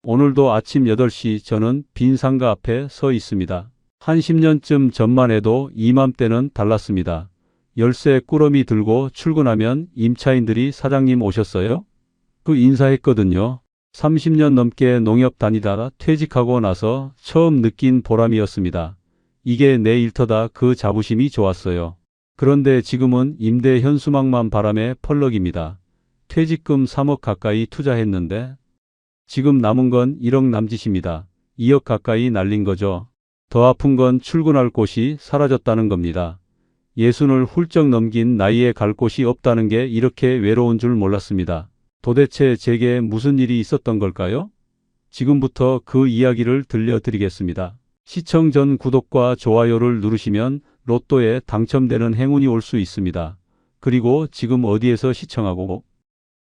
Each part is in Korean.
오늘도 아침 8시 저는 빈 상가 앞에 서 있습니다. 한 10년쯤 전만 해도 이맘때는 달랐습니다. 열쇠 꾸러미 들고 출근하면 임차인들이 사장님 오셨어요? 그 인사했거든요. 30년 넘게 농협 다니다가 퇴직하고 나서 처음 느낀 보람이었습니다. 이게 내 일터다. 그 자부심이 좋았어요. 그런데 지금은 임대 현수막만 바람에 펄럭입니다. 퇴직금 3억 가까이 투자했는데 지금 남은 건 1억 남짓입니다. 2억 가까이 날린 거죠. 더 아픈 건 출근할 곳이 사라졌다는 겁니다. 60을 훌쩍 넘긴 나이에 갈 곳이 없다는 게 이렇게 외로운 줄 몰랐습니다. 도대체 제게 무슨 일이 있었던 걸까요? 지금부터 그 이야기를 들려드리겠습니다. 시청 전 구독과 좋아요를 누르시면 로또에 당첨되는 행운이 올 수 있습니다. 그리고 지금 어디에서 시청하고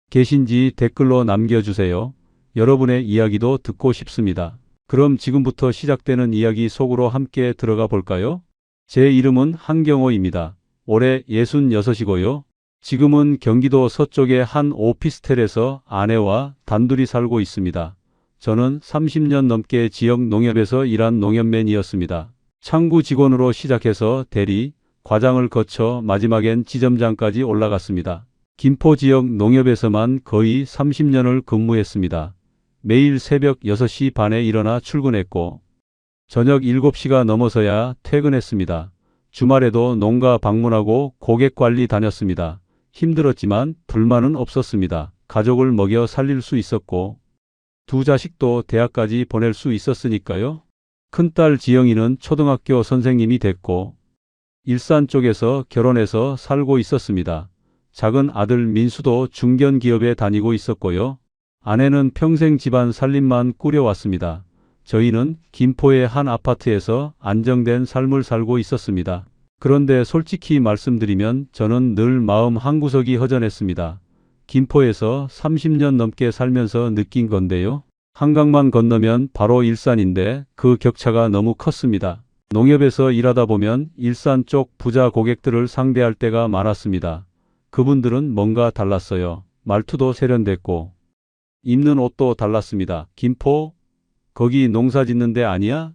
계신지 댓글로 남겨주세요. 여러분의 이야기도 듣고 싶습니다. 그럼 지금부터 시작되는 이야기 속으로 함께 들어가 볼까요? 제 이름은 한경호입니다. 올해 66이고요. 지금은 경기도 서쪽의 한 오피스텔에서 아내와 단둘이 살고 있습니다. 저는 30년 넘게 지역 농협에서 일한 농협맨이었습니다. 창구 직원으로 시작해서 대리, 과장을 거쳐 마지막엔 지점장까지 올라갔습니다. 김포 지역 농협에서만 거의 30년을 근무했습니다. 매일 새벽 6시 반에 일어나 출근했고 저녁 7시가 넘어서야 퇴근했습니다. 주말에도 농가 방문하고 고객 관리 다녔습니다. 힘들었지만 불만은 없었습니다. 가족을 먹여 살릴 수 있었고 두 자식도 대학까지 보낼 수 있었으니까요. 큰딸 지영이는 초등학교 선생님이 됐고 일산 쪽에서 결혼해서 살고 있었습니다. 작은 아들 민수도 중견기업에 다니고 있었고요. 아내는 평생 집안 살림만 꾸려왔습니다. 저희는 김포의 한 아파트에서 안정된 삶을 살고 있었습니다. 그런데 솔직히 말씀드리면 저는 늘 마음 한구석이 허전했습니다. 김포에서 30년 넘게 살면서 느낀 건데요. 한강만 건너면 바로 일산인데 그 격차가 너무 컸습니다. 농협에서 일하다 보면 일산 쪽 부자 고객들을 상대할 때가 많았습니다. 그분들은 뭔가 달랐어요. 말투도 세련됐고 입는 옷도 달랐습니다. 김포? 거기 농사 짓는 데 아니야?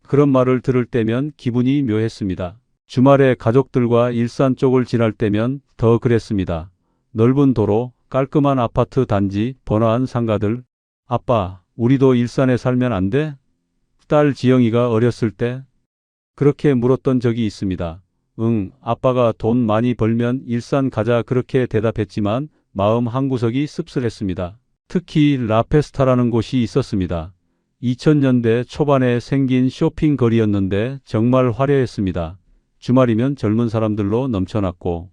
그런 말을 들을 때면 기분이 묘했습니다. 주말에 가족들과 일산 쪽을 지날 때면 더 그랬습니다. 넓은 도로, 깔끔한 아파트 단지, 번화한 상가들. 아빠, 우리도 일산에 살면 안 돼? 딸 지영이가 어렸을 때 그렇게 물었던 적이 있습니다. 응, 아빠가 돈 많이 벌면 일산 가자 그렇게 대답했지만 마음 한구석이 씁쓸했습니다. 특히 라페스타라는 곳이 있었습니다. 2000년대 초반에 생긴 쇼핑 거리였는데 정말 화려했습니다. 주말이면 젊은 사람들로 넘쳐났고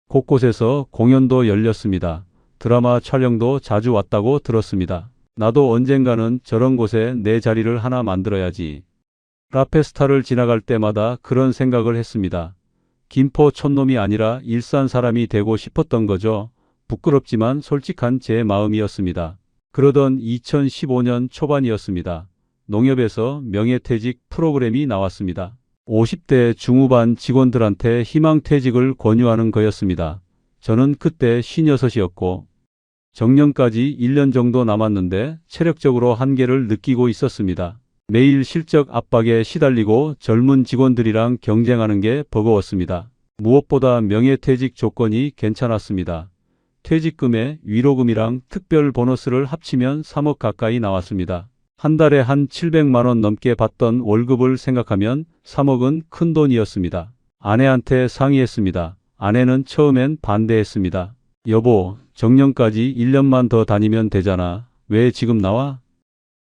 곳곳에서 공연도 열렸습니다. 드라마 촬영도 자주 왔다고 들었습니다. 나도 언젠가는 저런 곳에 내 자리를 하나 만들어야지. 라페스타를 지나갈 때마다 그런 생각을 했습니다. 김포 촌놈이 아니라 일산 사람이 되고 싶었던 거죠. 부끄럽지만 솔직한 제 마음이었습니다. 그러던 2015년 초반이었습니다. 농협에서 명예퇴직 프로그램이 나왔습니다. 50대 중후반 직원들한테 희망퇴직을 권유하는 거였습니다. 저는 그때 56이었고 정년까지 1년 정도 남았는데 체력적으로 한계를 느끼고 있었습니다. 매일 실적 압박에 시달리고 젊은 직원들이랑 경쟁하는 게 버거웠습니다. 무엇보다 명예퇴직 조건이 괜찮았습니다. 퇴직금에 위로금이랑 특별 보너스를 합치면 3억 가까이 나왔습니다. 한 달에 한 700만 원 넘게 받던 월급을 생각하면 3억은 큰 돈이었습니다. 아내한테 상의했습니다. 아내는 처음엔 반대했습니다. 여보, 정년까지 1년만 더 다니면 되잖아. 왜 지금 나와?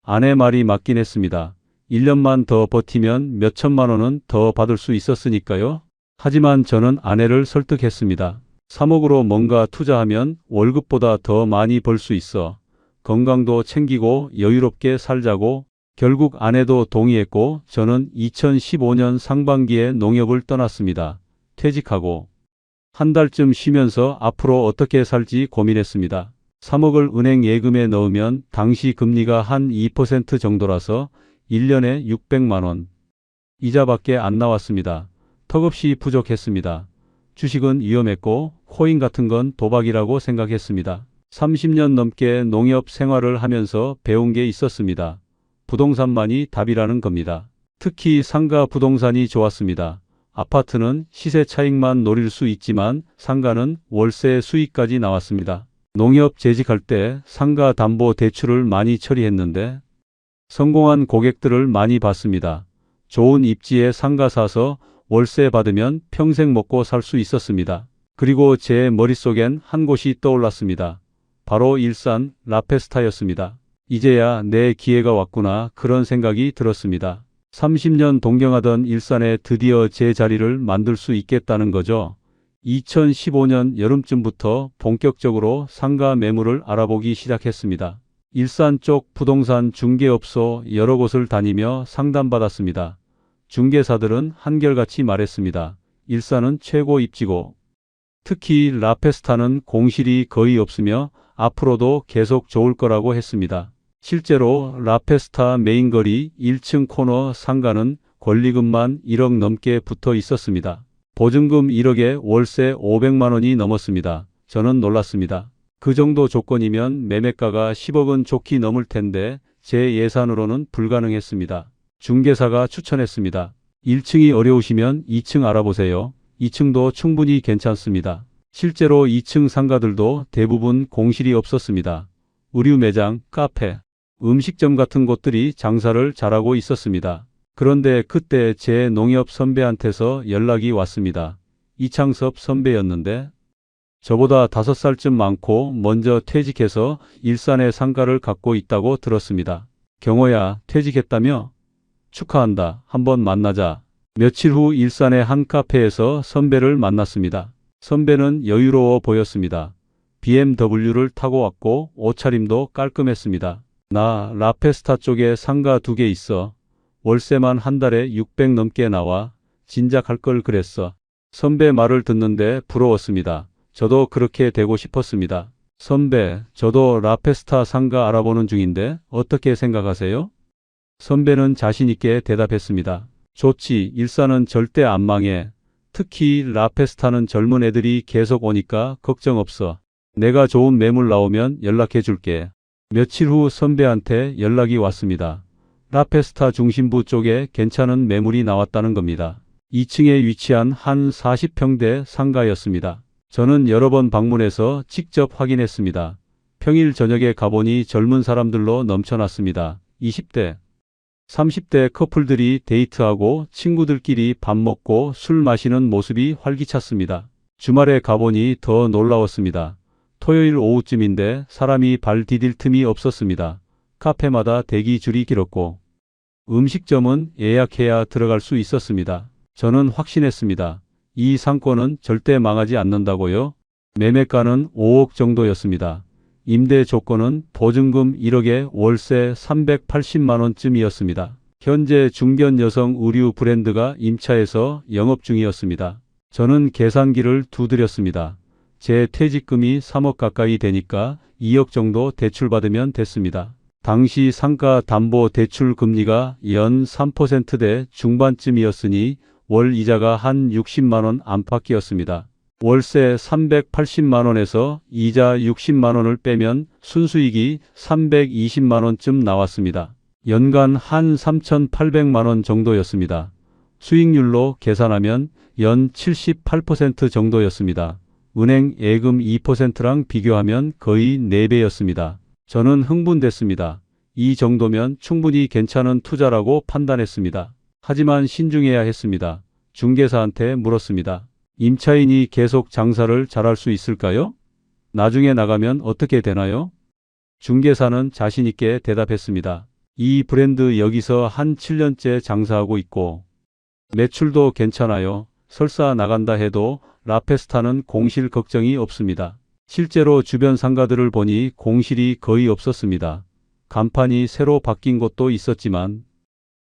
아내 말이 맞긴 했습니다. 1년만 더 버티면 몇 천만 원은 더 받을 수 있었으니까요. 하지만 저는 아내를 설득했습니다. 3억으로 뭔가 투자하면 월급보다 더 많이 벌 수 있어. 건강도 챙기고 여유롭게 살자고. 결국 아내도 동의했고 저는 2015년 상반기에 농협을 떠났습니다. 퇴직하고 한 달쯤 쉬면서 앞으로 어떻게 살지 고민했습니다. 3억을 은행 예금에 넣으면 당시 금리가 한 2% 정도라서 1년에 600만 원 이자밖에 안 나왔습니다. 턱없이 부족했습니다. 주식은 위험했고 코인 같은 건 도박이라고 생각했습니다. 30년 넘게 농협 생활을 하면서 배운 게 있었습니다. 부동산만이 답이라는 겁니다. 특히 상가 부동산이 좋았습니다. 아파트는 시세 차익만 노릴 수 있지만 상가는 월세 수익까지 나왔습니다. 농협 재직할 때 상가 담보 대출을 많이 처리했는데 성공한 고객들을 많이 봤습니다. 좋은 입지에 상가 사서 월세 받으면 평생 먹고 살 수 있었습니다. 그리고 제 머릿속엔 한 곳이 떠올랐습니다. 바로 일산 라페스타였습니다. 이제야 내 기회가 왔구나 그런 생각이 들었습니다. 30년 동경하던 일산에 드디어 제 자리를 만들 수 있겠다는 거죠. 2015년 여름쯤부터 본격적으로 상가 매물을 알아보기 시작했습니다. 일산 쪽 부동산 중개업소 여러 곳을 다니며 상담받았습니다. 중개사들은 한결같이 말했습니다. 일산은 최고 입지고 특히 라페스타는 공실이 거의 없으며 앞으로도 계속 좋을 거라고 했습니다. 실제로 라페스타 메인거리 1층 코너 상가는 권리금만 1억 넘게 붙어 있었습니다. 보증금 1억에 월세 500만 원이 넘었습니다. 저는 놀랐습니다. 그 정도 조건이면 매매가가 10억은 좋게 넘을 텐데 제 예산으로는 불가능했습니다. 중개사가 추천했습니다. 1층이 어려우시면 2층 알아보세요. 2층도 충분히 괜찮습니다. 실제로 2층 상가들도 대부분 공실이 없었습니다. 의류 매장, 카페, 음식점 같은 곳들이 장사를 잘하고 있었습니다. 그런데 그때 제 농협 선배한테서 연락이 왔습니다. 이창섭 선배였는데 저보다 5살쯤 많고 먼저 퇴직해서 일산에 상가를 갖고 있다고 들었습니다. 경호야, 퇴직했다며? 축하한다. 한번 만나자. 며칠 후 일산의 한 카페에서 선배를 만났습니다. 선배는 여유로워 보였습니다. BMW를 타고 왔고 옷차림도 깔끔했습니다. 나 라페스타 쪽에 상가 2개 있어. 월세만 한 달에 600 넘게 나와. 진작 할 걸 그랬어. 선배 말을 듣는데 부러웠습니다. 저도 그렇게 되고 싶었습니다. 선배, 저도 라페스타 상가 알아보는 중인데 어떻게 생각하세요? 선배는 자신 있게 대답했습니다. 좋지, 일산은 절대 안 망해. 특히 라페스타는 젊은 애들이 계속 오니까 걱정 없어. 내가 좋은 매물 나오면 연락해 줄게. 며칠 후 선배한테 연락이 왔습니다. 라페스타 중심부 쪽에 괜찮은 매물이 나왔다는 겁니다. 2층에 위치한 한 40평대 상가였습니다. 저는 여러 번 방문해서 직접 확인했습니다. 평일 저녁에 가보니 젊은 사람들로 넘쳐났습니다. 20대, 30대 커플들이 데이트하고 친구들끼리 밥 먹고 술 마시는 모습이 활기찼습니다. 주말에 가보니 더 놀라웠습니다. 토요일 오후쯤인데 사람이 발 디딜 틈이 없었습니다. 카페마다 대기줄이 길었고 음식점은 예약해야 들어갈 수 있었습니다. 저는 확신했습니다. 이 상권은 절대 망하지 않는다고요? 매매가는 5억 정도였습니다. 임대 조건은 보증금 1억에 월세 380만 원쯤이었습니다. 현재 중견 여성 의류 브랜드가 임차해서 영업 중이었습니다. 저는 계산기를 두드렸습니다. 제 퇴직금이 3억 가까이 되니까 2억 정도 대출받으면 됐습니다. 당시 상가 담보 대출 금리가 연 3%대 중반쯤이었으니 월 이자가 한 60만 원 안팎이었습니다. 월세 380만 원에서 이자 60만 원을 빼면 순수익이 320만 원쯤 나왔습니다. 연간 한 3,800만 원 정도였습니다. 수익률로 계산하면 연 78% 정도였습니다. 은행 예금 2%랑 비교하면 거의 4배였습니다. 저는 흥분됐습니다. 이 정도면 충분히 괜찮은 투자라고 판단했습니다. 하지만 신중해야 했습니다. 중개사한테 물었습니다. 임차인이 계속 장사를 잘할 수 있을까요? 나중에 나가면 어떻게 되나요? 중개사는 자신 있게 대답했습니다. 이 브랜드 여기서 한 7년째 장사하고 있고 매출도 괜찮아요. 설사 나간다 해도 라페스타는 공실 걱정이 없습니다. 실제로 주변 상가들을 보니 공실이 거의 없었습니다. 간판이 새로 바뀐 곳도 있었지만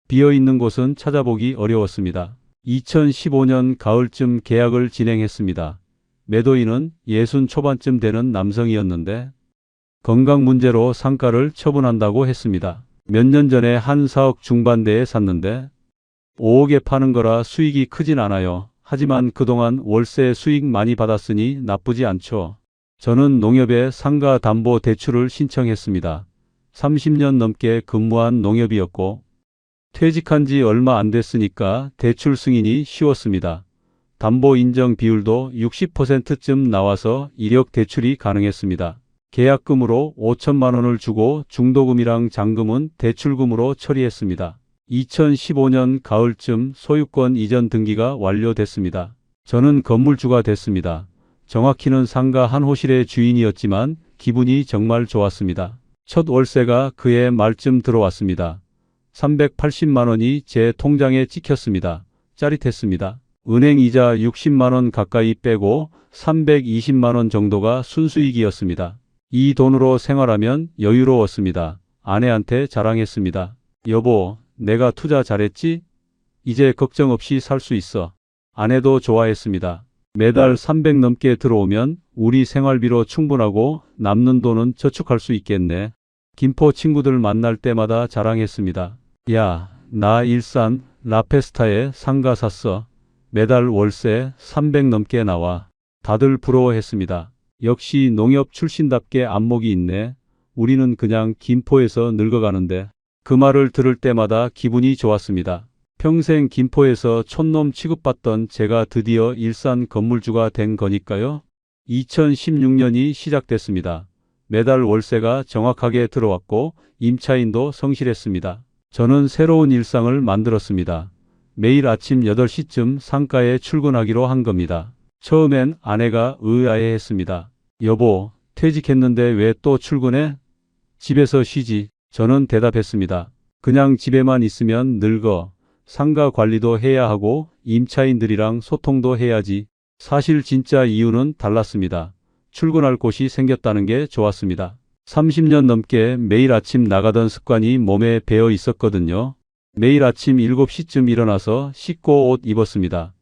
비어있는 곳은 찾아보기 어려웠습니다. 2015년 가을쯤 계약을 진행했습니다. 매도인은 60 초반쯤 되는 남성이었는데 건강 문제로 상가를 처분한다고 했습니다. 몇 년 전에 한 4억 중반대에 샀는데 5억에 파는 거라 수익이 크진 않아요. 하지만 그동안 월세 수익 많이 받았으니 나쁘지 않죠. 저는 농협에 상가 담보 대출을 신청했습니다. 30년 넘게 근무한 농협이었고 퇴직한 지 얼마 안 됐으니까 대출 승인이 쉬웠습니다. 담보 인정 비율도 60%쯤 나와서 이력 대출이 가능했습니다. 계약금으로 5천만 원을 주고 중도금이랑 잔금은 대출금으로 처리했습니다. 2015년 가을쯤 소유권 이전 등기가 완료됐습니다. 저는 건물주가 됐습니다. 정확히는 상가 한 호실의 주인이었지만 기분이 정말 좋았습니다. 첫 월세가 그해 말쯤 들어왔습니다. 380만 원이 제 통장에 찍혔습니다. 짜릿했습니다. 은행 이자 60만 원 가까이 빼고 320만 원 정도가 순수익이었습니다. 이 돈으로 생활하면 여유로웠습니다. 아내한테 자랑했습니다. 여보, 내가 투자 잘했지? 이제 걱정 없이 살 수 있어. 아내도 좋아했습니다. 매달 300 넘게 들어오면 우리 생활비로 충분하고 남는 돈은 저축할 수 있겠네. 김포 친구들 만날 때마다 자랑했습니다. 야, 나 일산 라페스타에 상가 샀어. 매달 월세 300 넘게 나와. 다들 부러워했습니다. 역시 농협 출신답게 안목이 있네. 우리는 그냥 김포에서 늙어가는데. 그 말을 들을 때마다 기분이 좋았습니다. 평생 김포에서 촌놈 취급받던 제가 드디어 일산 건물주가 된 거니까요. 2016년이 시작됐습니다. 매달 월세가 정확하게 들어왔고 임차인도 성실했습니다. 저는 새로운 일상을 만들었습니다. 매일 아침 8시쯤 상가에 출근하기로 한 겁니다. 처음엔 아내가 의아해했습니다. 여보, 퇴직했는데 왜 또 출근해? 집에서 쉬지. 저는 대답했습니다. 그냥 집에만 있으면 늙어. 상가 관리도 해야 하고 임차인들이랑 소통도 해야지. 사실 진짜 이유는 달랐습니다. 출근할 곳이 생겼다는 게 좋았습니다. 30년 넘게 매일 아침 나가던 습관이 몸에 배어 있었거든요. 매일 아침 7시쯤 일어나서 씻고 옷 입었습니다.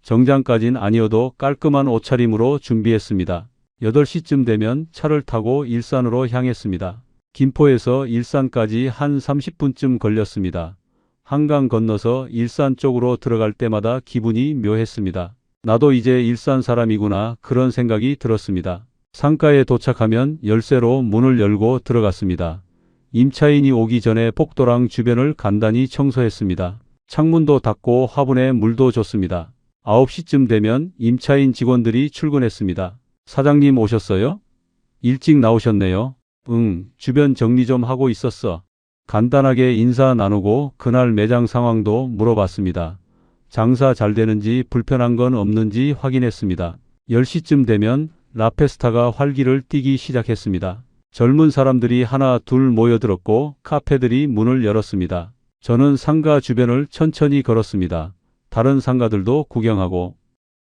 정장까진 아니어도 깔끔한 옷차림으로 준비했습니다. 8시쯤 되면 차를 타고 일산으로 향했습니다. 김포에서 일산까지 한 30분쯤 걸렸습니다. 한강 건너서 일산 쪽으로 들어갈 때마다 기분이 묘했습니다. 나도 이제 일산 사람이구나 그런 생각이 들었습니다. 상가에 도착하면 열쇠로 문을 열고 들어갔습니다. 임차인이 오기 전에 복도랑 주변을 간단히 청소했습니다. 창문도 닫고 화분에 물도 줬습니다. 9시쯤 되면 임차인 직원들이 출근했습니다. 사장님 오셨어요? 일찍 나오셨네요. 응, 주변 정리 좀 하고 있었어. 간단하게 인사 나누고 그날 매장 상황도 물어봤습니다. 장사 잘 되는지 불편한 건 없는지 확인했습니다. 10시쯤 되면 라페스타가 활기를 띠기 시작했습니다. 젊은 사람들이 하나 둘 모여들었고 카페들이 문을 열었습니다. 저는 상가 주변을 천천히 걸었습니다. 다른 상가들도 구경하고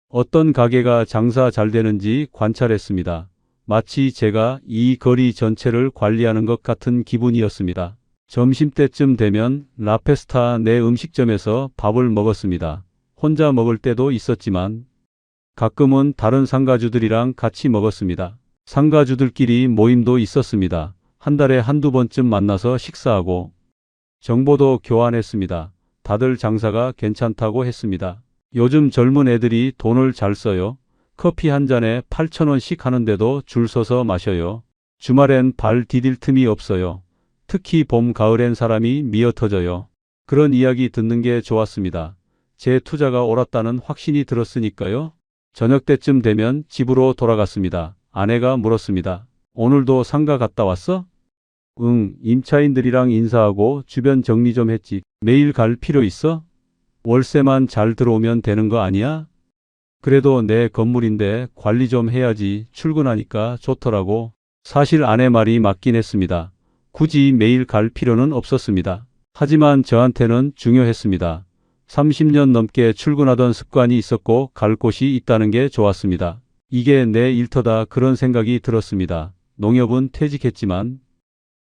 어떤 가게가 장사 잘 되는지 관찰했습니다. 마치 제가 이 거리 전체를 관리하는 것 같은 기분이었습니다. 점심때쯤 되면 라페스타 내 음식점에서 밥을 먹었습니다. 혼자 먹을 때도 있었지만 가끔은 다른 상가주들이랑 같이 먹었습니다. 상가주들끼리 모임도 있었습니다. 한 달에 한두 번쯤 만나서 식사하고 정보도 교환했습니다. 다들 장사가 괜찮다고 했습니다. 요즘 젊은 애들이 돈을 잘 써요. 커피 한 잔에 8,000원씩 하는데도 줄 서서 마셔요. 주말엔 발 디딜 틈이 없어요. 특히 봄, 가을엔 사람이 미어터져요. 그런 이야기 듣는 게 좋았습니다. 제 투자가 옳았다는 확신이 들었으니까요. 저녁 때쯤 되면 집으로 돌아갔습니다. 아내가 물었습니다. 오늘도 상가 갔다 왔어? 응, 임차인들이랑 인사하고 주변 정리 좀 했지. 매일 갈 필요 있어? 월세만 잘 들어오면 되는 거 아니야? 그래도 내 건물인데 관리 좀 해야지. 출근하니까 좋더라고. 사실 아내 말이 맞긴 했습니다. 굳이 매일 갈 필요는 없었습니다. 하지만 저한테는 중요했습니다. 30년 넘게 출근하던 습관이 있었고 갈 곳이 있다는 게 좋았습니다. 이게 내 일터다 그런 생각이 들었습니다. 농협은 퇴직했지만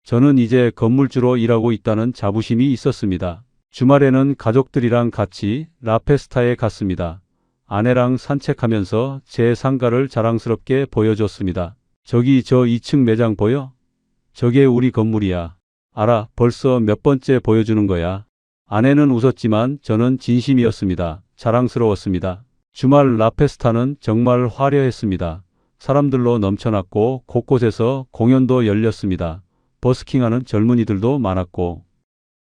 저는 이제 건물주로 일하고 있다는 자부심이 있었습니다. 주말에는 가족들이랑 같이 라페스타에 갔습니다. 아내랑 산책하면서 제 상가를 자랑스럽게 보여줬습니다. 저기 저 2층 매장 보여? 저게 우리 건물이야. 알아, 벌써 몇 번째 보여주는 거야. 아내는 웃었지만 저는 진심이었습니다. 자랑스러웠습니다. 주말 라페스타는 정말 화려했습니다. 사람들로 넘쳐났고 곳곳에서 공연도 열렸습니다. 버스킹하는 젊은이들도 많았고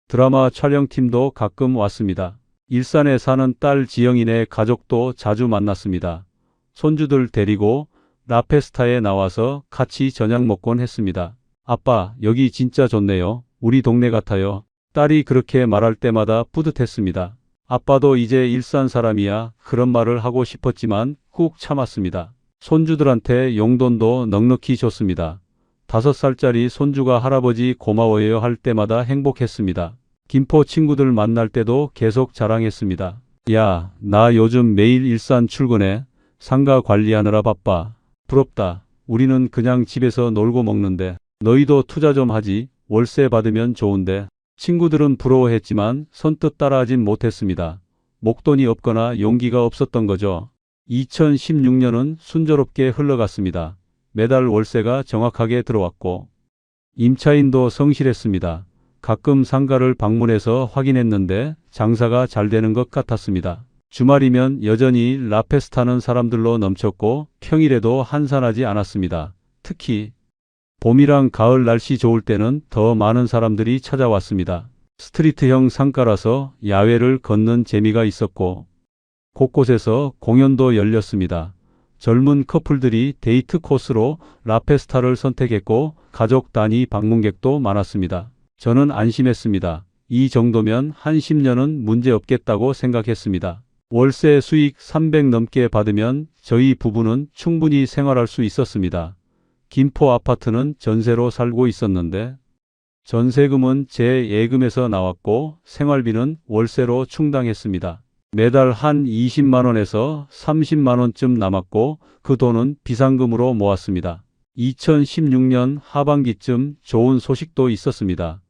드라마 촬영팀도 가끔 왔습니다. 일산에 사는 딸 지영이네 가족도 자주 만났습니다. 손주들 데리고 라페스타에 나와서 같이 저녁 먹곤 했습니다. 아빠, 여기 진짜 좋네요. 우리 동네 같아요. 딸이 그렇게 말할 때마다 뿌듯했습니다. 아빠도 이제 일산 사람이야. 그런 말을 하고 싶었지만 꾹 참았습니다. 손주들한테 용돈도 넉넉히 줬습니다. 5살짜리 손주가 할아버지 고마워요 할 때마다 행복했습니다. 김포 친구들 만날 때도 계속 자랑했습니다. 야, 나 요즘 매일 일산 출근해. 상가 관리하느라 바빠. 부럽다. 우리는 그냥 집에서 놀고 먹는데 너희도 투자 좀 하지. 월세 받으면 좋은데. 친구들은 부러워했지만 선뜻 따라하진 못했습니다. 목돈이 없거나 용기가 없었던 거죠. 2016년은 순조롭게 흘러갔습니다. 매달 월세가 정확하게 들어왔고 임차인도 성실했습니다. 가끔 상가를 방문해서 확인했는데 장사가 잘 되는 것 같았습니다. 주말이면 여전히 라페스타는 사람들로 넘쳤고 평일에도 한산하지 않았습니다. 특히 봄이랑 가을 날씨 좋을 때는 더 많은 사람들이 찾아왔습니다. 스트리트형 상가라서 야외를 걷는 재미가 있었고 곳곳에서 공연도 열렸습니다. 젊은 커플들이 데이트 코스로 라페스타를 선택했고 가족 단위 방문객도 많았습니다. 저는 안심했습니다. 이 정도면 한 10년은 문제없겠다고 생각했습니다. 월세 수익 300 넘게 받으면 저희 부부는 충분히 생활할 수 있었습니다. 김포 아파트는 전세로 살고 있었는데 전세금은 제 예금에서 나왔고 생활비는 월세로 충당했습니다. 매달 한 20만 원에서 30만 원쯤 남았고 그 돈은 비상금으로 모았습니다. 2016년 하반기쯤 좋은 소식도 있었습니다.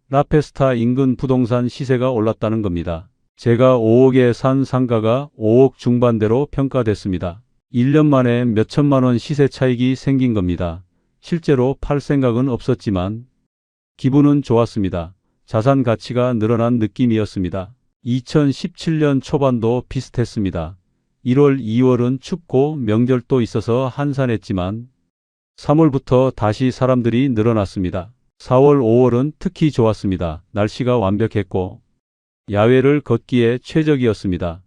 라페스타 인근 부동산 시세가 올랐다는 겁니다. 제가 5억에 산 상가가 5억 중반대로 평가됐습니다. 1년 만에 몇천만 원 시세 차익이 생긴 겁니다. 실제로 팔 생각은 없었지만 기분은 좋았습니다. 자산 가치가 늘어난 느낌이었습니다. 2017년 초반도 비슷했습니다. 1월, 2월은 춥고 명절도 있어서 한산했지만 3월부터 다시 사람들이 늘어났습니다. 4월, 5월은 특히 좋았습니다. 날씨가 완벽했고 야외를 걷기에 최적이었습니다.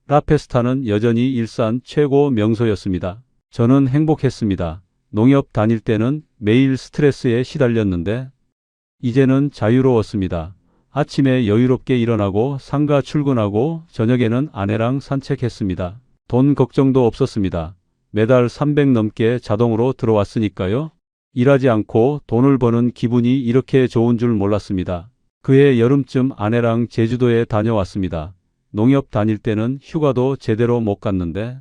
라페스타는 여전히 일산 최고 명소였습니다. 저는 행복했습니다. 농협 다닐 때는 매일 스트레스에 시달렸는데 이제는 자유로웠습니다. 아침에 여유롭게 일어나고 상가 출근하고 저녁에는 아내랑 산책했습니다. 돈 걱정도 없었습니다. 매달 300 넘게 자동으로 들어왔으니까요. 일하지 않고 돈을 버는 기분이 이렇게 좋은 줄 몰랐습니다. 그해 여름쯤 아내랑 제주도에 다녀왔습니다. 농협 다닐 때는 휴가도 제대로 못 갔는데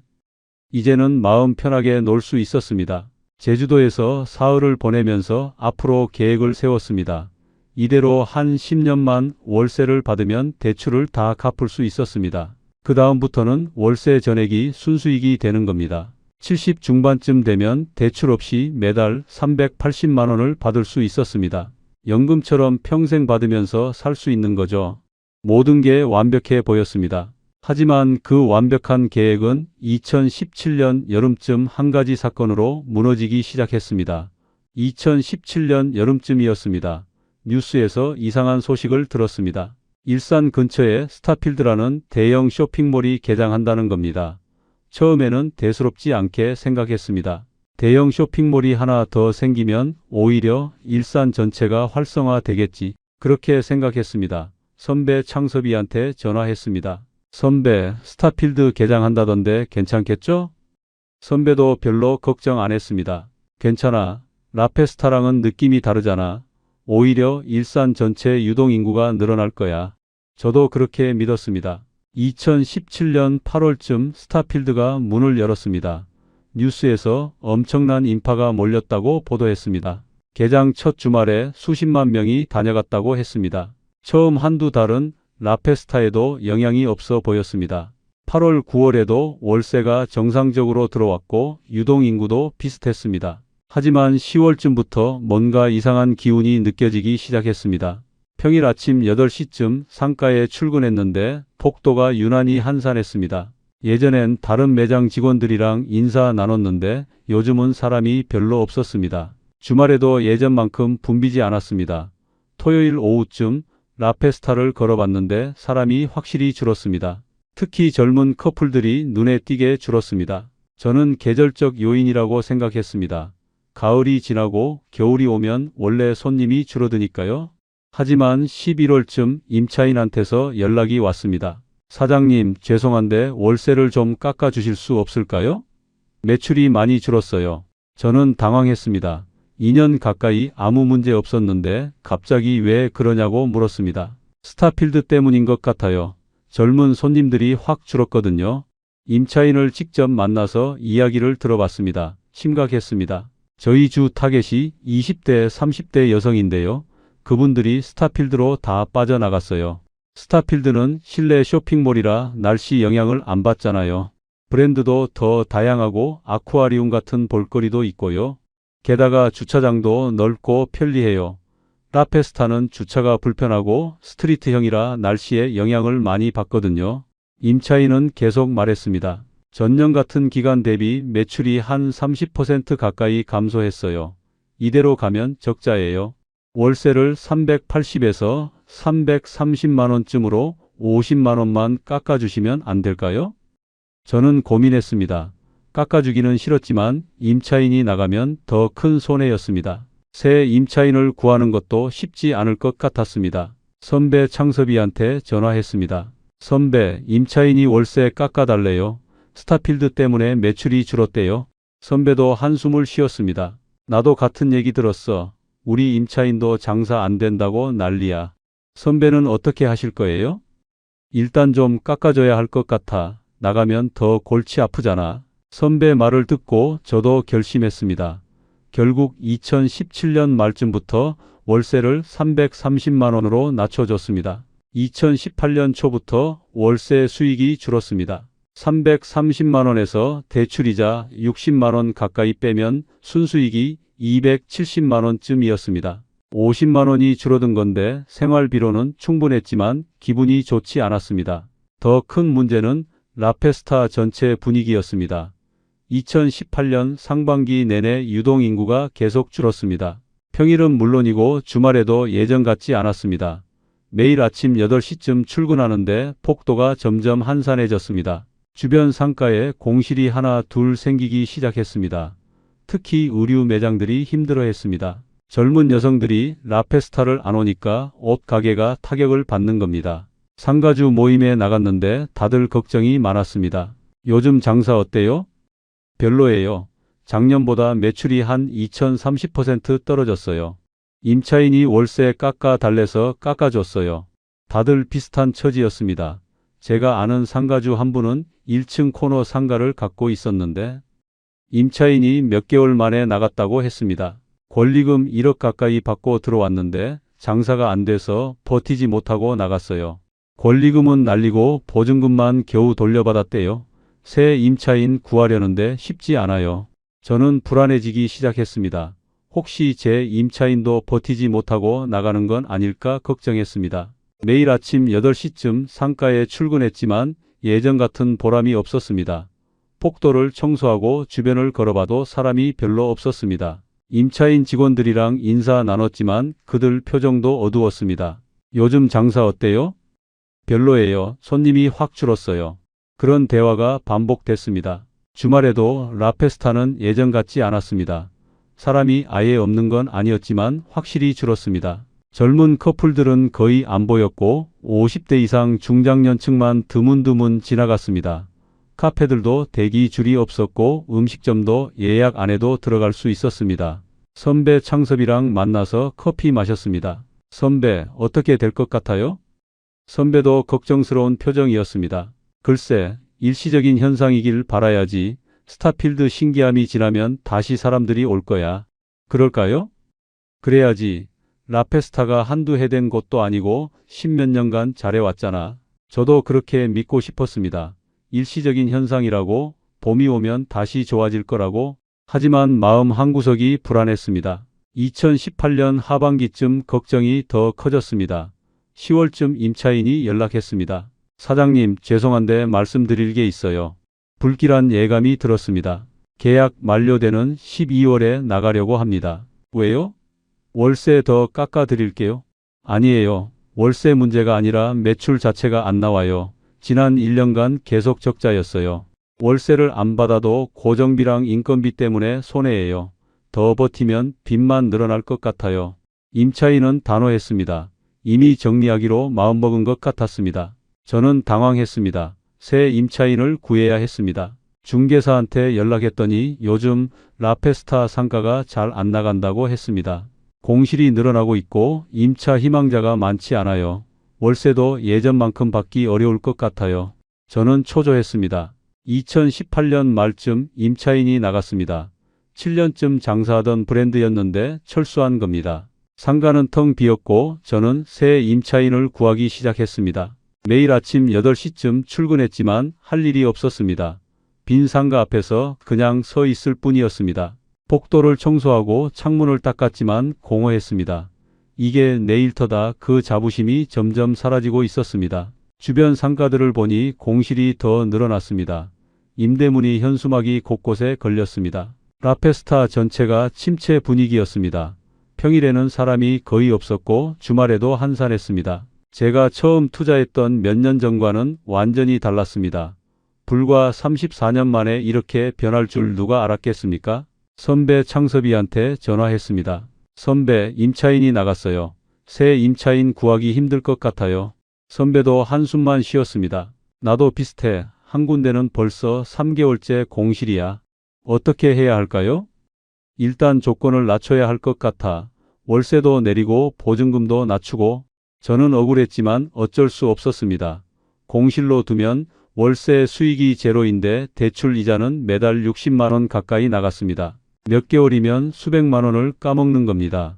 이제는 마음 편하게 놀 수 있었습니다. 제주도에서 사흘을 보내면서 앞으로 계획을 세웠습니다. 이대로 한 10년만 월세를 받으면 대출을 다 갚을 수 있었습니다. 그 다음부터는 월세 전액이 순수익이 되는 겁니다. 70 중반쯤 되면 대출 없이 매달 380만 원을 받을 수 있었습니다. 연금처럼 평생 받으면서 살 수 있는 거죠. 모든 게 완벽해 보였습니다. 하지만 그 완벽한 계획은 2017년 여름쯤 한 가지 사건으로 무너지기 시작했습니다. 2017년 여름쯤이었습니다. 뉴스에서 이상한 소식을 들었습니다. 일산 근처에 스타필드라는 대형 쇼핑몰이 개장한다는 겁니다. 처음에는 대수롭지 않게 생각했습니다. 대형 쇼핑몰이 하나 더 생기면 오히려 일산 전체가 활성화되겠지. 그렇게 생각했습니다. 선배 창섭이한테 전화했습니다. 선배, 스타필드 개장한다던데 괜찮겠죠? 선배도 별로 걱정 안 했습니다. 괜찮아. 라페스타랑은 느낌이 다르잖아. 오히려 일산 전체 유동인구가 늘어날 거야. 저도 그렇게 믿었습니다. 2017년 8월쯤 스타필드가 문을 열었습니다. 뉴스에서 엄청난 인파가 몰렸다고 보도했습니다. 개장 첫 주말에 수십만 명이 다녀갔다고 했습니다. 처음 한두 달은 라페스타에도 영향이 없어 보였습니다. 8월, 9월에도 월세가 정상적으로 들어왔고 유동인구도 비슷했습니다. 하지만 10월쯤부터 뭔가 이상한 기운이 느껴지기 시작했습니다. 평일 아침 8시쯤 상가에 출근했는데 폭도가 유난히 한산했습니다. 예전엔 다른 매장 직원들이랑 인사 나눴는데 요즘은 사람이 별로 없었습니다. 주말에도 예전만큼 붐비지 않았습니다. 토요일 오후쯤 라페스타를 걸어봤는데 사람이 확실히 줄었습니다. 특히 젊은 커플들이 눈에 띄게 줄었습니다. 저는 계절적 요인이라고 생각했습니다. 가을이 지나고 겨울이 오면 원래 손님이 줄어드니까요. 하지만 11월쯤 임차인한테서 연락이 왔습니다. 사장님, 죄송한데 월세를 좀 깎아주실 수 없을까요? 매출이 많이 줄었어요. 저는 당황했습니다. 2년 가까이 아무 문제 없었는데 갑자기 왜 그러냐고 물었습니다. 스타필드 때문인 것 같아요. 젊은 손님들이 확 줄었거든요. 임차인을 직접 만나서 이야기를 들어봤습니다. 심각했습니다. 저희 주 타겟이 20대, 30대 여성인데요. 그분들이 스타필드로 다 빠져나갔어요. 스타필드는 실내 쇼핑몰이라 날씨 영향을 안 받잖아요. 브랜드도 더 다양하고 아쿠아리움 같은 볼거리도 있고요. 게다가 주차장도 넓고 편리해요. 라페스타는 주차가 불편하고 스트리트형이라 날씨에 영향을 많이 받거든요. 임차인은 계속 말했습니다. 전년 같은 기간 대비 매출이 한 30% 가까이 감소했어요. 이대로 가면 적자예요. 월세를 380에서 330만 원쯤으로 50만 원만 깎아주시면 안 될까요? 저는 고민했습니다. 깎아주기는 싫었지만 임차인이 나가면 더 큰 손해였습니다. 새 임차인을 구하는 것도 쉽지 않을 것 같았습니다. 선배 창섭이한테 전화했습니다. 선배, 임차인이 월세 깎아달래요. 스타필드 때문에 매출이 줄었대요. 선배도 한숨을 쉬었습니다. 나도 같은 얘기 들었어. 우리 임차인도 장사 안 된다고 난리야. 선배는 어떻게 하실 거예요? 일단 좀 깎아줘야 할 것 같아. 나가면 더 골치 아프잖아. 선배 말을 듣고 저도 결심했습니다. 결국 2017년 말쯤부터 월세를 330만 원으로 낮춰줬습니다. 2018년 초부터 월세 수익이 줄었습니다. 330만 원에서 대출이자 60만 원 가까이 빼면 순수익이 270만 원쯤이었습니다. 50만 원이 줄어든 건데 생활비로는 충분했지만 기분이 좋지 않았습니다. 더 큰 문제는 라페스타 전체 분위기였습니다. 2018년 상반기 내내 유동인구가 계속 줄었습니다. 평일은 물론이고 주말에도 예전 같지 않았습니다. 매일 아침 8시쯤 출근하는데 폭도가 점점 한산해졌습니다. 주변 상가에 공실이 하나 둘 생기기 시작했습니다. 특히 의류 매장들이 힘들어했습니다. 젊은 여성들이 라페스타를 안 오니까 옷 가게가 타격을 받는 겁니다. 상가주 모임에 나갔는데 다들 걱정이 많았습니다. 요즘 장사 어때요? 별로예요. 작년보다 매출이 한 2030% 떨어졌어요. 임차인이 월세 깎아달래서 깎아줬어요. 다들 비슷한 처지였습니다. 제가 아는 상가주 한 분은 1층 코너 상가를 갖고 있었는데 임차인이 몇 개월 만에 나갔다고 했습니다. 권리금 1억 가까이 받고 들어왔는데 장사가 안 돼서 버티지 못하고 나갔어요. 권리금은 날리고 보증금만 겨우 돌려받았대요. 새 임차인 구하려는데 쉽지 않아요. 저는 불안해지기 시작했습니다. 혹시 제 임차인도 버티지 못하고 나가는 건 아닐까 걱정했습니다. 매일 아침 8시쯤 상가에 출근했지만 예전 같은 보람이 없었습니다. 폭도를 청소하고 주변을 걸어봐도 사람이 별로 없었습니다. 임차인 직원들이랑 인사 나눴지만 그들 표정도 어두웠습니다. 요즘 장사 어때요? 별로예요. 손님이 확 줄었어요. 그런 대화가 반복됐습니다. 주말에도 라페스타는 예전 같지 않았습니다. 사람이 아예 없는 건 아니었지만 확실히 줄었습니다. 젊은 커플들은 거의 안 보였고 50대 이상 중장년층만 드문드문 지나갔습니다. 카페들도 대기 줄이 없었고 음식점도 예약 안 해도 들어갈 수 있었습니다. 선배 창섭이랑 만나서 커피 마셨습니다. 선배, 어떻게 될 것 같아요? 선배도 걱정스러운 표정이었습니다. 글쎄, 일시적인 현상이길 바라야지. 스타필드 신기함이 지나면 다시 사람들이 올 거야. 그럴까요? 그래야지. 라페스타가 한두 해 된 곳도 아니고 10몇 년간 잘해왔잖아. 저도 그렇게 믿고 싶었습니다. 일시적인 현상이라고, 봄이 오면 다시 좋아질 거라고. 하지만 마음 한구석이 불안했습니다. 2018년 하반기쯤 걱정이 더 커졌습니다. 10월쯤 임차인이 연락했습니다. 사장님, 죄송한데 말씀드릴 게 있어요. 불길한 예감이 들었습니다. 계약 만료되는 12월에 나가려고 합니다. 왜요? 월세 더 깎아드릴게요. 아니에요. 월세 문제가 아니라 매출 자체가 안 나와요. 지난 1년간 계속 적자였어요. 월세를 안 받아도 고정비랑 인건비 때문에 손해예요. 더 버티면 빚만 늘어날 것 같아요. 임차인은 단호했습니다. 이미 정리하기로 마음먹은 것 같았습니다. 저는 당황했습니다. 새 임차인을 구해야 했습니다. 중개사한테 연락했더니 요즘 라페스타 상가가 잘 안 나간다고 했습니다. 공실이 늘어나고 있고 임차 희망자가 많지 않아요. 월세도 예전만큼 받기 어려울 것 같아요. 저는 초조했습니다. 2018년 말쯤 임차인이 나갔습니다. 7년쯤 장사하던 브랜드였는데 철수한 겁니다. 상가는 텅 비었고 저는 새 임차인을 구하기 시작했습니다. 매일 아침 8시쯤 출근했지만 할 일이 없었습니다. 빈 상가 앞에서 그냥 서 있을 뿐이었습니다. 복도를 청소하고 창문을 닦았지만 공허했습니다. 이게 내 일터다. 그 자부심이 점점 사라지고 있었습니다. 주변 상가들을 보니 공실이 더 늘어났습니다. 임대문이 현수막이 곳곳에 걸렸습니다. 라페스타 전체가 침체 분위기였습니다. 평일에는 사람이 거의 없었고 주말에도 한산했습니다. 제가 처음 투자했던 몇 년 전과는 완전히 달랐습니다. 불과 34년 만에 이렇게 변할 줄 누가 알았겠습니까? 선배 창섭이한테 전화했습니다. 선배, 임차인이 나갔어요. 새 임차인 구하기 힘들 것 같아요. 선배도 한숨만 쉬었습니다. 나도 비슷해. 한 군데는 벌써 3개월째 공실이야. 어떻게 해야 할까요? 일단 조건을 낮춰야 할 것 같아. 월세도 내리고 보증금도 낮추고. 저는 억울했지만 어쩔 수 없었습니다. 공실로 두면 월세 수익이 제로인데 대출 이자는 매달 60만 원 가까이 나갔습니다. 몇 개월이면 수백만 원을 까먹는 겁니다.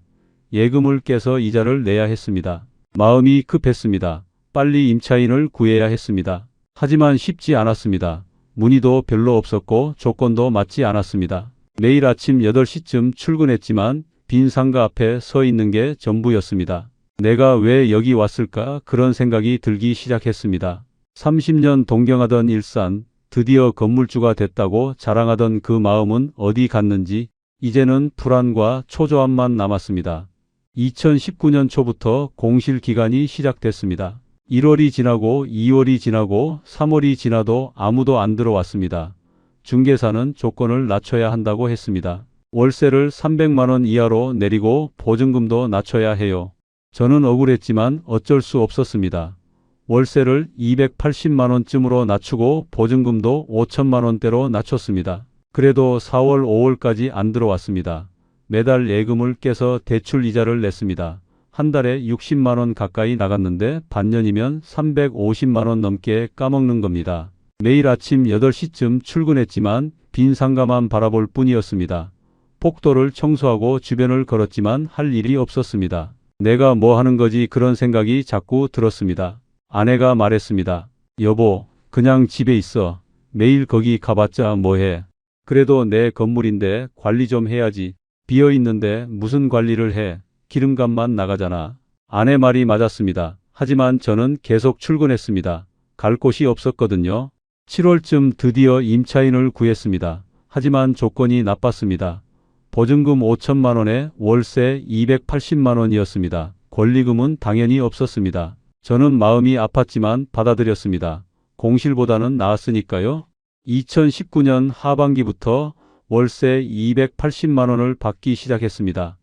예금을 깨서 이자를 내야 했습니다. 마음이 급했습니다. 빨리 임차인을 구해야 했습니다. 하지만 쉽지 않았습니다. 문의도 별로 없었고 조건도 맞지 않았습니다. 매일 아침 8시쯤 출근했지만 빈 상가 앞에 서 있는 게 전부였습니다. 내가 왜 여기 왔을까? 그런 생각이 들기 시작했습니다. 30년 동경하던 일산, 드디어 건물주가 됐다고 자랑하던 그 마음은 어디 갔는지 이제는 불안과 초조함만 남았습니다. 2019년 초부터 공실 기간이 시작됐습니다. 1월이 지나고 2월이 지나고 3월이 지나도 아무도 안 들어왔습니다. 중개사는 조건을 낮춰야 한다고 했습니다. 월세를 300만 원 이하로 내리고 보증금도 낮춰야 해요. 저는 억울했지만 어쩔 수 없었습니다. 월세를 280만 원쯤으로 낮추고 보증금도 5천만 원대로 낮췄습니다. 그래도 4월, 5월까지 안 들어왔습니다. 매달 예금을 깨서 대출 이자를 냈습니다. 한 달에 60만 원 가까이 나갔는데 반년이면 350만 원 넘게 까먹는 겁니다. 매일 아침 8시쯤 출근했지만 빈 상가만 바라볼 뿐이었습니다. 복도를 청소하고 주변을 걸었지만 할 일이 없었습니다. 내가 뭐 하는 거지? 그런 생각이 자꾸 들었습니다. 아내가 말했습니다. 여보, 그냥 집에 있어. 매일 거기 가봤자 뭐해. 그래도 내 건물인데 관리 좀 해야지. 비어있는데 무슨 관리를 해. 기름값만 나가잖아. 아내 말이 맞았습니다. 하지만 저는 계속 출근했습니다. 갈 곳이 없었거든요. 7월쯤 드디어 임차인을 구했습니다. 하지만 조건이 나빴습니다. 보증금 5천만 원에 월세 280만 원이었습니다. 권리금은 당연히 없었습니다. 저는 마음이 아팠지만 받아들였습니다. 공실보다는 나았으니까요. 2019년 하반기부터 월세 280만 원을 받기 시작했습니다.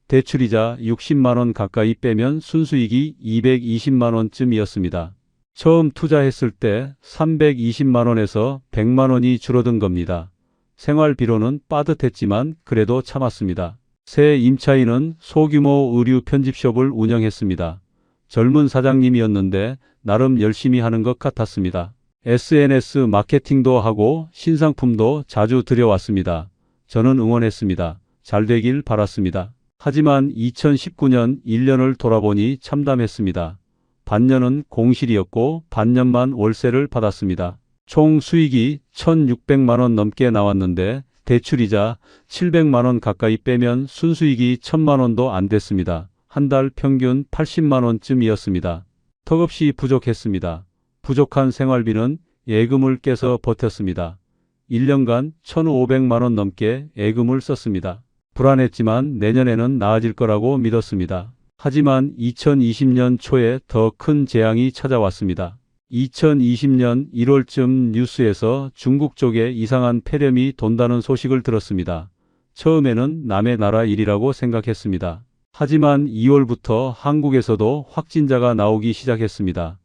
대출이자 60만 원 가까이 빼면 순수익이 220만 원쯤이었습니다. 처음 투자했을 때 320만 원에서 100만 원이 줄어든 겁니다. 생활비로는 빠듯했지만 그래도 참았습니다. 새 임차인은 소규모 의류 편집숍을 운영했습니다. 젊은 사장님이었는데 나름 열심히 하는 것 같았습니다. SNS 마케팅도 하고 신상품도 자주 들여왔습니다. 저는 응원했습니다. 잘 되길 바랐습니다. 하지만 2019년 1년을 돌아보니 참담했습니다. 반년은 공실이었고 반년만 월세를 받았습니다. 총 수익이 1,600만 원 넘게 나왔는데 대출이자 700만 원 가까이 빼면 순수익이 1,000만 원도 안 됐습니다. 한 달 평균 80만 원쯤이었습니다. 턱없이 부족했습니다. 부족한 생활비는 예금을 깨서 버텼습니다. 1년간 1,500만 원 넘게 예금을 썼습니다. 불안했지만 내년에는 나아질 거라고 믿었습니다. 하지만 2020년 초에 더 큰 재앙이 찾아왔습니다. 2020년 1월쯤 뉴스에서 중국 쪽에 이상한 폐렴이 돈다는 소식을 들었습니다. 처음에는 남의 나라 일이라고 생각했습니다. 하지만 2월부터 한국에서도 확진자가 나오기 시작했습니다.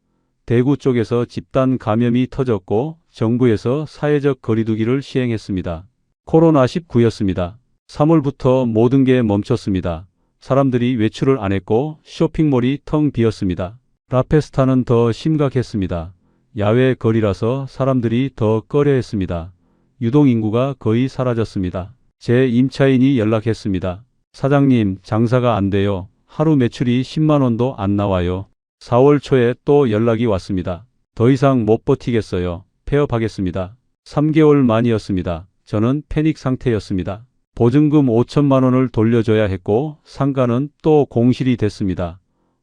대구 쪽에서 집단 감염이 터졌고 정부에서 사회적 거리두기를 시행했습니다. 코로나19였습니다. 3월부터 모든 게 멈췄습니다. 사람들이 외출을 안 했고 쇼핑몰이 텅 비었습니다. 라페스타는 더 심각했습니다. 야외 거리라서 사람들이 더 꺼려했습니다. 유동인구가 거의 사라졌습니다. 제 임차인이 연락했습니다. 사장님, 장사가 안 돼요. 하루 매출이 10만 원도 안 나와요. 4월 초에 또 연락이 왔습니다. 더 이상 못 버티겠어요. 폐업하겠습니다. 3개월 만이었습니다. 저는 패닉 상태였습니다. 보증금 5천만 원을 돌려줘야 했고 상가는 또 공실이 됐습니다.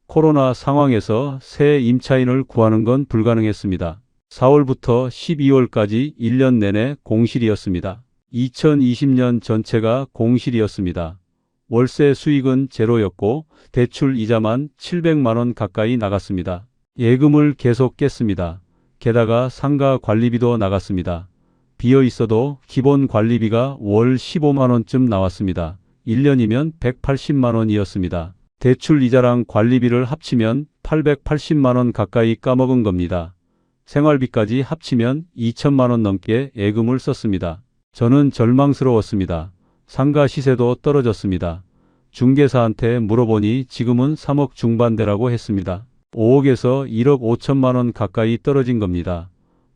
코로나 상황에서 새 임차인을 구하는 건 불가능했습니다. 4월부터 12월까지 1년 내내 공실이었습니다. 2020년 전체가 공실이었습니다. 월세 수익은 제로였고 대출 이자만 700만 원 가까이 나갔습니다. 예금을 계속 깼습니다. 게다가 상가 관리비도 나갔습니다. 비어 있어도 기본 관리비가 월 15만 원쯤 나왔습니다. 1년이면 180만 원이었습니다. 대출 이자랑 관리비를 합치면 880만 원 가까이 까먹은 겁니다. 생활비까지 합치면 2천만 원 넘게 예금을 썼습니다. 저는 절망스러웠습니다. 상가 시세도 떨어졌습니다. 중개사한테 물어보니 지금은 3억 중반대라고 했습니다. 5억에서 1억 5천만 원 가까이 떨어진 겁니다.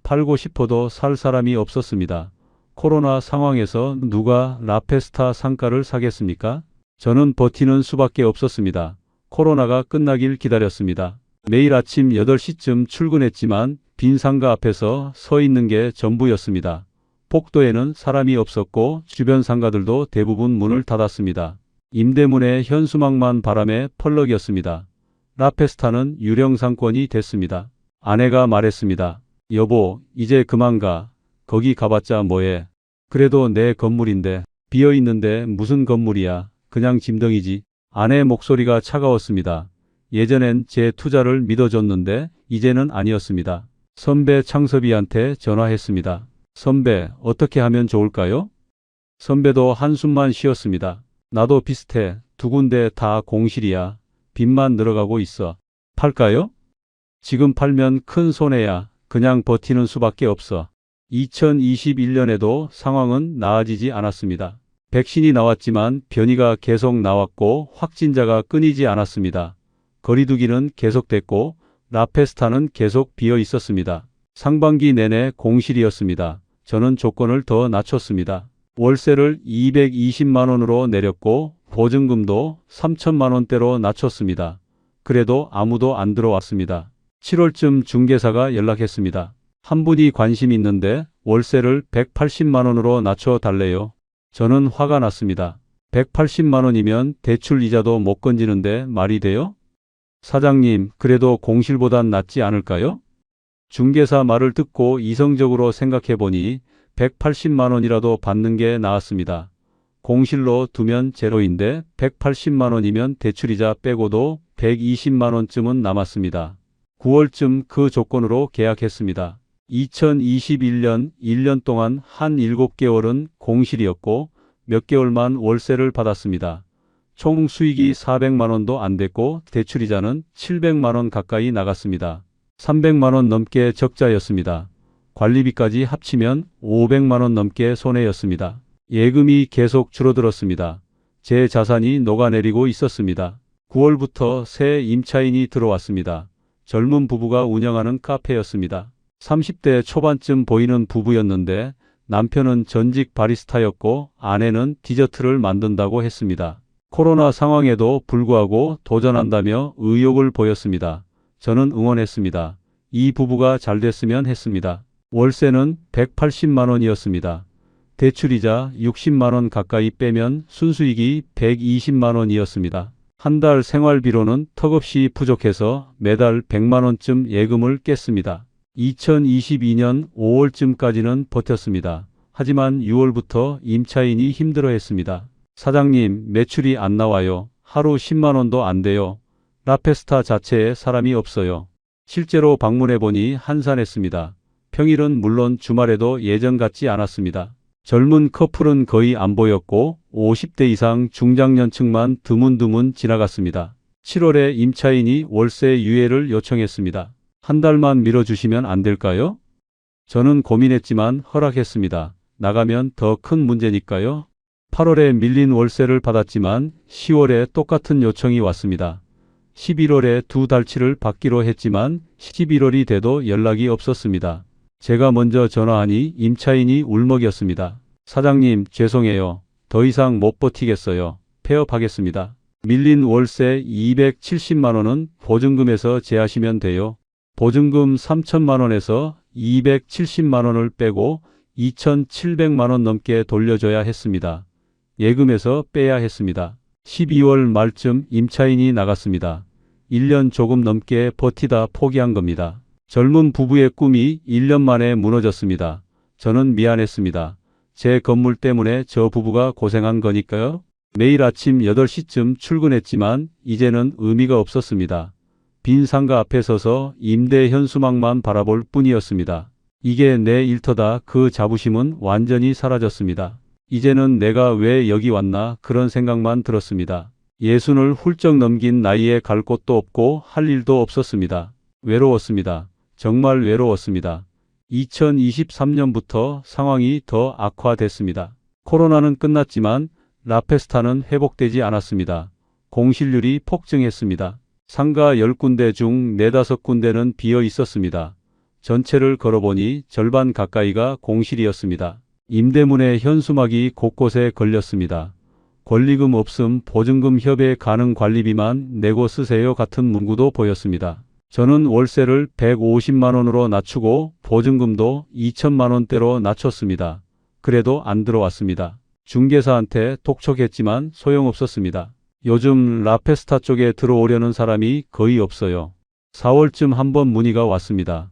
팔고 싶어도 살 사람이 없었습니다. 코로나 상황에서 누가 라페스타 상가를 사겠습니까? 저는 버티는 수밖에 없었습니다. 코로나가 끝나길 기다렸습니다. 매일 아침 8시쯤 출근했지만 빈 상가 앞에서 서 있는 게 전부였습니다. 복도에는 사람이 없었고 주변 상가들도 대부분 문을 닫았습니다. 임대문의 현수막만 바람에 펄럭이었습니다. 라페스타는 유령 상권이 됐습니다. 아내가 말했습니다. 여보, 이제 그만 가. 거기 가봤자 뭐해. 그래도 내 건물인데. 비어있는데 무슨 건물이야. 그냥 짐덩이지. 아내 목소리가 차가웠습니다. 예전엔 제 투자를 믿어줬는데 이제는 아니었습니다. 선배 창섭이한테 전화했습니다. 선배, 어떻게 하면 좋을까요? 선배도 한숨만 쉬었습니다. 나도 비슷해. 두 군데 다 공실이야. 빚만 늘어가고 있어. 팔까요? 지금 팔면 큰 손해야. 그냥 버티는 수밖에 없어. 2021년에도 상황은 나아지지 않았습니다. 백신이 나왔지만 변이가 계속 나왔고 확진자가 끊이지 않았습니다. 거리두기는 계속됐고 라페스타는 계속 비어 있었습니다. 상반기 내내 공실이었습니다. 저는 조건을 더 낮췄습니다. 월세를 220만 원으로 내렸고 보증금도 3천만 원대로 낮췄습니다. 그래도 아무도 안 들어왔습니다. 7월쯤 중개사가 연락했습니다. 한 분이 관심 있는데 월세를 180만 원으로 낮춰달래요. 저는 화가 났습니다. 180만 원이면 대출 이자도 못 건지는데 말이 돼요? 사장님, 그래도 공실보단 낫지 않을까요? 중개사 말을 듣고 이성적으로 생각해보니 180만 원이라도 받는 게 나았습니다. 공실로 두면 제로인데 180만 원이면 대출이자 빼고도 120만 원쯤은 남았습니다. 9월쯤 그 조건으로 계약했습니다. 2021년 1년 동안 한 7개월은 공실이었고 몇 개월만 월세를 받았습니다. 총 수익이 400만 원도 안 됐고 대출이자는 700만 원 가까이 나갔습니다. 300만 원 넘게 적자였습니다. 관리비까지 합치면 500만 원 넘게 손해였습니다. 예금이 계속 줄어들었습니다. 제 자산이 녹아내리고 있었습니다. 9월부터 새 임차인이 들어왔습니다. 젊은 부부가 운영하는 카페였습니다. 30대 초반쯤 보이는 부부였는데 남편은 전직 바리스타였고 아내는 디저트를 만든다고 했습니다. 코로나 상황에도 불구하고 도전한다며 의욕을 보였습니다. 저는 응원했습니다. 이 부부가 잘 됐으면 했습니다. 월세는 180만 원이었습니다. 대출이자 60만 원 가까이 빼면 순수익이 120만 원이었습니다. 한 달 생활비로는 턱없이 부족해서 매달 100만 원쯤 예금을 깼습니다. 2022년 5월쯤까지는 버텼습니다. 하지만 6월부터 임차인이 힘들어했습니다. 사장님, 매출이 안 나와요. 하루 10만 원도 안 돼요. 라페스타 자체에 사람이 없어요. 실제로 방문해보니 한산했습니다. 평일은 물론 주말에도 예전 같지 않았습니다. 젊은 커플은 거의 안 보였고 50대 이상 중장년층만 드문드문 지나갔습니다. 7월에 임차인이 월세 유예를 요청했습니다. 한 달만 미뤄주시면 안 될까요? 저는 고민했지만 허락했습니다. 나가면 더 큰 문제니까요. 8월에 밀린 월세를 받았지만 10월에 똑같은 요청이 왔습니다. 11월에 2달치를 받기로 했지만 11월이 돼도 연락이 없었습니다. 제가 먼저 전화하니 임차인이 울먹였습니다. 사장님, 죄송해요. 더 이상 못 버티겠어요. 폐업하겠습니다. 밀린 월세 270만 원은 보증금에서 제하시면 돼요. 보증금 3천만 원에서 270만 원을 빼고 2,700만 원 넘게 돌려줘야 했습니다. 예금에서 빼야 했습니다. 12월 말쯤 임차인이 나갔습니다. 1년 조금 넘게 버티다 포기한 겁니다. 젊은 부부의 꿈이 1년 만에 무너졌습니다. 저는 미안했습니다. 제 건물 때문에 저 부부가 고생한 거니까요. 매일 아침 8시쯤 출근했지만 이제는 의미가 없었습니다. 빈 상가 앞에 서서 임대 현수막만 바라볼 뿐이었습니다. 이게 내 일터다. 그 자부심은 완전히 사라졌습니다. 이제는 내가 왜 여기 왔나 그런 생각만 들었습니다. 60을 훌쩍 넘긴 나이에 갈 곳도 없고 할 일도 없었습니다. 외로웠습니다. 정말 외로웠습니다. 2023년부터 상황이 더 악화됐습니다. 코로나는 끝났지만 라페스타는 회복되지 않았습니다. 공실률이 폭증했습니다. 상가 10군데 중 4, 5군데는 비어 있었습니다. 전체를 걸어보니 절반 가까이가 공실이었습니다. 임대문에 현수막이 곳곳에 걸렸습니다. 권리금 없음, 보증금 협의 가능, 관리비만 내고 쓰세요 같은 문구도 보였습니다. 저는 월세를 150만 원으로 낮추고 보증금도 2천만 원대로 낮췄습니다. 그래도 안 들어왔습니다. 중개사한테 독촉했지만 소용없었습니다. 요즘 라페스타 쪽에 들어오려는 사람이 거의 없어요. 4월쯤 한번 문의가 왔습니다.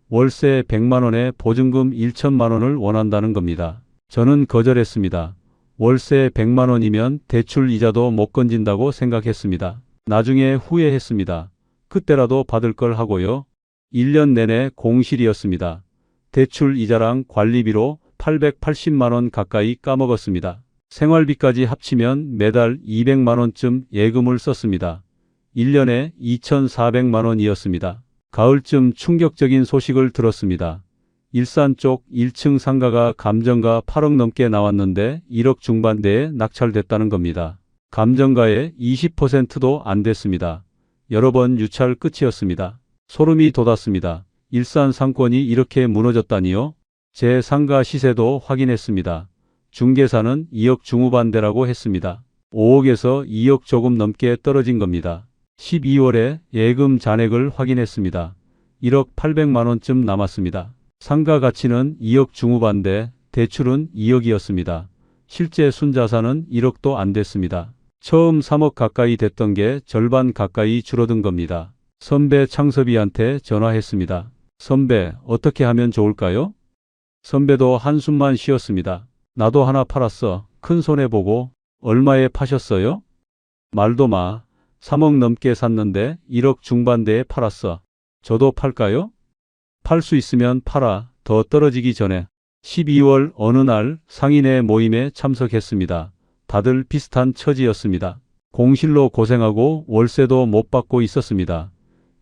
월세 100만 원에 보증금 1천만 원을 원한다는 겁니다. 저는 거절했습니다. 월세 100만 원이면 대출 이자도 못 건진다고 생각했습니다. 나중에 후회했습니다. 그때라도 받을 걸 하고요. 1년 내내 공실이었습니다. 대출 이자랑 관리비로 880만 원 가까이 까먹었습니다. 생활비까지 합치면 매달 200만 원쯤 예금을 썼습니다. 1년에 2,400만 원이었습니다. 가을쯤 충격적인 소식을 들었습니다. 일산 쪽 1층 상가가 감정가 8억 넘게 나왔는데 1억 중반대에 낙찰됐다는 겁니다. 감정가의 20%도 안 됐습니다. 여러 번 유찰 끝이었습니다. 소름이 돋았습니다. 일산 상권이 이렇게 무너졌다니요? 제 상가 시세도 확인했습니다. 중개사는 2억 중후반대라고 했습니다. 5억에서 2억 조금 넘게 떨어진 겁니다. 12월에 예금 잔액을 확인했습니다. 1억 800만 원쯤 남았습니다. 상가 가치는 2억 중후반대, 대출은 2억이었습니다. 실제 순자산은 1억도 안 됐습니다. 처음 3억 가까이 됐던 게 절반 가까이 줄어든 겁니다. 선배 창섭이한테 전화했습니다. 선배, 어떻게 하면 좋을까요? 선배도 한숨만 쉬었습니다. 나도 하나 팔았어. 큰 손해보고. 얼마에 파셨어요? 말도 마. 3억 넘게 샀는데 1억 중반대에 팔았어. 저도 팔까요? 팔 수 있으면 팔아. 더 떨어지기 전에. 12월 어느 날 상인회 모임에 참석했습니다. 다들 비슷한 처지였습니다. 공실로 고생하고 월세도 못 받고 있었습니다.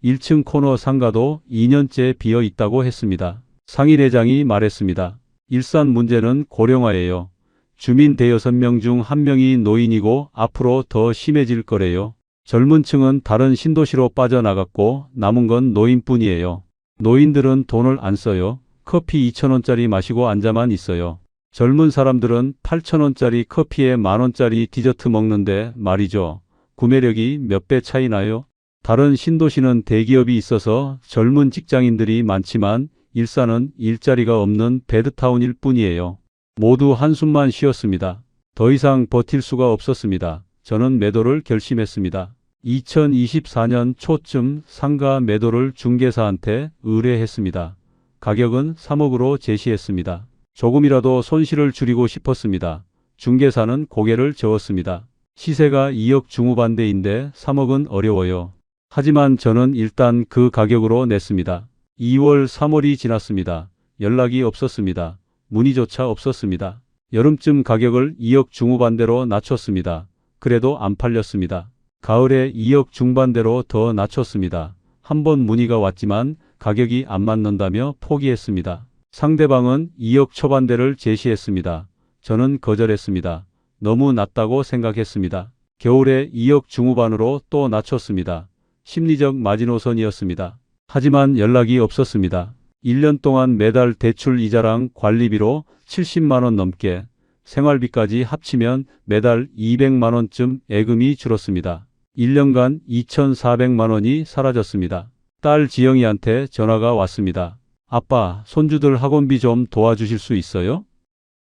1층 코너 상가도 2년째 비어 있다고 했습니다. 상인회장이 말했습니다. 일산 문제는 고령화예요. 주민 대여섯 명 중 한 명이 노인이고 앞으로 더 심해질 거래요. 젊은 층은 다른 신도시로 빠져나갔고 남은 건 노인뿐이에요. 노인들은 돈을 안 써요. 커피 2,000원짜리 마시고 앉아만 있어요. 젊은 사람들은 8,000원짜리 커피에 만원짜리 디저트 먹는데 말이죠. 구매력이 몇 배 차이 나요? 다른 신도시는 대기업이 있어서 젊은 직장인들이 많지만 일산은 일자리가 없는 배드타운일 뿐이에요. 모두 한숨만 쉬었습니다. 더 이상 버틸 수가 없었습니다. 저는 매도를 결심했습니다. 2024년 초쯤 상가 매도를 중개사한테 의뢰했습니다. 가격은 3억으로 제시했습니다. 조금이라도 손실을 줄이고 싶었습니다. 중개사는 고개를 저었습니다. 시세가 2억 중후반대인데 3억은 어려워요. 하지만 저는 일단 그 가격으로 냈습니다. 2월, 3월이 지났습니다. 연락이 없었습니다. 문의조차 없었습니다. 여름쯤 가격을 2억 중후반대로 낮췄습니다. 그래도 안 팔렸습니다. 가을에 2억 중반대로 더 낮췄습니다. 한 번 문의가 왔지만 가격이 안 맞는다며 포기했습니다. 상대방은 2억 초반대를 제시했습니다. 저는 거절했습니다. 너무 낮다고 생각했습니다. 겨울에 2억 중후반으로 또 낮췄습니다. 심리적 마지노선이었습니다. 하지만 연락이 없었습니다. 1년 동안 매달 대출 이자랑 관리비로 70만 원 넘게, 생활비까지 합치면 매달 200만 원쯤 예금이 줄었습니다. 1년간 2,400만 원이 사라졌습니다. 딸 지영이한테 전화가 왔습니다. 아빠, 손주들 학원비 좀 도와주실 수 있어요?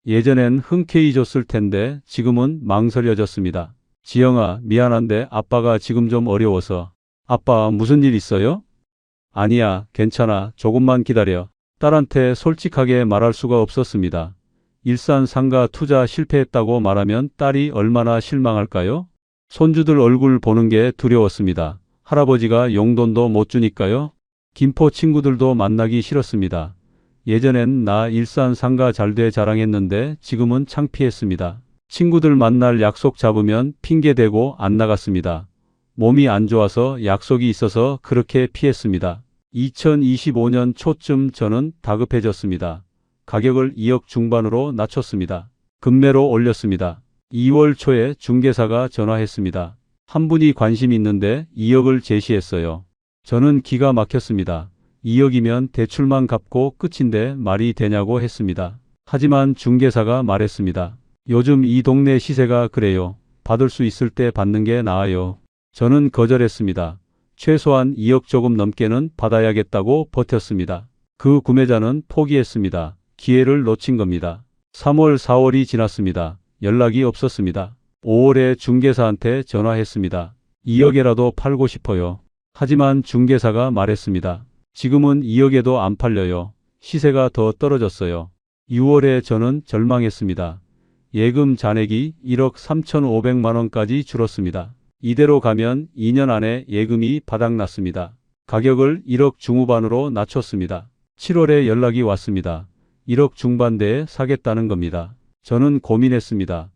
예전엔 흔쾌히 줬을 텐데 지금은 망설여졌습니다. 지영아, 미안한데 아빠가 지금 좀 어려워서. 아빠, 무슨 일 있어요? 아니야, 괜찮아. 조금만 기다려. 딸한테 솔직하게 말할 수가 없었습니다. 일산 상가 투자 실패했다고 말하면 딸이 얼마나 실망할까요? 손주들 얼굴 보는 게 두려웠습니다. 할아버지가 용돈도 못 주니까요. 김포 친구들도 만나기 싫었습니다. 예전엔 나 일산 상가 잘돼 자랑했는데 지금은 창피했습니다. 친구들 만날 약속 잡으면 핑계대고 안 나갔습니다. 몸이 안 좋아서 약속이 있어서 그렇게 피했습니다. 2025년 초쯤 저는 다급해졌습니다. 가격을 2억 중반으로 낮췄습니다. 급매로 올렸습니다. 2월 초에 중개사가 전화했습니다. 한 분이 관심 있는데 2억을 제시했어요. 저는 기가 막혔습니다. 2억이면 대출만 갚고 끝인데 말이 되냐고 했습니다. 하지만 중개사가 말했습니다. 요즘 이 동네 시세가 그래요. 받을 수 있을 때 받는 게 나아요. 저는 거절했습니다. 최소한 2억 조금 넘게는 받아야겠다고 버텼습니다. 그 구매자는 포기했습니다. 기회를 놓친 겁니다. 3월, 4월이 지났습니다. 연락이 없었습니다. 5월에 중개사한테 전화했습니다. 2억에라도 팔고 싶어요. 하지만 중개사가 말했습니다. 지금은 2억에도 안 팔려요. 시세가 더 떨어졌어요. 6월에 저는 절망했습니다. 예금 잔액이 1억 3,500만 원까지 줄었습니다. 이대로 가면 2년 안에 예금이 바닥났습니다. 가격을 1억 중후반으로 낮췄습니다. 7월에 연락이 왔습니다. 1억 중반대에 사겠다는 겁니다. 저는 고민했습니다.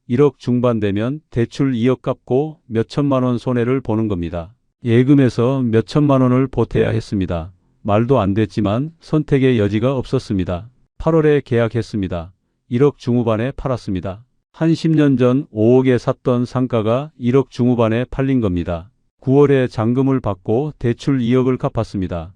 1억 중반대면 대출 2억 갚고 몇천만 원 손해를 보는 겁니다. 예금에서 몇천만 원을 보태야 했습니다. 말도 안 됐지만 선택의 여지가 없었습니다. 8월에 계약했습니다. 1억 중후반에 팔았습니다. 한 10년 전 5억에 샀던 상가가 1억 중후반에 팔린 겁니다. 9월에 잔금을 받고 대출 2억을 갚았습니다.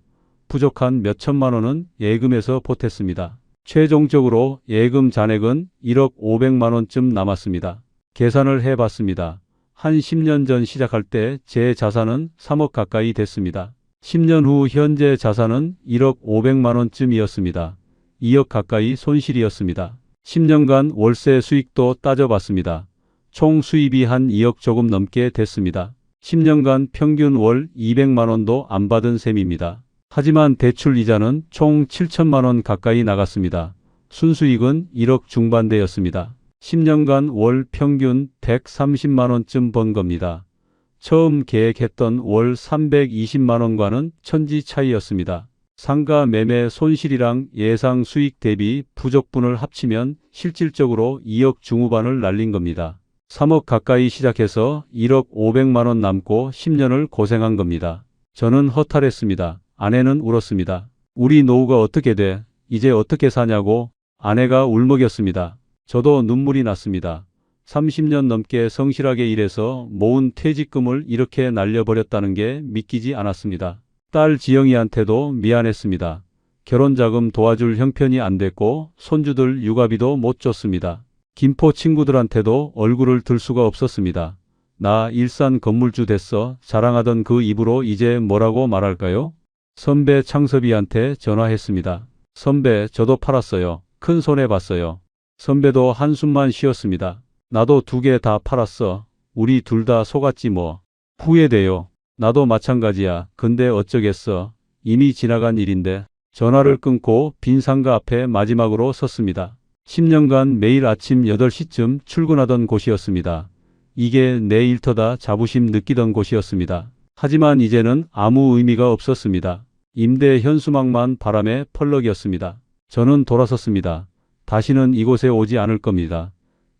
부족한 몇천만 원은 예금에서 보탰습니다. 최종적으로 예금 잔액은 1억 500만 원쯤 남았습니다. 계산을 해봤습니다. 한 10년 전 시작할 때 제 자산은 3억 가까이 됐습니다. 10년 후 현재 자산은 1억 500만 원쯤이었습니다. 2억 가까이 손실이었습니다. 10년간 월세 수익도 따져봤습니다. 총 수입이 한 2억 조금 넘게 됐습니다. 10년간 평균 월 200만 원도 안 받은 셈입니다. 하지만 대출 이자는 총 7천만 원 가까이 나갔습니다. 순수익은 1억 중반대였습니다. 10년간 월 평균 130만 원쯤 번 겁니다. 처음 계획했던 월 320만 원과는 천지 차이였습니다. 상가 매매 손실이랑 예상 수익 대비 부족분을 합치면 실질적으로 2억 중후반을 날린 겁니다. 3억 가까이 시작해서 1억 500만 원 남고 10년을 고생한 겁니다. 저는 허탈했습니다. 아내는 울었습니다. 우리 노후가 어떻게 돼? 이제 어떻게 사냐고? 아내가 울먹였습니다. 저도 눈물이 났습니다. 30년 넘게 성실하게 일해서 모은 퇴직금을 이렇게 날려버렸다는 게 믿기지 않았습니다. 딸 지영이한테도 미안했습니다. 결혼자금 도와줄 형편이 안 됐고 손주들 육아비도 못 줬습니다. 김포 친구들한테도 얼굴을 들 수가 없었습니다. 나 일산 건물주 됐어 자랑하던 그 입으로 이제 뭐라고 말할까요? 선배 창섭이한테 전화했습니다. 선배, 저도 팔았어요. 큰 손해 봤어요. 선배도 한숨만 쉬었습니다. 나도 2개 다 팔았어. 우리 둘 다 속았지 뭐. 후회돼요. 나도 마찬가지야. 근데 어쩌겠어. 이미 지나간 일인데. 전화를 끊고 빈 상가 앞에 마지막으로 섰습니다. 10년간 매일 아침 8시쯤 출근하던 곳이었습니다. 이게 내 일터다 자부심 느끼던 곳이었습니다. 하지만 이제는 아무 의미가 없었습니다. 임대 현수막만 바람에 펄럭이었습니다. 저는 돌아섰습니다. 다시는 이곳에 오지 않을 겁니다.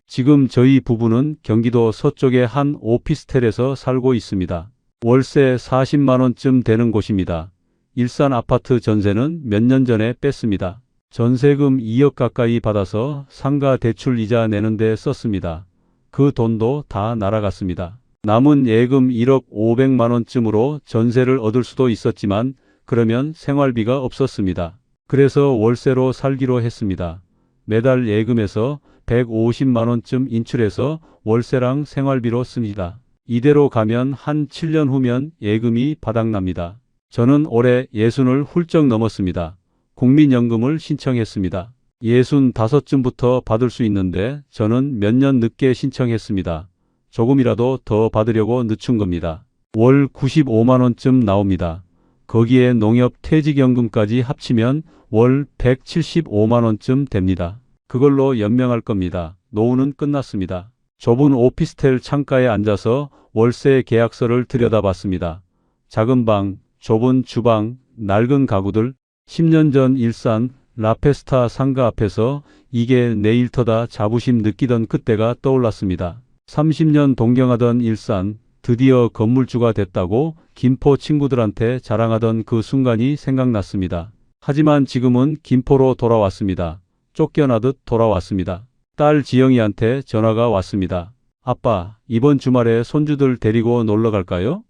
지금 저희 부부는 경기도 서쪽의 한 오피스텔에서 살고 있습니다. 월세 40만 원쯤 되는 곳입니다. 일산 아파트 전세는 몇 년 전에 뺐습니다. 전세금 2억 가까이 받아서 상가 대출 이자 내는 데 썼습니다. 그 돈도 다 날아갔습니다. 남은 예금 1억 500만 원쯤으로 전세를 얻을 수도 있었지만 그러면 생활비가 없었습니다. 그래서 월세로 살기로 했습니다. 매달 예금에서 150만 원쯤 인출해서 월세랑 생활비로 씁니다. 이대로 가면 한 7년 후면 예금이 바닥납니다. 저는 올해 60을 훌쩍 넘었습니다. 국민연금을 신청했습니다. 65쯤부터 받을 수 있는데 저는 몇 년 늦게 신청했습니다. 조금이라도 더 받으려고 늦춘 겁니다. 월 95만 원쯤 나옵니다. 거기에 농협 퇴직연금까지 합치면 월 175만 원쯤 됩니다. 그걸로 연명할 겁니다. 노후는 끝났습니다. 좁은 오피스텔 창가에 앉아서 월세 계약서를 들여다봤습니다. 작은 방, 좁은 주방, 낡은 가구들, 10년 전 일산 라페스타 상가 앞에서 이게 내 일터다 자부심 느끼던 그때가 떠올랐습니다. 30년 동경하던 일산, 드디어 건물주가 됐다고 김포 친구들한테 자랑하던 그 순간이 생각났습니다. 하지만 지금은 김포로 돌아왔습니다. 쫓겨나듯 돌아왔습니다. 딸 지영이한테 전화가 왔습니다. 아빠, 이번 주말에 손주들 데리고 놀러 갈까요?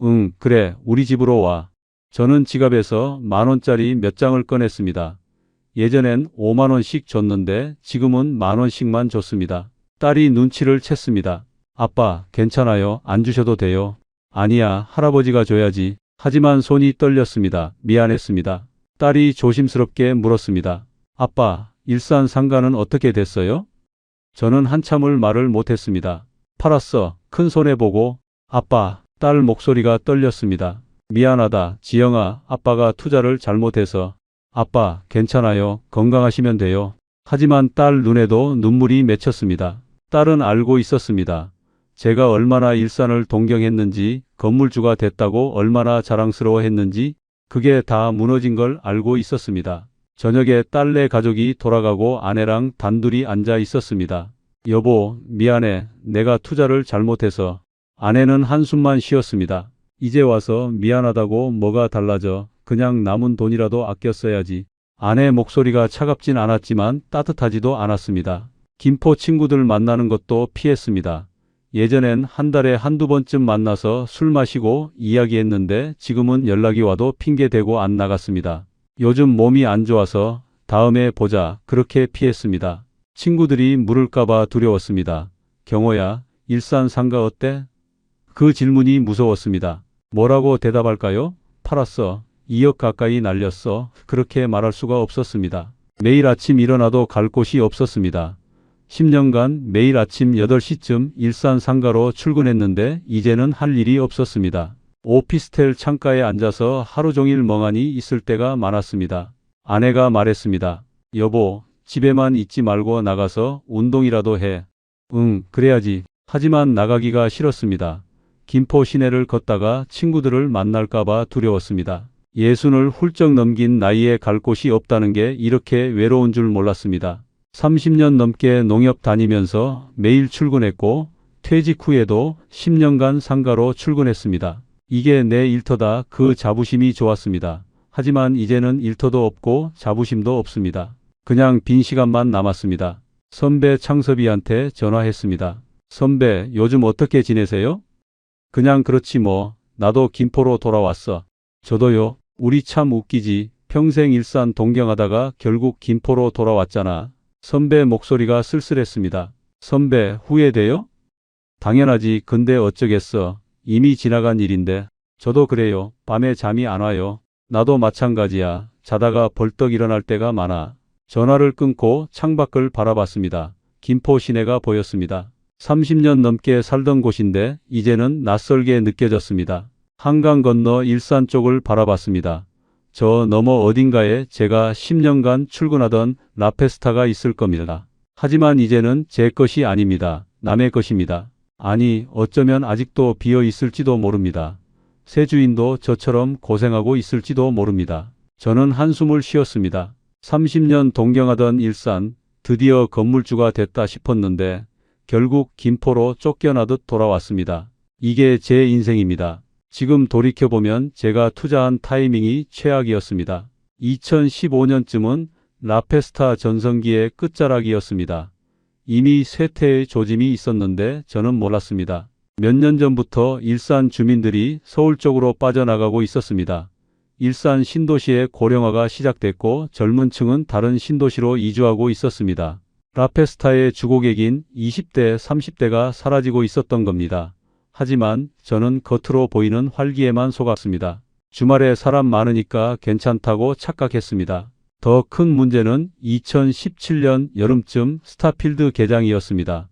응, 그래, 우리 집으로 와. 저는 지갑에서 10,000원짜리 몇 장을 꺼냈습니다. 예전엔 5만 원씩 줬는데 지금은 10,000원씩만 줬습니다. 딸이 눈치를 챘습니다. 아빠, 괜찮아요. 안 주셔도 돼요. 아니야, 할아버지가 줘야지. 하지만 손이 떨렸습니다. 미안했습니다. 딸이 조심스럽게 물었습니다. 아빠, 일산 상가는 어떻게 됐어요? 저는 한참을 말을 못했습니다. 팔았어. 큰 손해 보고. 아빠, 딸 목소리가 떨렸습니다. 미안하다, 지영아. 아빠가 투자를 잘못해서. 아빠, 괜찮아요. 건강하시면 돼요. 하지만 딸 눈에도 눈물이 맺혔습니다. 딸은 알고 있었습니다. 제가 얼마나 일산을 동경했는지, 건물주가 됐다고 얼마나 자랑스러워했는지 그게 다 무너진 걸 알고 있었습니다. 저녁에 딸네 가족이 돌아가고 아내랑 단둘이 앉아 있었습니다. 여보, 미안해. 내가 투자를 잘못해서. 아내는 한숨만 쉬었습니다. 이제 와서 미안하다고 뭐가 달라져. 그냥 남은 돈이라도 아껴 써야지. 아내 목소리가 차갑진 않았지만 따뜻하지도 않았습니다. 김포 친구들 만나는 것도 피했습니다. 예전엔 한 달에 한두 번쯤 만나서 술 마시고 이야기했는데 지금은 연락이 와도 핑계대고 안 나갔습니다. 요즘 몸이 안 좋아서 다음에 보자 그렇게 피했습니다. 친구들이 물을까봐 두려웠습니다. 경호야, 일산 상가 어때? 그 질문이 무서웠습니다. 뭐라고 대답할까요? 팔았어. 2억 가까이 날렸어. 그렇게 말할 수가 없었습니다. 매일 아침 일어나도 갈 곳이 없었습니다. 10년간 매일 아침 8시쯤 일산 상가로 출근했는데 이제는 할 일이 없었습니다. 오피스텔 창가에 앉아서 하루 종일 멍하니 있을 때가 많았습니다. 아내가 말했습니다. 여보, 집에만 있지 말고 나가서 운동이라도 해. 응, 그래야지. 하지만 나가기가 싫었습니다. 김포 시내를 걷다가 친구들을 만날까봐 두려웠습니다. 60을 훌쩍 넘긴 나이에 갈 곳이 없다는 게 이렇게 외로운 줄 몰랐습니다. 30년 넘게 농협 다니면서 매일 출근했고 퇴직 후에도 10년간 상가로 출근했습니다. 이게 내 일터다. 그 자부심이 좋았습니다. 하지만 이제는 일터도 없고 자부심도 없습니다. 그냥 빈 시간만 남았습니다. 선배 창섭이한테 전화했습니다. 선배, 요즘 어떻게 지내세요? 그냥 그렇지 뭐. 나도 김포로 돌아왔어. 저도요. 우리 참 웃기지. 평생 일산 동경하다가 결국 김포로 돌아왔잖아. 선배 목소리가 쓸쓸했습니다. 선배, 후회돼요? 당연하지. 근데 어쩌겠어. 이미 지나간 일인데. 저도 그래요. 밤에 잠이 안 와요. 나도 마찬가지야. 자다가 벌떡 일어날 때가 많아. 전화를 끊고 창밖을 바라봤습니다. 김포 시내가 보였습니다. 30년 넘게 살던 곳인데 이제는 낯설게 느껴졌습니다. 한강 건너 일산 쪽을 바라봤습니다. 저 너머 어딘가에 제가 10년간 출근하던 라페스타가 있을 겁니다. 하지만 이제는 제 것이 아닙니다. 남의 것입니다. 아니, 어쩌면 아직도 비어 있을지도 모릅니다. 새 주인도 저처럼 고생하고 있을지도 모릅니다. 저는 한숨을 쉬었습니다. 30년 동경하던 일산, 드디어 건물주가 됐다 싶었는데 결국 김포로 쫓겨나듯 돌아왔습니다. 이게 제 인생입니다. 지금 돌이켜보면 제가 투자한 타이밍이 최악이었습니다. 2015년쯤은 라페스타 전성기의 끝자락이었습니다. 이미 쇠퇴의 조짐이 있었는데 저는 몰랐습니다. 몇 년 전부터 일산 주민들이 서울 쪽으로 빠져나가고 있었습니다. 일산 신도시의 고령화가 시작됐고 젊은 층은 다른 신도시로 이주하고 있었습니다. 라페스타의 주고객인 20대, 30대가 사라지고 있었던 겁니다. 하지만 저는 겉으로 보이는 활기에만 속았습니다. 주말에 사람 많으니까 괜찮다고 착각했습니다. 더 큰 문제는 2017년 여름쯤 스타필드 개장이었습니다.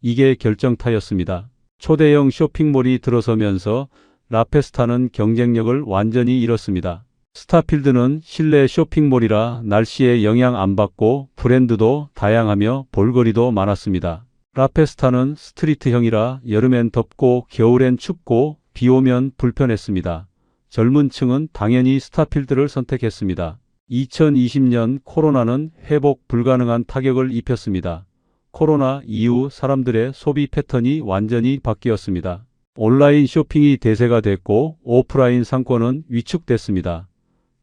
이게 결정타였습니다. 초대형 쇼핑몰이 들어서면서 라페스타는 경쟁력을 완전히 잃었습니다. 스타필드는 실내 쇼핑몰이라 날씨에 영향 안 받고 브랜드도 다양하며 볼거리도 많았습니다. 라페스타는 스트리트형이라 여름엔 덥고 겨울엔 춥고 비 오면 불편했습니다. 젊은 층은 당연히 스타필드를 선택했습니다. 2020년 코로나는 회복 불가능한 타격을 입혔습니다. 코로나 이후 사람들의 소비 패턴이 완전히 바뀌었습니다. 온라인 쇼핑이 대세가 됐고 오프라인 상권은 위축됐습니다.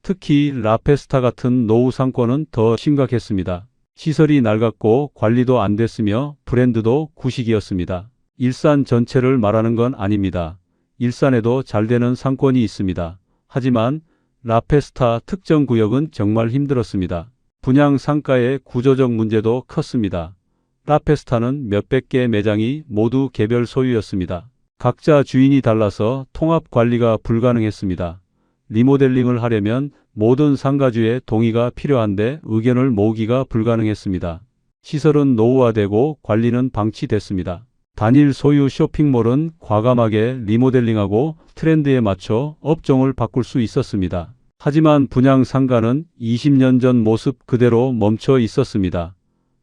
특히 라페스타 같은 노후 상권은 더 심각했습니다. 시설이 낡았고 관리도 안 됐으며 브랜드도 구식이었습니다. 일산 전체를 말하는 건 아닙니다. 일산에도 잘 되는 상권이 있습니다. 하지만 라페스타 특정 구역은 정말 힘들었습니다. 분양 상가의 구조적 문제도 컸습니다. 라페스타는 몇백 개 매장이 모두 개별 소유였습니다. 각자 주인이 달라서 통합 관리가 불가능했습니다. 리모델링을 하려면 모든 상가주의 동의가 필요한데 의견을 모으기가 불가능했습니다. 시설은 노후화되고 관리는 방치됐습니다. 단일 소유 쇼핑몰은 과감하게 리모델링하고 트렌드에 맞춰 업종을 바꿀 수 있었습니다. 하지만 분양 상가는 20년 전 모습 그대로 멈춰 있었습니다.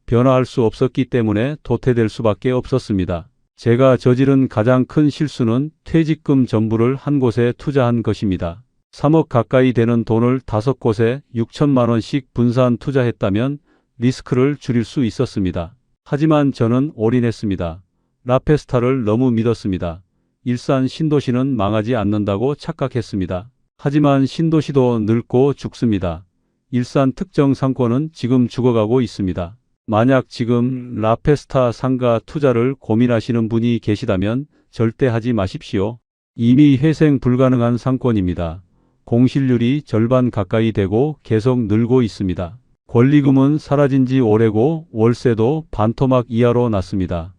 변화할 수 없었기 때문에 도태될 수밖에 없었습니다. 제가 저지른 가장 큰 실수는 퇴직금 전부를 한 곳에 투자한 것입니다. 3억 가까이 되는 돈을 5곳에 6천만 원씩 분산 투자했다면 리스크를 줄일 수 있었습니다. 하지만 저는 올인했습니다. 라페스타를 너무 믿었습니다. 일산 신도시는 망하지 않는다고 착각했습니다. 하지만 신도시도 늙고 죽습니다. 일산 특정 상권은 지금 죽어가고 있습니다. 만약 지금 라페스타 상가 투자를 고민하시는 분이 계시다면 절대 하지 마십시오. 이미 회생 불가능한 상권입니다. 공실률이 절반 가까이 되고 계속 늘고 있습니다. 권리금은 사라진 지 오래고 월세도 반토막 이하로 났습니다.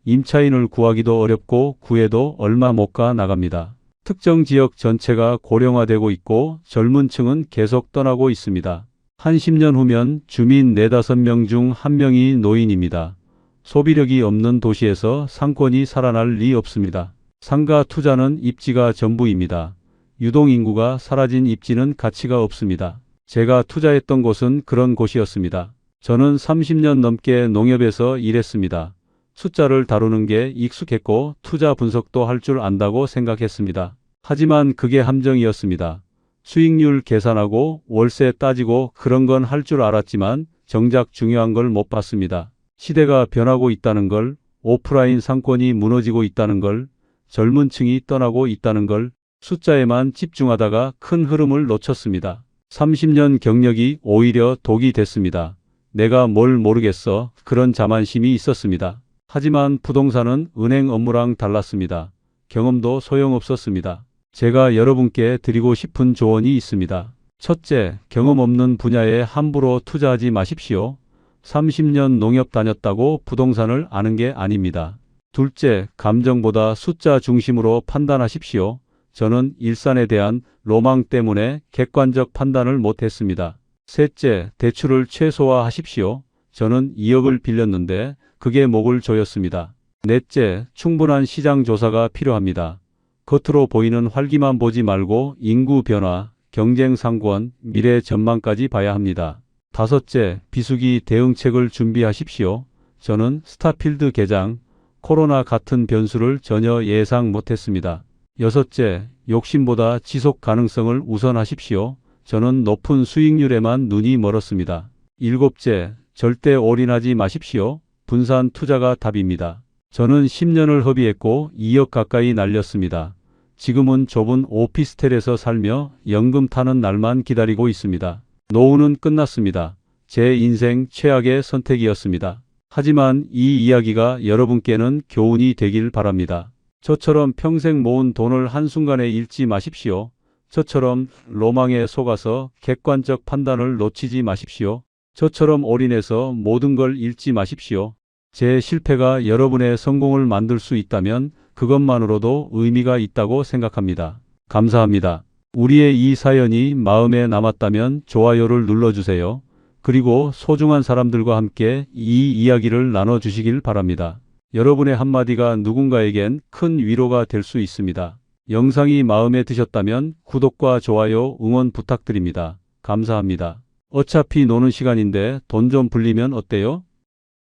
임차인을 구하기도 어렵고 구해도 얼마 못 가 나갑니다. 특정 지역 전체가 고령화되고 있고 젊은 층은 계속 떠나고 있습니다. 한 10년 후면 주민 4, 5명 중 1명이 노인입니다. 소비력이 없는 도시에서 상권이 살아날 리 없습니다. 상가 투자는 입지가 전부입니다. 유동인구가 사라진 입지는 가치가 없습니다. 제가 투자했던 곳은 그런 곳이었습니다. 저는 30년 넘게 농협에서 일했습니다. 숫자를 다루는 게 익숙했고 투자 분석도 할 줄 안다고 생각했습니다. 하지만 그게 함정이었습니다. 수익률 계산하고 월세 따지고 그런 건 할 줄 알았지만 정작 중요한 걸 못 봤습니다. 시대가 변하고 있다는 걸, 오프라인 상권이 무너지고 있다는 걸, 젊은 층이 떠나고 있다는 걸, 숫자에만 집중하다가 큰 흐름을 놓쳤습니다. 30년 경력이 오히려 독이 됐습니다. 내가 뭘 모르겠어. 그런 자만심이 있었습니다. 하지만 부동산은 은행 업무랑 달랐습니다. 경험도 소용없었습니다. 제가 여러분께 드리고 싶은 조언이 있습니다. 첫째, 경험 없는 분야에 함부로 투자하지 마십시오. 30년 농협 다녔다고 부동산을 아는 게 아닙니다. 둘째, 감정보다 숫자 중심으로 판단하십시오. 저는 일산에 대한 로망 때문에 객관적 판단을 못했습니다. 셋째, 대출을 최소화하십시오. 저는 2억을 빌렸는데 그게 목을 조였습니다. 넷째, 충분한 시장 조사가 필요합니다. 겉으로 보이는 활기만 보지 말고 인구 변화, 경쟁 상권, 미래 전망까지 봐야 합니다. 다섯째, 비수기 대응책을 준비하십시오. 저는 스타필드 개장, 코로나 같은 변수를 전혀 예상 못했습니다. 여섯째, 욕심보다 지속 가능성을 우선하십시오. 저는 높은 수익률에만 눈이 멀었습니다. 일곱째, 절대 올인하지 마십시오. 분산 투자가 답입니다. 저는 10년을 허비했고 2억 가까이 날렸습니다. 지금은 좁은 오피스텔에서 살며 연금 타는 날만 기다리고 있습니다. 노후는 끝났습니다. 제 인생 최악의 선택이었습니다. 하지만 이 이야기가 여러분께는 교훈이 되길 바랍니다. 저처럼 평생 모은 돈을 한순간에 잃지 마십시오. 저처럼 로망에 속아서 객관적 판단을 놓치지 마십시오. 저처럼 올인해서 모든 걸 잃지 마십시오. 제 실패가 여러분의 성공을 만들 수 있다면 그것만으로도 의미가 있다고 생각합니다. 감사합니다. 우리의 이 사연이 마음에 남았다면 좋아요를 눌러주세요. 그리고 소중한 사람들과 함께 이 이야기를 나눠주시길 바랍니다. 여러분의 한마디가 누군가에겐 큰 위로가 될 수 있습니다. 영상이 마음에 드셨다면 구독과 좋아요 응원 부탁드립니다. 감사합니다. 어차피 노는 시간인데 돈 좀 불리면 어때요?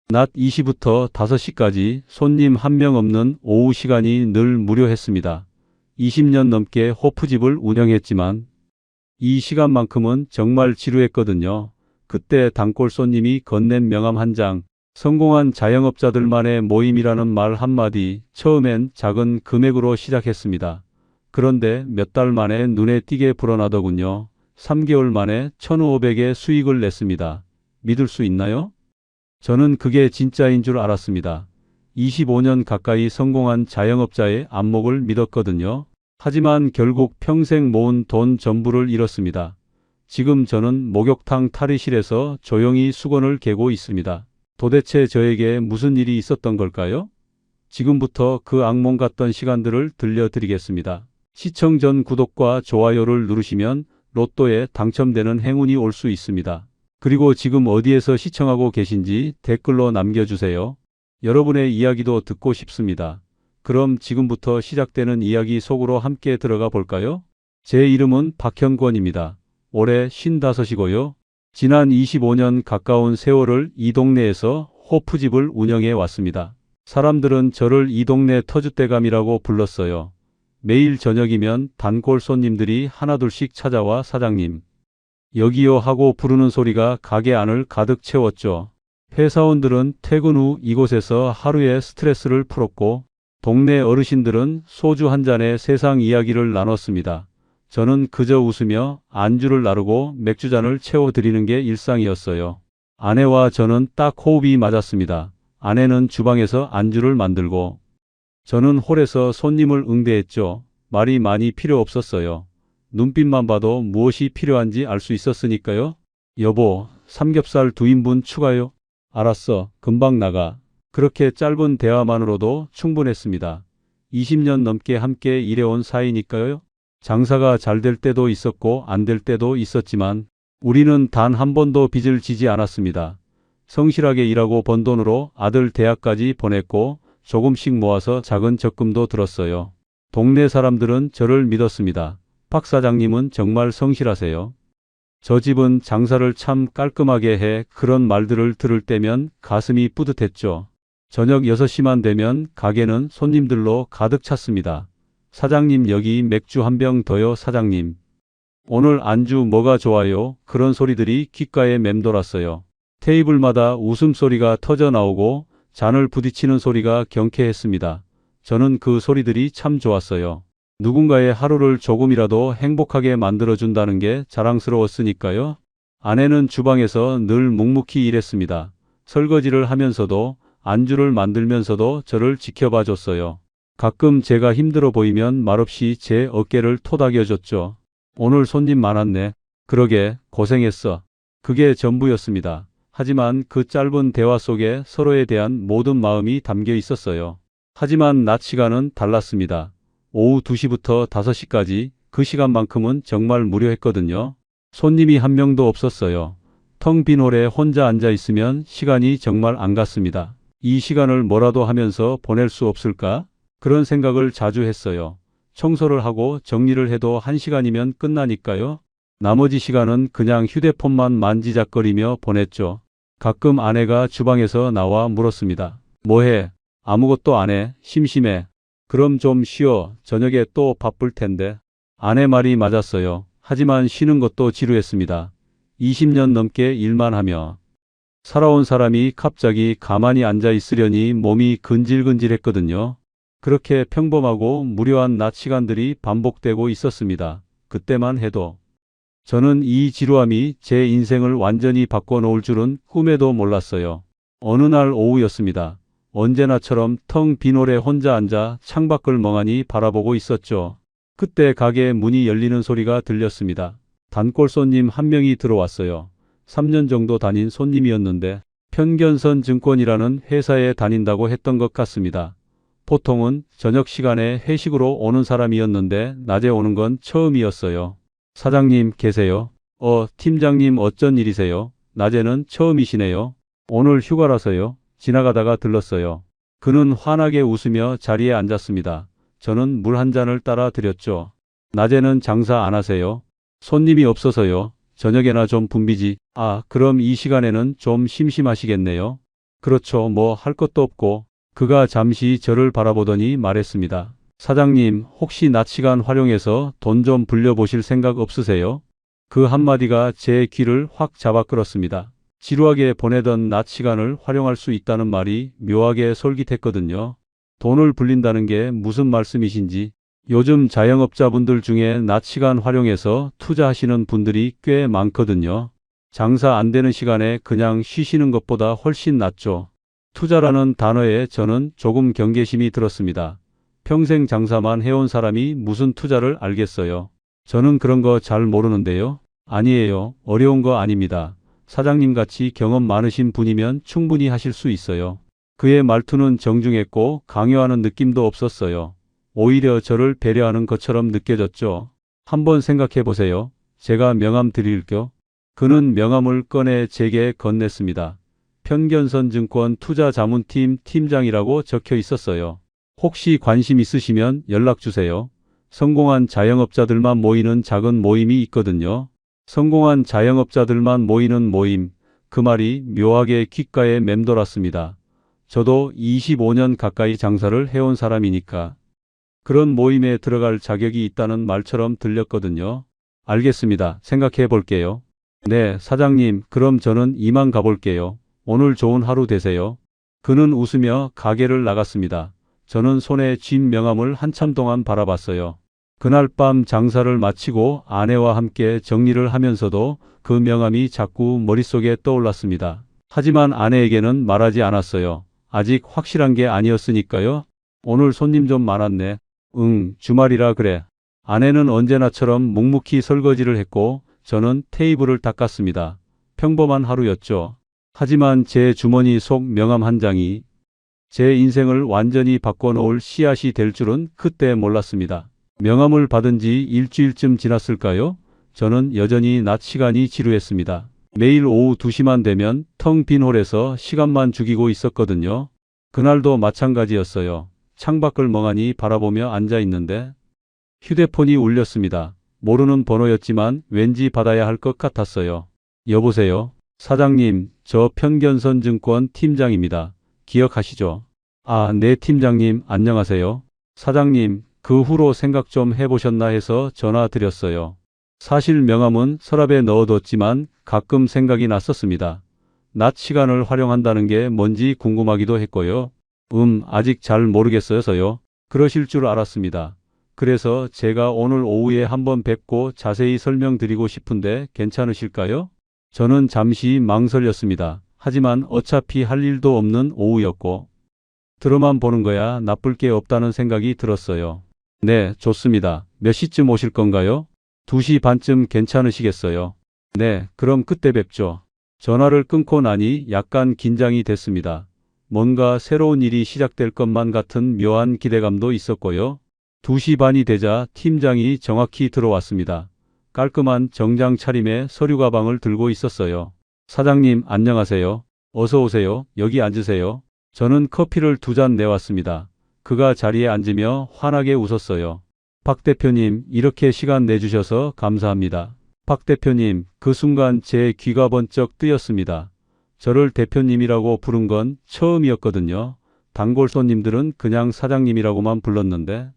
낮 2시부터 5시까지 손님 한 명 없는 오후 시간이 늘 무료했습니다. 20년 넘게 호프집을 운영했지만 이 시간만큼은 정말 지루했거든요. 그때 단골 손님이 건넨 명함 한 장, 성공한 자영업자들만의 모임이라는 말 한마디, 처음엔 작은 금액으로 시작했습니다. 그런데 몇 달 만에 눈에 띄게 불어나더군요. 3개월 만에 1,500의 수익을 냈습니다. 믿을 수 있나요? 저는 그게 진짜인 줄 알았습니다. 25년 가까이 성공한 자영업자의 안목을 믿었거든요. 하지만 결국 평생 모은 돈 전부를 잃었습니다. 지금 저는 목욕탕 탈의실에서 조용히 수건을 개고 있습니다. 도대체 저에게 무슨 일이 있었던 걸까요? 지금부터 그 악몽 같던 시간들을 들려드리겠습니다. 시청 전 구독과 좋아요를 누르시면 로또에 당첨되는 행운이 올 수 있습니다. 그리고 지금 어디에서 시청하고 계신지 댓글로 남겨주세요. 여러분의 이야기도 듣고 싶습니다. 그럼 지금부터 시작되는 이야기 속으로 함께 들어가 볼까요? 제 이름은 박현권입니다. 올해 55이고요. 지난 25년 가까운 세월을 이 동네에서 호프집을 운영해 왔습니다. 사람들은 저를 이 동네 터줏대감이라고 불렀어요. 매일 저녁이면 단골 손님들이 하나둘씩 찾아와 사장님, 여기요 하고 부르는 소리가 가게 안을 가득 채웠죠. 회사원들은 퇴근 후 이곳에서 하루의 스트레스를 풀었고 동네 어르신들은 소주 한 잔에 세상 이야기를 나눴습니다. 저는 그저 웃으며 안주를 나르고 맥주잔을 채워드리는 게 일상이었어요. 아내와 저는 딱 호흡이 맞았습니다. 아내는 주방에서 안주를 만들고 저는 홀에서 손님을 응대했죠. 말이 많이 필요 없었어요. 눈빛만 봐도 무엇이 필요한지 알 수 있었으니까요. 여보, 삼겹살 2인분 추가요? 알았어, 금방 나가. 그렇게 짧은 대화만으로도 충분했습니다. 20년 넘게 함께 일해온 사이니까요. 장사가 잘 될 때도 있었고 안 될 때도 있었지만 우리는 단 한 번도 빚을 지지 않았습니다. 성실하게 일하고 번 돈으로 아들 대학까지 보냈고 조금씩 모아서 작은 적금도 들었어요. 동네 사람들은 저를 믿었습니다. 박 사장님은 정말 성실하세요. 저 집은 장사를 참 깔끔하게 해. 그런 말들을 들을 때면 가슴이 뿌듯했죠. 저녁 6시만 되면 가게는 손님들로 가득 찼습니다. 사장님, 여기 맥주 한 병 더요. 사장님, 오늘 안주 뭐가 좋아요? 그런 소리들이 귓가에 맴돌았어요. 테이블마다 웃음소리가 터져 나오고 잔을 부딪히는 소리가 경쾌했습니다. 저는 그 소리들이 참 좋았어요. 누군가의 하루를 조금이라도 행복하게 만들어준다는 게 자랑스러웠으니까요. 아내는 주방에서 늘 묵묵히 일했습니다. 설거지를 하면서도 안주를 만들면서도 저를 지켜봐 줬어요. 가끔 제가 힘들어 보이면 말없이 제 어깨를 토닥여줬죠. 오늘 손님 많았네. 그러게, 고생했어. 그게 전부였습니다. 하지만 그 짧은 대화 속에 서로에 대한 모든 마음이 담겨 있었어요. 하지만 낮 시간은 달랐습니다. 오후 2시부터 5시까지 그 시간만큼은 정말 무료했거든요. 손님이 한 명도 없었어요. 텅 빈 홀에 혼자 앉아 있으면 시간이 정말 안 갔습니다. 이 시간을 뭐라도 하면서 보낼 수 없을까? 그런 생각을 자주 했어요. 청소를 하고 정리를 해도 1시간이면 끝나니까요. 나머지 시간은 그냥 휴대폰만 만지작거리며 보냈죠. 가끔 아내가 주방에서 나와 물었습니다. 뭐해? 아무것도 안 해. 심심해. 그럼 좀 쉬어. 저녁에 또 바쁠 텐데. 아내 말이 맞았어요. 하지만 쉬는 것도 지루했습니다. 20년 넘게 일만 하며 살아온 사람이 갑자기 가만히 앉아 있으려니 몸이 근질근질했거든요. 그렇게 평범하고 무료한 낮 시간들이 반복되고 있었습니다. 그때만 해도 저는 이 지루함이 제 인생을 완전히 바꿔놓을 줄은 꿈에도 몰랐어요. 어느 날 오후였습니다. 언제나처럼 텅 빈 홀에 혼자 앉아 창밖을 멍하니 바라보고 있었죠. 그때 가게 문이 열리는 소리가 들렸습니다. 단골 손님 한 명이 들어왔어요. 3년 정도 다닌 손님이었는데 편견선 증권이라는 회사에 다닌다고 했던 것 같습니다. 보통은 저녁 시간에 회식으로 오는 사람이었는데 낮에 오는 건 처음이었어요. 사장님 계세요? 팀장님 어쩐 일이세요? 낮에는 처음이시네요. 오늘 휴가라서요. 지나가다가 들렀어요. 그는 환하게 웃으며 자리에 앉았습니다. 저는 물 한 잔을 따라 드렸죠. 낮에는 장사 안 하세요? 손님이 없어서요. 저녁에나 좀 붐비지. 그럼 이 시간에는 좀 심심하시겠네요. 그렇죠. 뭐 할 것도 없고. 그가 잠시 저를 바라보더니 말했습니다. 사장님, 혹시 낮 시간 활용해서 돈 좀 불려보실 생각 없으세요? 그 한마디가 제 귀를 확 잡아 끌었습니다. 지루하게 보내던 낮 시간을 활용할 수 있다는 말이 묘하게 솔깃했거든요. 돈을 불린다는 게 무슨 말씀이신지. 요즘 자영업자분들 중에 낮 시간 활용해서 투자하시는 분들이 꽤 많거든요. 장사 안 되는 시간에 그냥 쉬시는 것보다 훨씬 낫죠. 투자라는 단어에 저는 조금 경계심이 들었습니다. 평생 장사만 해온 사람이 무슨 투자를 알겠어요. 저는 그런 거 잘 모르는데요. 아니에요. 어려운 거 아닙니다. 사장님같이 경험 많으신 분이면 충분히 하실 수 있어요. 그의 말투는 정중했고 강요하는 느낌도 없었어요. 오히려 저를 배려하는 것처럼 느껴졌죠. 한번 생각해 보세요. 제가 명함 드릴게요. 그는 명함을 꺼내 제게 건넸습니다. 편견선 증권 투자자문팀 팀장이라고 적혀 있었어요. 혹시 관심 있으시면 연락 주세요. 성공한 자영업자들만 모이는 작은 모임이 있거든요. 성공한 자영업자들만 모이는 모임. 그 말이 묘하게 귓가에 맴돌았습니다. 저도 25년 가까이 장사를 해온 사람이니까 그런 모임에 들어갈 자격이 있다는 말처럼 들렸거든요. 알겠습니다. 생각해 볼게요. 네, 사장님, 그럼 저는 이만 가볼게요. 오늘 좋은 하루 되세요. 그는 웃으며 가게를 나갔습니다. 저는 손에 쥔 명함을 한참 동안 바라봤어요. 그날 밤 장사를 마치고 아내와 함께 정리를 하면서도 그 명함이 자꾸 머릿속에 떠올랐습니다. 하지만 아내에게는 말하지 않았어요. 아직 확실한 게 아니었으니까요. 오늘 손님 좀 많았네. 주말이라 그래. 아내는 언제나처럼 묵묵히 설거지를 했고 저는 테이블을 닦았습니다. 평범한 하루였죠. 하지만 제 주머니 속 명함 한 장이 제 인생을 완전히 바꿔놓을 씨앗이 될 줄은 그때 몰랐습니다. 명함을 받은 지 일주일쯤 지났을까요? 저는 여전히 낮 시간이 지루했습니다. 매일 오후 2시만 되면 텅 빈 홀에서 시간만 죽이고 있었거든요. 그날도 마찬가지였어요. 창밖을 멍하니 바라보며 앉아 있는데 휴대폰이 울렸습니다. 모르는 번호였지만 왠지 받아야 할 것 같았어요. 여보세요? 사장님, 저 편견선 증권 팀장입니다. 기억하시죠? 네 팀장님, 안녕하세요. 사장님, 그 후로 생각 좀 해보셨나 해서 전화 드렸어요. 사실 명함은 서랍에 넣어뒀지만 가끔 생각이 났었습니다. 낮 시간을 활용한다는 게 뭔지 궁금하기도 했고요. 아직 잘 모르겠어서요. 그러실 줄 알았습니다. 그래서 제가 오늘 오후에 한번 뵙고 자세히 설명드리고 싶은데 괜찮으실까요? 저는 잠시 망설였습니다. 하지만 어차피 할 일도 없는 오후였고 들어만 보는 거야 나쁠 게 없다는 생각이 들었어요. 네, 좋습니다. 몇 시쯤 오실 건가요? 2시 반쯤 괜찮으시겠어요? 네, 그럼 그때 뵙죠. 전화를 끊고 나니 약간 긴장이 됐습니다. 뭔가 새로운 일이 시작될 것만 같은 묘한 기대감도 있었고요. 2시 반이 되자 팀장이 정확히 들어왔습니다. 깔끔한 정장 차림에 서류 가방을 들고 있었어요. 사장님, 안녕하세요. 어서 오세요. 여기 앉으세요. 저는 커피를 2잔 내왔습니다. 그가 자리에 앉으며 환하게 웃었어요. 박 대표님, 이렇게 시간 내주셔서 감사합니다. 박 대표님, 그 순간 제 귀가 번쩍 뜨였습니다. 저를 대표님이라고 부른 건 처음이었거든요. 단골 손님들은 그냥 사장님이라고만 불렀는데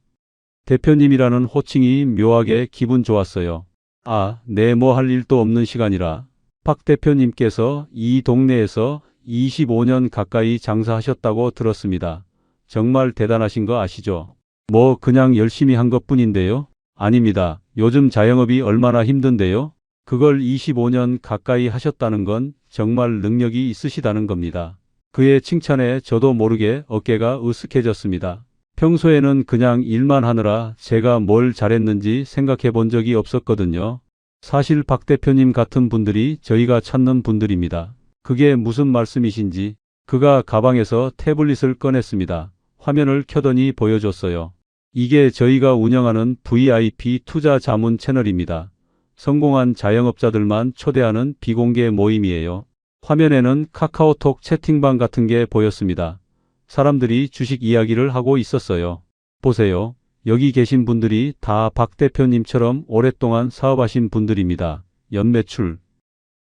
대표님이라는 호칭이 묘하게 기분 좋았어요. 아, 네, 뭐 할 일도 없는 시간이라. 박 대표님께서 이 동네에서 25년 가까이 장사하셨다고 들었습니다. 정말 대단하신 거 아시죠? 뭐 그냥 열심히 한 것뿐인데요. 아닙니다. 요즘 자영업이 얼마나 힘든데요. 그걸 25년 가까이 하셨다는 건 정말 능력이 있으시다는 겁니다. 그의 칭찬에 저도 모르게 어깨가 으쓱해졌습니다. 평소에는 그냥 일만 하느라 제가 뭘 잘했는지 생각해 본 적이 없었거든요. 사실 박 대표님 같은 분들이 저희가 찾는 분들입니다. 그게 무슨 말씀이신지 그가 가방에서 태블릿을 꺼냈습니다. 화면을 켜더니 보여줬어요. 이게 저희가 운영하는 VIP 투자 자문 채널입니다. 성공한 자영업자들만 초대하는 비공개 모임이에요. 화면에는 카카오톡 채팅방 같은 게 보였습니다. 사람들이 주식 이야기를 하고 있었어요. 보세요. 여기 계신 분들이 다 박 대표님처럼 오랫동안 사업하신 분들입니다. 연매출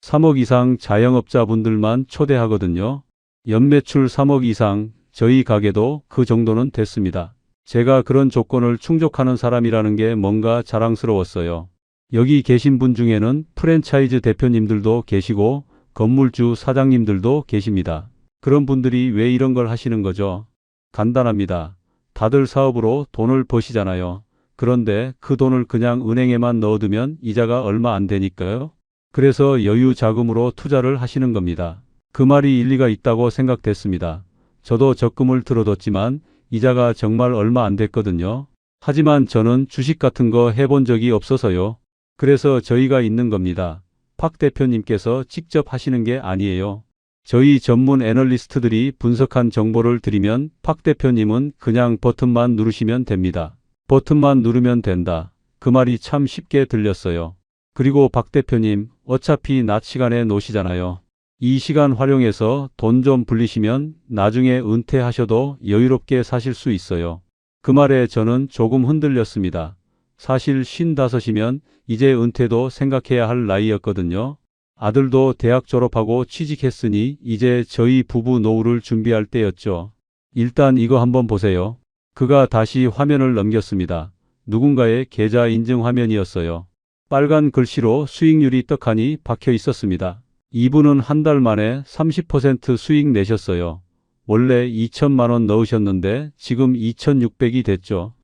3억 이상 자영업자분들만 초대하거든요. 연매출 3억 이상, 저희 가게도 그 정도는 됐습니다. 제가 그런 조건을 충족하는 사람이라는 게 뭔가 자랑스러웠어요. 여기 계신 분 중에는 프랜차이즈 대표님들도 계시고 건물주 사장님들도 계십니다. 그런 분들이 왜 이런 걸 하시는 거죠? 간단합니다. 다들 사업으로 돈을 버시잖아요. 그런데 그 돈을 그냥 은행에만 넣어두면 이자가 얼마 안 되니까요. 그래서 여유 자금으로 투자를 하시는 겁니다. 그 말이 일리가 있다고 생각됐습니다. 저도 적금을 들어뒀지만 이자가 정말 얼마 안 됐거든요. 하지만 저는 주식 같은 거 해본 적이 없어서요. 그래서 저희가 있는 겁니다. 박 대표님께서 직접 하시는 게 아니에요. 저희 전문 애널리스트들이 분석한 정보를 드리면 박 대표님은 그냥 버튼만 누르시면 됩니다. 버튼만 누르면 된다. 그 말이 참 쉽게 들렸어요. 그리고 박 대표님, 어차피 낮 시간에 노시잖아요. 이 시간 활용해서 돈 좀 불리시면 나중에 은퇴하셔도 여유롭게 사실 수 있어요. 그 말에 저는 조금 흔들렸습니다. 사실 55이면 이제 은퇴도 생각해야 할 나이였거든요. 아들도 대학 졸업하고 취직했으니 이제 저희 부부 노후를 준비할 때였죠. 일단 이거 한번 보세요. 그가 다시 화면을 넘겼습니다. 누군가의 계좌 인증 화면이었어요. 빨간 글씨로 수익률이 떡하니 박혀 있었습니다. 이분은 한 달 만에 30% 수익 내셨어요. 원래 2천만 원 넣으셨는데 지금 2,600이 됐죠.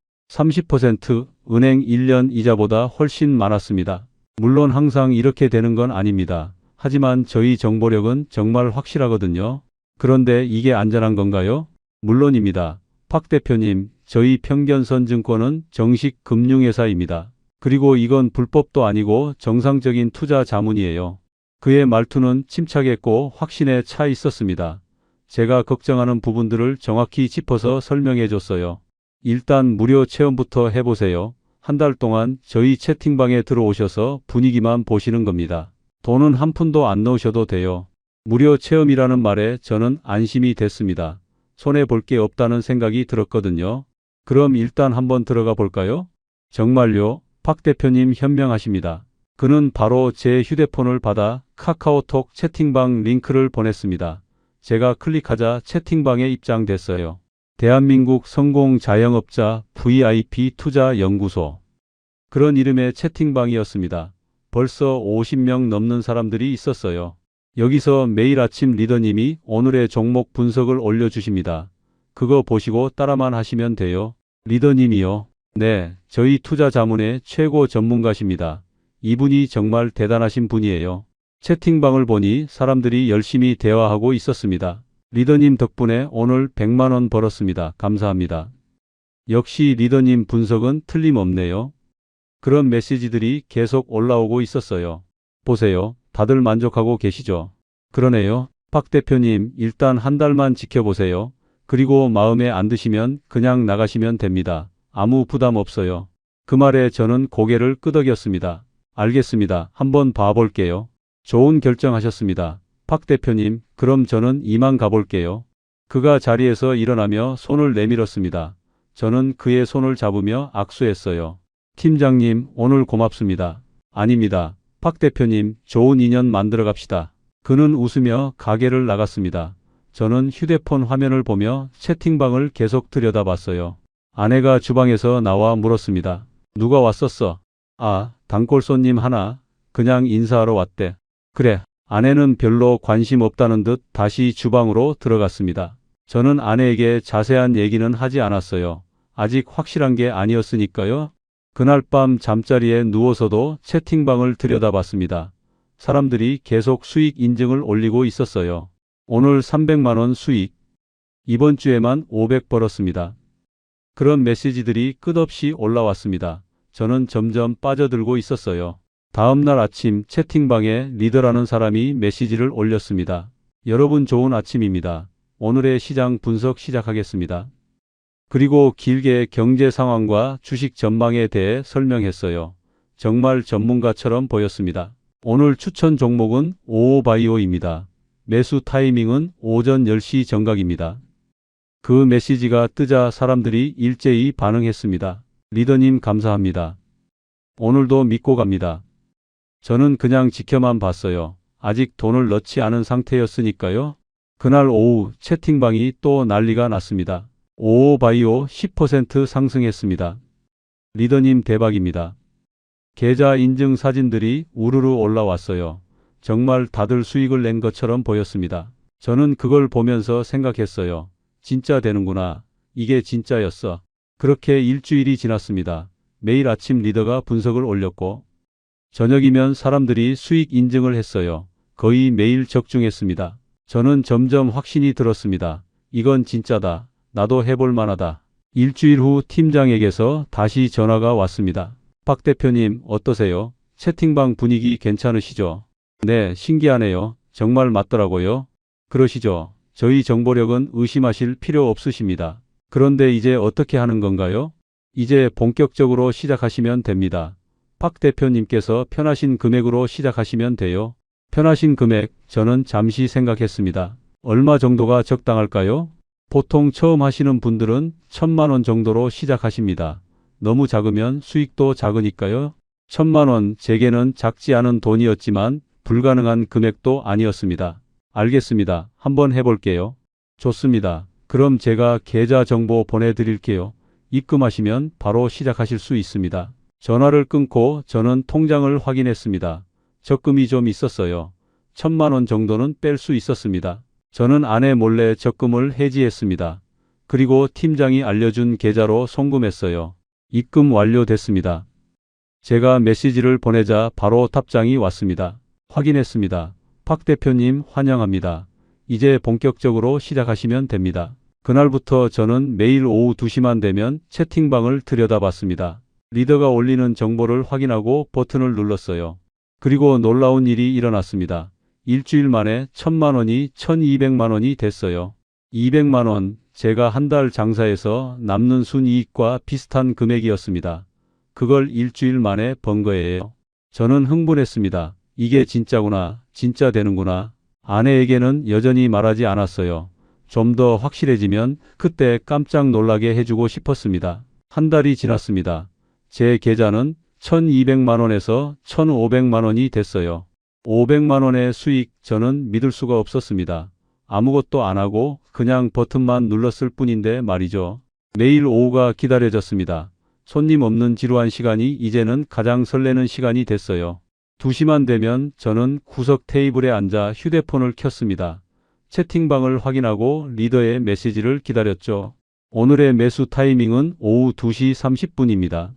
30% 은행 1년 이자보다 훨씬 많았습니다. 물론 항상 이렇게 되는 건 아닙니다. 하지만 저희 정보력은 정말 확실하거든요. 그런데 이게 안전한 건가요? 물론입니다. 박 대표님, 저희 평견선증권은 정식 금융회사입니다. 그리고 이건 불법도 아니고 정상적인 투자 자문이에요. 그의 말투는 침착했고 확신에 차 있었습니다. 제가 걱정하는 부분들을 정확히 짚어서 설명해 줬어요. 일단 무료 체험부터 해보세요. 한 달 동안 저희 채팅방에 들어오셔서 분위기만 보시는 겁니다. 돈은 한 푼도 안 넣으셔도 돼요. 무료 체험이라는 말에 저는 안심이 됐습니다. 손해볼 게 없다는 생각이 들었거든요. 그럼 일단 한번 들어가 볼까요? 정말요? 박 대표님 현명하십니다. 그는 바로 제 휴대폰을 받아 카카오톡 채팅방 링크를 보냈습니다. 제가 클릭하자 채팅방에 입장됐어요. 대한민국 성공 자영업자 VIP 투자 연구소. 그런 이름의 채팅방이었습니다. 벌써 50명 넘는 사람들이 있었어요. 여기서 매일 아침 리더님이 오늘의 종목 분석을 올려주십니다. 그거 보시고 따라만 하시면 돼요. 리더님이요? 네, 저희 투자 자문의 최고 전문가십니다. 이분이 정말 대단하신 분이에요. 채팅방을 보니 사람들이 열심히 대화하고 있었습니다. 리더님 덕분에 오늘 100만 원 벌었습니다. 감사합니다. 역시 리더님 분석은 틀림없네요. 그런 메시지들이 계속 올라오고 있었어요. 보세요. 다들 만족하고 계시죠? 그러네요. 박 대표님, 일단 한 달만 지켜보세요. 그리고 마음에 안 드시면 그냥 나가시면 됩니다. 아무 부담 없어요. 그 말에 저는 고개를 끄덕였습니다. 알겠습니다. 한번 봐볼게요. 좋은 결정하셨습니다. 박 대표님, 그럼 저는 이만 가볼게요. 그가 자리에서 일어나며 손을 내밀었습니다. 저는 그의 손을 잡으며 악수했어요. 팀장님, 오늘 고맙습니다. 아닙니다. 박 대표님, 좋은 인연 만들어 갑시다. 그는 웃으며 가게를 나갔습니다. 저는 휴대폰 화면을 보며 채팅방을 계속 들여다봤어요. 아내가 주방에서 나와 물었습니다. 누가 왔었어? 아, 단골 손님 하나. 그냥 인사하러 왔대. 그래. 아내는 별로 관심 없다는 듯 다시 주방으로 들어갔습니다. 저는 아내에게 자세한 얘기는 하지 않았어요. 아직 확실한 게 아니었으니까요. 그날 밤 잠자리에 누워서도 채팅방을 들여다봤습니다. 사람들이 계속 수익 인증을 올리고 있었어요. 오늘 300만 원 수익. 이번 주에만 500 벌었습니다. 그런 메시지들이 끝없이 올라왔습니다. 저는 점점 빠져들고 있었어요. 다음 날 아침 채팅방에 리더라는 사람이 메시지를 올렸습니다. 여러분 좋은 아침입니다. 오늘의 시장 분석 시작하겠습니다. 그리고 길게 경제 상황과 주식 전망에 대해 설명했어요. 정말 전문가처럼 보였습니다. 오늘 추천 종목은 오오바이오입니다. 매수 타이밍은 오전 10시 정각입니다. 그 메시지가 뜨자 사람들이 일제히 반응했습니다. 리더님 감사합니다. 오늘도 믿고 갑니다. 저는 그냥 지켜만 봤어요. 아직 돈을 넣지 않은 상태였으니까요. 그날 오후 채팅방이 또 난리가 났습니다. 오오바이오 10% 상승했습니다. 리더님 대박입니다. 계좌 인증 사진들이 우르르 올라왔어요. 정말 다들 수익을 낸 것처럼 보였습니다. 저는 그걸 보면서 생각했어요. 진짜 되는구나. 이게 진짜였어. 그렇게 일주일이 지났습니다. 매일 아침 리더가 분석을 올렸고 저녁이면 사람들이 수익 인증을 했어요. 거의 매일 적중했습니다. 저는 점점 확신이 들었습니다. 이건 진짜다. 나도 해볼 만하다. 일주일 후 팀장에게서 다시 전화가 왔습니다. 박 대표님 어떠세요? 채팅방 분위기 괜찮으시죠? 네, 신기하네요. 정말 맞더라고요. 그러시죠? 저희 정보력은 의심하실 필요 없으십니다. 그런데 이제 어떻게 하는 건가요? 이제 본격적으로 시작하시면 됩니다. 박 대표님께서 편하신 금액으로 시작하시면 돼요. 편하신 금액, 저는 잠시 생각했습니다. 얼마 정도가 적당할까요? 보통 처음 하시는 분들은 1000만 원 정도로 시작하십니다. 너무 작으면 수익도 작으니까요. 1000만 원, 제게는 작지 않은 돈이었지만 불가능한 금액도 아니었습니다. 알겠습니다. 한번 해볼게요. 좋습니다. 그럼 제가 계좌 정보 보내드릴게요. 입금하시면 바로 시작하실 수 있습니다. 전화를 끊고 저는 통장을 확인했습니다. 적금이 좀 있었어요. 1000만 원 정도는 뺄 수 있었습니다. 저는 아내 몰래 적금을 해지했습니다. 그리고 팀장이 알려준 계좌로 송금했어요. 입금 완료됐습니다. 제가 메시지를 보내자 바로 답장이 왔습니다. 확인했습니다. 박 대표님 환영합니다. 이제 본격적으로 시작하시면 됩니다. 그날부터 저는 매일 오후 2시만 되면 채팅방을 들여다봤습니다. 리더가 올리는 정보를 확인하고 버튼을 눌렀어요. 그리고 놀라운 일이 일어났습니다. 일주일 만에 1000만 원이 1200만 원이 됐어요. 200만 원, 제가 한 달 장사해서 남는 순이익과 비슷한 금액이었습니다. 그걸 일주일 만에 번 거예요. 저는 흥분했습니다. 이게 진짜구나. 진짜 되는구나. 아내에게는 여전히 말하지 않았어요. 좀 더 확실해지면 그때 깜짝 놀라게 해주고 싶었습니다. 한 달이 지났습니다. 제 계좌는 1200만 원에서 1500만 원이 됐어요. 500만 원의 수익, 저는 믿을 수가 없었습니다. 아무것도 안 하고 그냥 버튼만 눌렀을 뿐인데 말이죠. 매일 오후가 기다려졌습니다. 손님 없는 지루한 시간이 이제는 가장 설레는 시간이 됐어요. 2시만 되면 저는 구석 테이블에 앉아 휴대폰을 켰습니다. 채팅방을 확인하고 리더의 메시지를 기다렸죠. 오늘의 매수 타이밍은 오후 2시 30분입니다.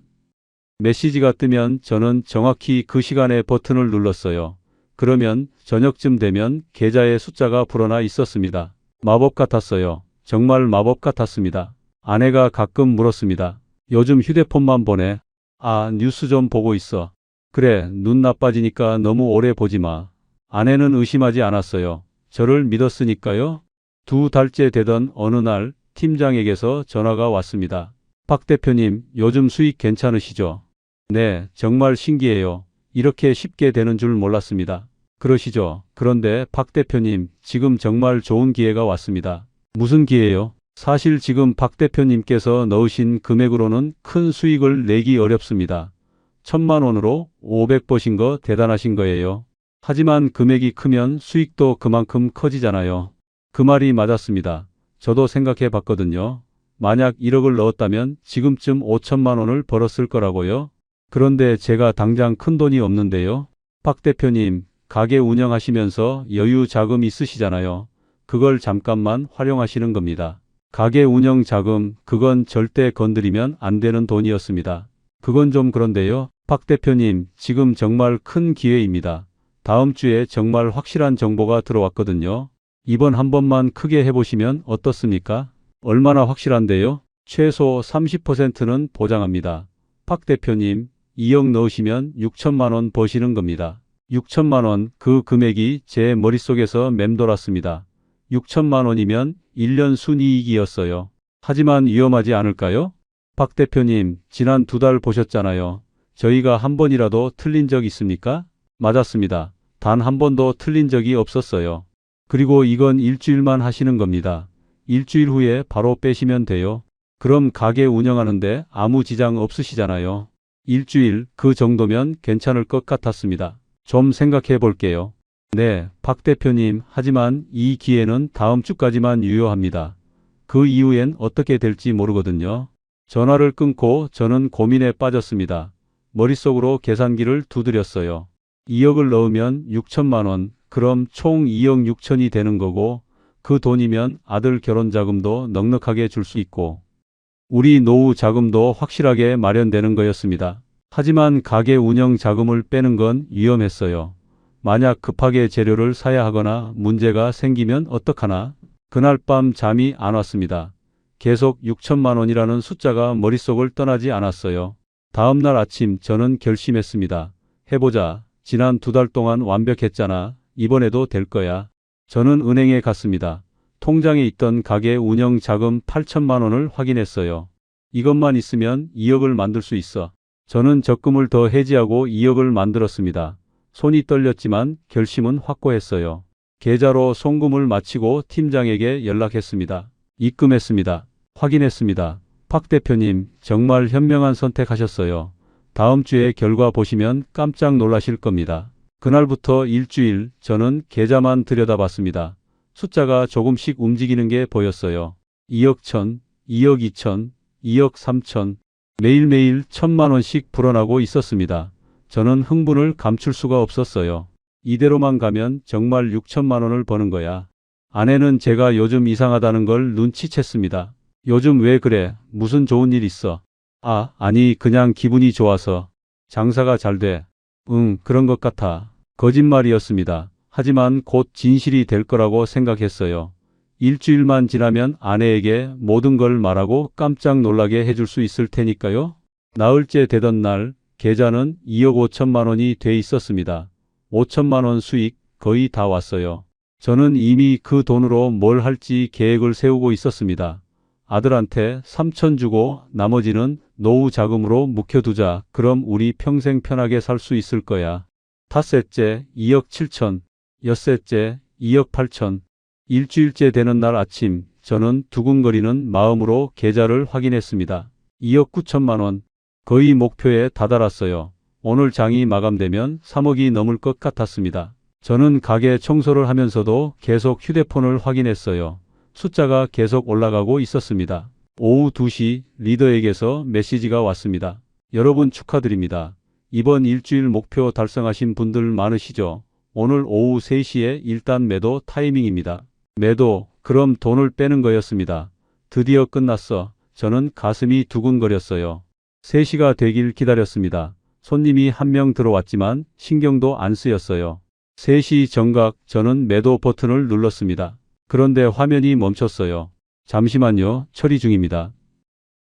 메시지가 뜨면 저는 정확히 그 시간에 버튼을 눌렀어요. 그러면 저녁쯤 되면 계좌에 숫자가 불어나 있었습니다. 마법 같았어요. 정말 마법 같았습니다. 아내가 가끔 물었습니다. 요즘 휴대폰만 보내? 아, 뉴스 좀 보고 있어. 그래, 눈 나빠지니까 너무 오래 보지 마. 아내는 의심하지 않았어요. 저를 믿었으니까요. 2달째 되던 어느 날 팀장에게서 전화가 왔습니다. 박 대표님, 요즘 수익 괜찮으시죠? 네, 정말 신기해요. 이렇게 쉽게 되는 줄 몰랐습니다. 그러시죠? 그런데 박 대표님, 지금 정말 좋은 기회가 왔습니다. 무슨 기회요? 사실 지금 박 대표님께서 넣으신 금액으로는 큰 수익을 내기 어렵습니다. 1,000만 원으로 500 버신 거 대단하신 거예요. 하지만 금액이 크면 수익도 그만큼 커지잖아요. 그 말이 맞았습니다. 저도 생각해 봤거든요. 만약 1억을 넣었다면 지금쯤 5천만 원을 벌었을 거라고요. 그런데 제가 당장 큰 돈이 없는데요. 박 대표님, 가게 운영하시면서 여유 자금 있으시잖아요. 그걸 잠깐만 활용하시는 겁니다. 가게 운영 자금, 그건 절대 건드리면 안 되는 돈이었습니다. 그건 좀 그런데요. 박 대표님, 지금 정말 큰 기회입니다. 다음 주에 정말 확실한 정보가 들어왔거든요. 이번 한 번만 크게 해보시면 어떻습니까? 얼마나 확실한데요? 최소 30%는 보장합니다. 박 대표님, 2억 넣으시면 6천만 원 버시는 겁니다. 6천만 원, 그 금액이 제 머릿속에서 맴돌았습니다. 6천만 원이면 1년 순이익이었어요. 하지만 위험하지 않을까요? 박 대표님, 지난 2달 보셨잖아요. 저희가 한 번이라도 틀린 적 있습니까? 맞았습니다. 단 한 번도 틀린 적이 없었어요. 그리고 이건 일주일만 하시는 겁니다. 일주일 후에 바로 빼시면 돼요. 그럼 가게 운영하는데 아무 지장 없으시잖아요. 일주일, 그 정도면 괜찮을 것 같았습니다. 좀 생각해 볼게요. 네, 박 대표님, 하지만 이 기회는 다음 주까지만 유효합니다. 그 이후엔 어떻게 될지 모르거든요. 전화를 끊고 저는 고민에 빠졌습니다. 머릿속으로 계산기를 두드렸어요. 2억을 넣으면 6천만 원, 그럼 총 2억 6천이 되는 거고, 그 돈이면 아들 결혼 자금도 넉넉하게 줄 수 있고, 우리 노후 자금도 확실하게 마련되는 거였습니다. 하지만 가게 운영 자금을 빼는 건 위험했어요. 만약 급하게 재료를 사야 하거나 문제가 생기면 어떡하나? 그날 밤 잠이 안 왔습니다. 계속 6천만 원이라는 숫자가 머릿속을 떠나지 않았어요. 다음 날 아침 저는 결심했습니다. 해보자. 지난 2달 동안 완벽했잖아. 이번에도 될 거야. 저는 은행에 갔습니다. 통장에 있던 가게 운영 자금 8천만 원을 확인했어요. 이것만 있으면 2억을 만들 수 있어. 저는 적금을 더 해지하고 2억을 만들었습니다. 손이 떨렸지만 결심은 확고했어요. 계좌로 송금을 마치고 팀장에게 연락했습니다. 입금했습니다. 확인했습니다. 박 대표님, 정말 현명한 선택하셨어요. 다음 주에 결과 보시면 깜짝 놀라실 겁니다. 그날부터 일주일 저는 계좌만 들여다봤습니다. 숫자가 조금씩 움직이는 게 보였어요. 2억 1천, 2억 2천, 2억 3천, 매일매일 1,000만 원씩 불어나고 있었습니다. 저는 흥분을 감출 수가 없었어요. 이대로만 가면 정말 6천만 원을 버는 거야. 아내는 제가 요즘 이상하다는 걸 눈치챘습니다. 요즘 왜 그래? 무슨 좋은 일 있어? 아니 그냥 기분이 좋아서. 장사가 잘 돼. 그런 것 같아. 거짓말이었습니다. 하지만 곧 진실이 될 거라고 생각했어요. 일주일만 지나면 아내에게 모든 걸 말하고 깜짝 놀라게 해줄 수 있을 테니까요. 나흘째 되던 날 계좌는 2억 5천만 원이 돼 있었습니다. 5천만 원 수익 거의 다 왔어요. 저는 이미 그 돈으로 뭘 할지 계획을 세우고 있었습니다. 아들한테 3천 주고 나머지는 노후 자금으로 묵혀두자. 그럼 우리 평생 편하게 살 수 있을 거야. 닷새째 2억 7천, 엿새째 2억 8천. 일주일째 되는 날 아침 저는 두근거리는 마음으로 계좌를 확인했습니다. 2억 9천만 원. 거의 목표에 다다랐어요. 오늘 장이 마감되면 3억이 넘을 것 같았습니다. 저는 가게 청소를 하면서도 계속 휴대폰을 확인했어요. 숫자가 계속 올라가고 있었습니다. 오후 2시 리더에게서 메시지가 왔습니다. 여러분 축하드립니다. 이번 일주일 목표 달성하신 분들 많으시죠? 오늘 오후 3시에 일단 매도 타이밍입니다. 매도, 그럼 돈을 빼는 거였습니다. 드디어 끝났어. 저는 가슴이 두근거렸어요. 3시가 되길 기다렸습니다. 손님이 한 명 들어왔지만 신경도 안 쓰였어요. 3시 정각 저는 매도 버튼을 눌렀습니다. 그런데 화면이 멈췄어요. 잠시만요. 처리 중입니다.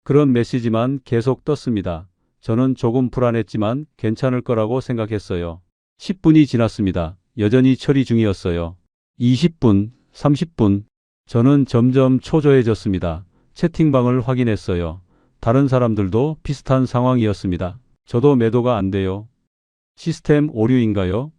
그런 메시지만 계속 떴습니다. 저는 조금 불안했지만 괜찮을 거라고 생각했어요. 10분이 지났습니다. 여전히 처리 중이었어요. 20분, 30분. 저는 점점 초조해졌습니다. 채팅방을 확인했어요. 다른 사람들도 비슷한 상황이었습니다. 저도 매도가 안 돼요. 시스템 오류인가요?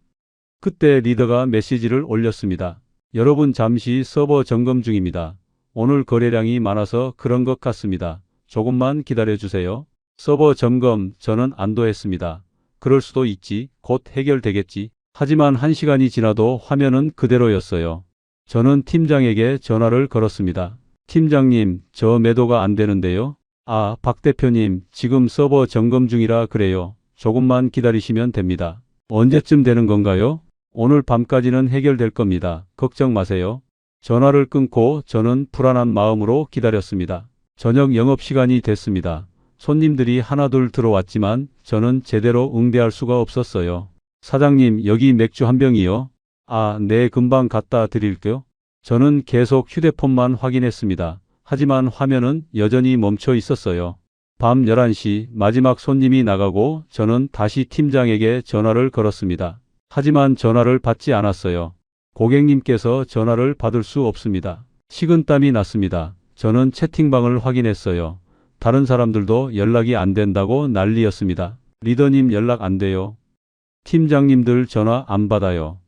그때 리더가 메시지를 올렸습니다. 여러분 잠시 서버 점검 중입니다. 오늘 거래량이 많아서 그런 것 같습니다. 조금만 기다려 주세요. 서버 점검 저는 안도했습니다. 그럴 수도 있지. 곧 해결되겠지. 하지만 1시간이 지나도 화면은 그대로였어요. 저는 팀장에게 전화를 걸었습니다. 팀장님, 저 매도가 안 되는데요. 아, 박 대표님, 지금 서버 점검 중이라 그래요. 조금만 기다리시면 됩니다. 언제쯤 되는 건가요? 오늘 밤까지는 해결될 겁니다. 걱정 마세요. 전화를 끊고 저는 불안한 마음으로 기다렸습니다. 저녁 영업시간이 됐습니다. 손님들이 하나둘 들어왔지만 저는 제대로 응대할 수가 없었어요. 사장님, 여기 맥주 한 병이요. 아, 네, 금방 갖다 드릴게요. 저는 계속 휴대폰만 확인했습니다. 하지만 화면은 여전히 멈춰 있었어요. 밤 11시 마지막 손님이 나가고 저는 다시 팀장에게 전화를 걸었습니다. 하지만 전화를 받지 않았어요. 고객님께서 전화를 받을 수 없습니다. 식은땀이 났습니다. 저는 채팅방을 확인했어요. 다른 사람들도 연락이 안 된다고 난리였습니다. 리더님 연락 안 돼요. 팀장님들 전화 안 받아요.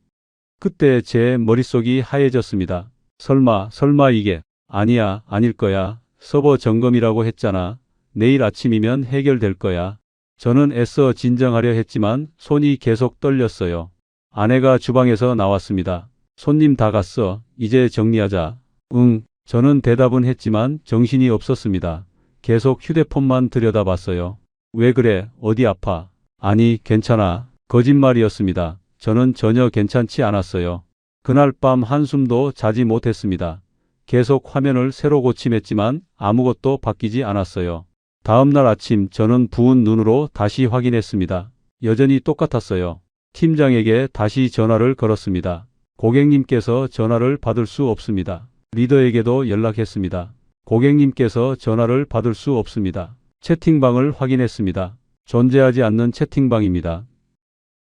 그때 제 머릿속이 하얘졌습니다. 설마 이게 아니야, 아닐 거야. 서버 점검이라고 했잖아. 내일 아침이면 해결될 거야. 저는 애써 진정하려 했지만 손이 계속 떨렸어요. 아내가 주방에서 나왔습니다. 손님 다 갔어. 이제 정리하자. 응. 저는 대답은 했지만 정신이 없었습니다. 계속 휴대폰만 들여다봤어요. 왜 그래? 어디 아파? 아니, 괜찮아. 거짓말이었습니다. 저는 전혀 괜찮지 않았어요. 그날 밤 한숨도 자지 못했습니다. 계속 화면을 새로 고침했지만 아무것도 바뀌지 않았어요. 다음 날 아침 저는 부은 눈으로 다시 확인했습니다. 여전히 똑같았어요. 팀장에게 다시 전화를 걸었습니다. 고객님께서 전화를 받을 수 없습니다. 리더에게도 연락했습니다. 고객님께서 전화를 받을 수 없습니다. 채팅방을 확인했습니다. 존재하지 않는 채팅방입니다.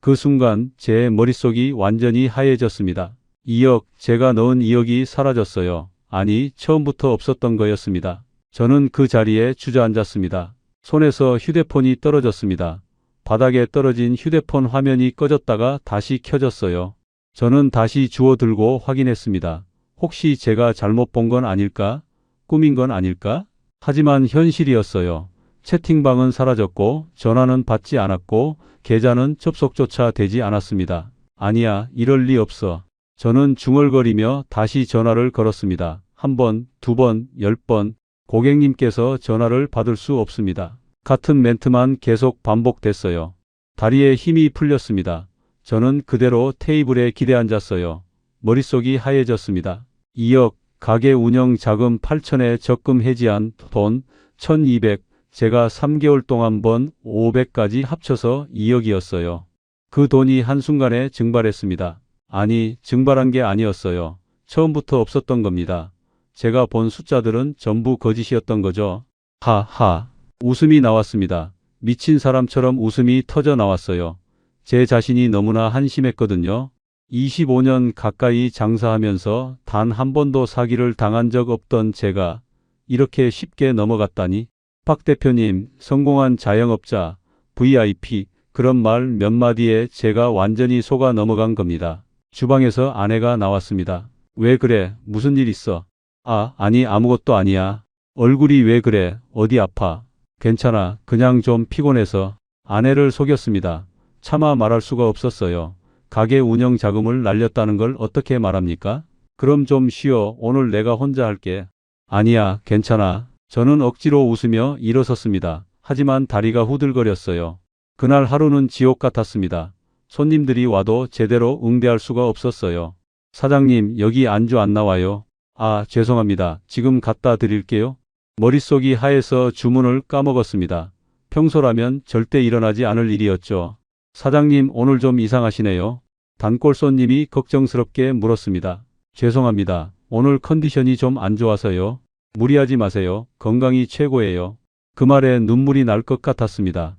그 순간 제 머릿속이 완전히 하얘졌습니다. 2억, 제가 넣은 2억이 사라졌어요. 아니, 처음부터 없었던 거였습니다. 저는 그 자리에 주저앉았습니다. 손에서 휴대폰이 떨어졌습니다. 바닥에 떨어진 휴대폰 화면이 꺼졌다가 다시 켜졌어요. 저는 다시 주워 들고 확인했습니다. 혹시 제가 잘못 본 건 아닐까? 꿈인 건 아닐까? 하지만 현실이었어요. 채팅방은 사라졌고 전화는 받지 않았고 계좌는 접속조차 되지 않았습니다. 아니야, 이럴 리 없어. 저는 중얼거리며 다시 전화를 걸었습니다. 1번, 2번, 10번. 고객님께서 전화를 받을 수 없습니다. 같은 멘트만 계속 반복됐어요. 다리에 힘이 풀렸습니다. 저는 그대로 테이블에 기대앉았어요. 머릿속이 하얘졌습니다. 2억, 가게 운영 자금 8천에 적금 해지한 돈 1200, 제가 3개월 동안 번 500까지 합쳐서 2억이었어요. 그 돈이 한순간에 증발했습니다. 아니, 증발한 게 아니었어요. 처음부터 없었던 겁니다. 제가 본 숫자들은 전부 거짓이었던 거죠. 하하. 웃음이 나왔습니다. 미친 사람처럼 웃음이 터져 나왔어요. 제 자신이 너무나 한심했거든요. 25년 가까이 장사하면서 단 한 번도 사기를 당한 적 없던 제가 이렇게 쉽게 넘어갔다니. 박 대표님, 성공한 자영업자, VIP, 그런 말 몇 마디에 제가 완전히 속아 넘어간 겁니다. 주방에서 아내가 나왔습니다. 왜 그래? 무슨 일 있어? 아니 아무것도 아니야. 얼굴이 왜 그래? 어디 아파? 괜찮아. 그냥 좀 피곤해서. 아내를 속였습니다. 차마 말할 수가 없었어요. 가게 운영 자금을 날렸다는 걸 어떻게 말합니까? 그럼 좀 쉬어. 오늘 내가 혼자 할게. 아니야, 괜찮아. 저는 억지로 웃으며 일어섰습니다. 하지만 다리가 후들거렸어요. 그날 하루는 지옥 같았습니다. 손님들이 와도 제대로 응대할 수가 없었어요. 사장님, 여기 안주 안 나와요. 아, 죄송합니다. 지금 갖다 드릴게요. 머릿속이 하얘서 주문을 까먹었습니다. 평소라면 절대 일어나지 않을 일이었죠. 사장님, 오늘 좀 이상하시네요. 단골 손님이 걱정스럽게 물었습니다. 죄송합니다. 오늘 컨디션이 좀 안 좋아서요. 무리하지 마세요. 건강이 최고예요. 그 말에 눈물이 날 것 같았습니다.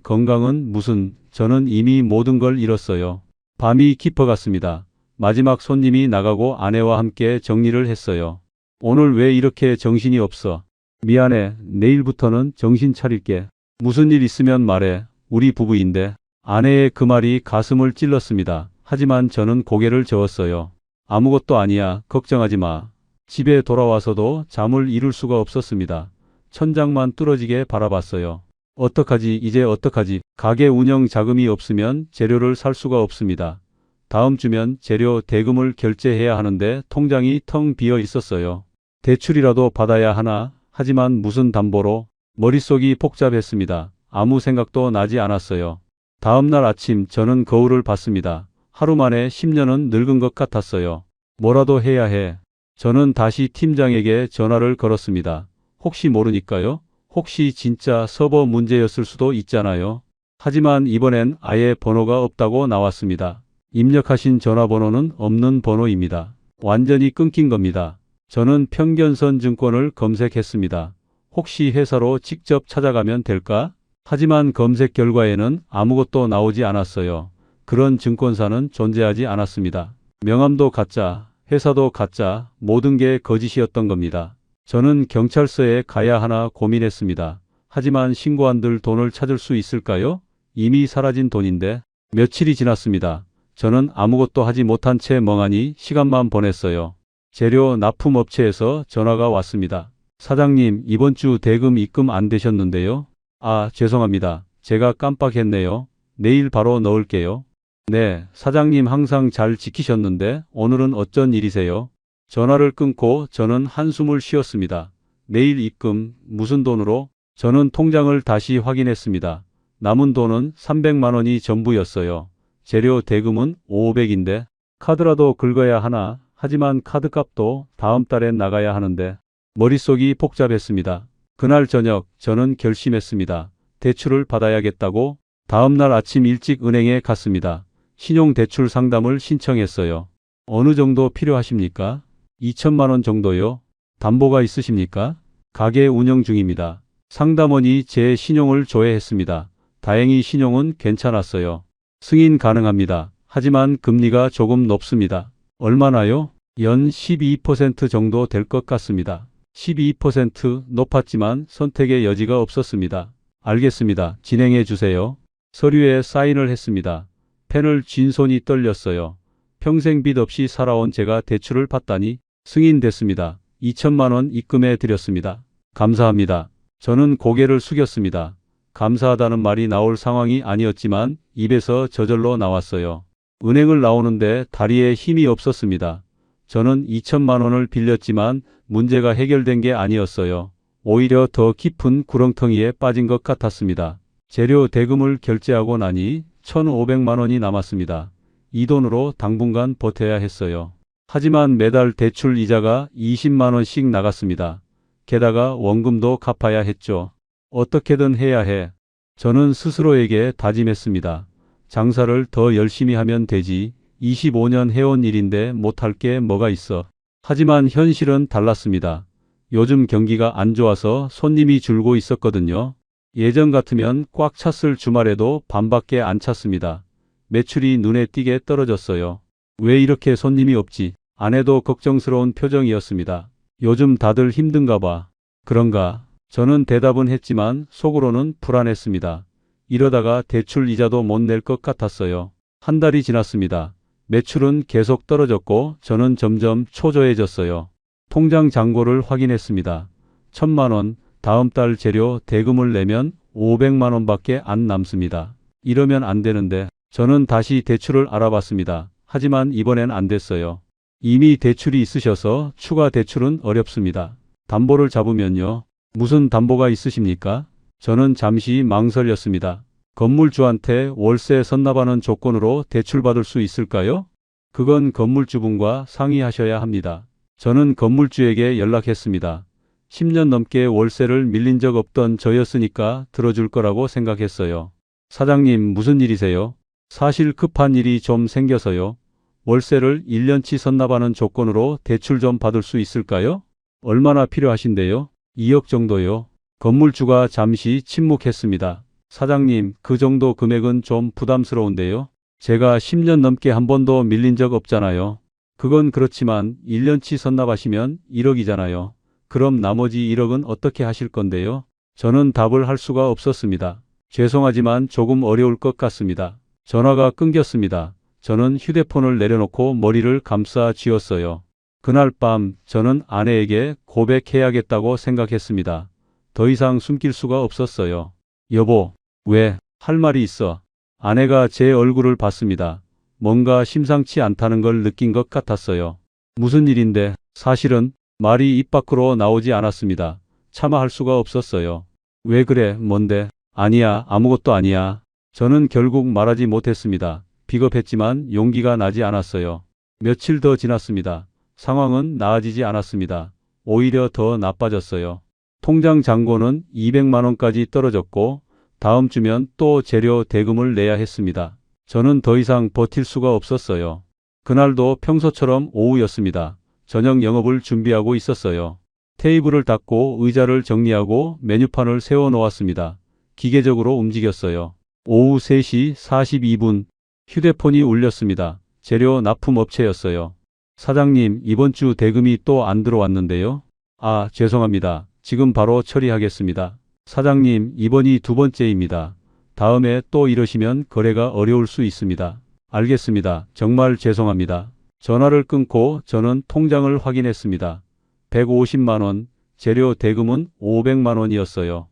건강은 무슨, 저는 이미 모든 걸 잃었어요. 밤이 깊어갔습니다. 마지막 손님이 나가고 아내와 함께 정리를 했어요. 오늘 왜 이렇게 정신이 없어? 미안해. 내일부터는 정신 차릴게. 무슨 일 있으면 말해. 우리 부부인데. 아내의 그 말이 가슴을 찔렀습니다. 하지만 저는 고개를 저었어요. 아무것도 아니야. 걱정하지 마. 집에 돌아와서도 잠을 이룰 수가 없었습니다. 천장만 뚫어지게 바라봤어요. 어떡하지, 이제 어떡하지? 가게 운영 자금이 없으면 재료를 살 수가 없습니다. 다음 주면 재료 대금을 결제해야 하는데 통장이 텅 비어 있었어요. 대출이라도 받아야 하나? 하지만 무슨 담보로? 머릿속이 복잡했습니다. 아무 생각도 나지 않았어요. 다음 날 아침 저는 거울을 봤습니다. 하루 만에 10년은 늙은 것 같았어요. 뭐라도 해야 해. 저는 다시 팀장에게 전화를 걸었습니다. 혹시 모르니까요? 혹시 진짜 서버 문제였을 수도 있잖아요. 하지만 이번엔 아예 번호가 없다고 나왔습니다. 입력하신 전화번호는 없는 번호입니다. 완전히 끊긴 겁니다. 저는 평견선 증권을 검색했습니다. 혹시 회사로 직접 찾아가면 될까? 하지만 검색 결과에는 아무것도 나오지 않았어요. 그런 증권사는 존재하지 않았습니다. 명함도 가짜, 회사도 가짜, 모든 게 거짓이었던 겁니다. 저는 경찰서에 가야 하나 고민했습니다. 하지만 신고한들 돈을 찾을 수 있을까요? 이미 사라진 돈인데. 며칠이 지났습니다. 저는 아무것도 하지 못한 채 멍하니 시간만 보냈어요. 재료 납품업체에서 전화가 왔습니다. 사장님, 이번 주 대금 입금 안 되셨는데요? 아, 죄송합니다. 제가 깜빡했네요. 내일 바로 넣을게요. 네, 사장님 항상 잘 지키셨는데 오늘은 어쩐 일이세요? 전화를 끊고 저는 한숨을 쉬었습니다. 내일 입금, 무슨 돈으로? 저는 통장을 다시 확인했습니다. 남은 돈은 300만 원이 전부였어요. 재료 대금은 500인데 카드라도 긁어야 하나? 하지만 카드값도 다음 달에 나가야 하는데 머릿속이 복잡했습니다. 그날 저녁 저는 결심했습니다. 대출을 받아야겠다고. 다음 날 아침 일찍 은행에 갔습니다. 신용대출 상담을 신청했어요. 어느 정도 필요하십니까? 2천만 원 정도요. 담보가 있으십니까? 가게 운영 중입니다. 상담원이 제 신용을 조회했습니다. 다행히 신용은 괜찮았어요. 승인 가능합니다. 하지만 금리가 조금 높습니다. 얼마나요? 연 12% 정도 될 것 같습니다. 12% 높았지만 선택의 여지가 없었습니다. 알겠습니다. 진행해 주세요. 서류에 사인을 했습니다. 펜을 쥔 손이 떨렸어요. 평생 빚 없이 살아온 제가 대출을 받다니. 승인됐습니다. 2천만 원 입금해 드렸습니다. 감사합니다. 저는 고개를 숙였습니다. 감사하다는 말이 나올 상황이 아니었지만 입에서 저절로 나왔어요. 은행을 나오는데 다리에 힘이 없었습니다. 저는 2천만 원을 빌렸지만 문제가 해결된 게 아니었어요. 오히려 더 깊은 구렁텅이에 빠진 것 같았습니다. 재료 대금을 결제하고 나니 1,500만 원이 남았습니다. 이 돈으로 당분간 버텨야 했어요. 하지만 매달 대출 이자가 20만 원씩 나갔습니다. 게다가 원금도 갚아야 했죠. 어떻게든 해야 해. 저는 스스로에게 다짐했습니다. 장사를 더 열심히 하면 되지. 25년 해온 일인데 못할 게 뭐가 있어. 하지만 현실은 달랐습니다. 요즘 경기가 안 좋아서 손님이 줄고 있었거든요. 예전 같으면 꽉 찼을 주말에도 반밖에 안 찼습니다. 매출이 눈에 띄게 떨어졌어요. 왜 이렇게 손님이 없지? 아내도 걱정스러운 표정이었습니다. 요즘 다들 힘든가 봐. 그런가? 저는 대답은 했지만 속으로는 불안했습니다. 이러다가 대출 이자도 못 낼 것 같았어요. 한 달이 지났습니다. 매출은 계속 떨어졌고 저는 점점 초조해졌어요. 통장 잔고를 확인했습니다. 1,000만 원, 다음 달 재료 대금을 내면 500만 원밖에 안 남습니다. 이러면 안 되는데. 저는 다시 대출을 알아봤습니다. 하지만 이번엔 안 됐어요. 이미 대출이 있으셔서 추가 대출은 어렵습니다. 담보를 잡으면요. 무슨 담보가 있으십니까? 저는 잠시 망설였습니다. 건물주한테 월세 선납하는 조건으로 대출받을 수 있을까요? 그건 건물주분과 상의하셔야 합니다. 저는 건물주에게 연락했습니다. 10년 넘게 월세를 밀린 적 없던 저였으니까 들어줄 거라고 생각했어요. 사장님, 무슨 일이세요? 사실 급한 일이 좀 생겨서요. 월세를 1년치 선납하는 조건으로 대출 좀 받을 수 있을까요? 얼마나 필요하신데요? 2억 정도요. 건물주가 잠시 침묵했습니다. 사장님, 그 정도 금액은 좀 부담스러운데요. 제가 10년 넘게 한 번도 밀린 적 없잖아요. 그건 그렇지만 1년치 선납하시면 1억이잖아요. 그럼 나머지 1억은 어떻게 하실 건데요? 저는 답을 할 수가 없었습니다. 죄송하지만 조금 어려울 것 같습니다. 전화가 끊겼습니다. 저는 휴대폰을 내려놓고 머리를 감싸 쥐었어요. 그날 밤 저는 아내에게 고백해야겠다고 생각했습니다. 더 이상 숨길 수가 없었어요. 여보, 왜? 할 말이 있어. 아내가 제 얼굴을 봤습니다. 뭔가 심상치 않다는 걸 느낀 것 같았어요. 무슨 일인데? 사실은 말이 입 밖으로 나오지 않았습니다. 차마 할 수가 없었어요. 왜 그래? 뭔데? 아니야, 아무것도 아니야. 저는 결국 말하지 못했습니다. 비겁했지만 용기가 나지 않았어요. 며칠 더 지났습니다. 상황은 나아지지 않았습니다. 오히려 더 나빠졌어요. 통장 잔고는 200만 원까지 떨어졌고 다음 주면 또 재료 대금을 내야 했습니다. 저는 더 이상 버틸 수가 없었어요. 그날도 평소처럼 오후였습니다. 저녁 영업을 준비하고 있었어요. 테이블을 닦고 의자를 정리하고 메뉴판을 세워 놓았습니다. 기계적으로 움직였어요. 오후 3시 42분 휴대폰이 울렸습니다. 재료 납품 업체였어요. 사장님, 이번 주 대금이 또 안 들어왔는데요. 아, 죄송합니다. 지금 바로 처리하겠습니다. 사장님, 이번이 두 번째입니다. 다음에 또 이러시면 거래가 어려울 수 있습니다. 알겠습니다. 정말 죄송합니다. 전화를 끊고 저는 통장을 확인했습니다. 150만 원, 재료 대금은 500만 원이었어요.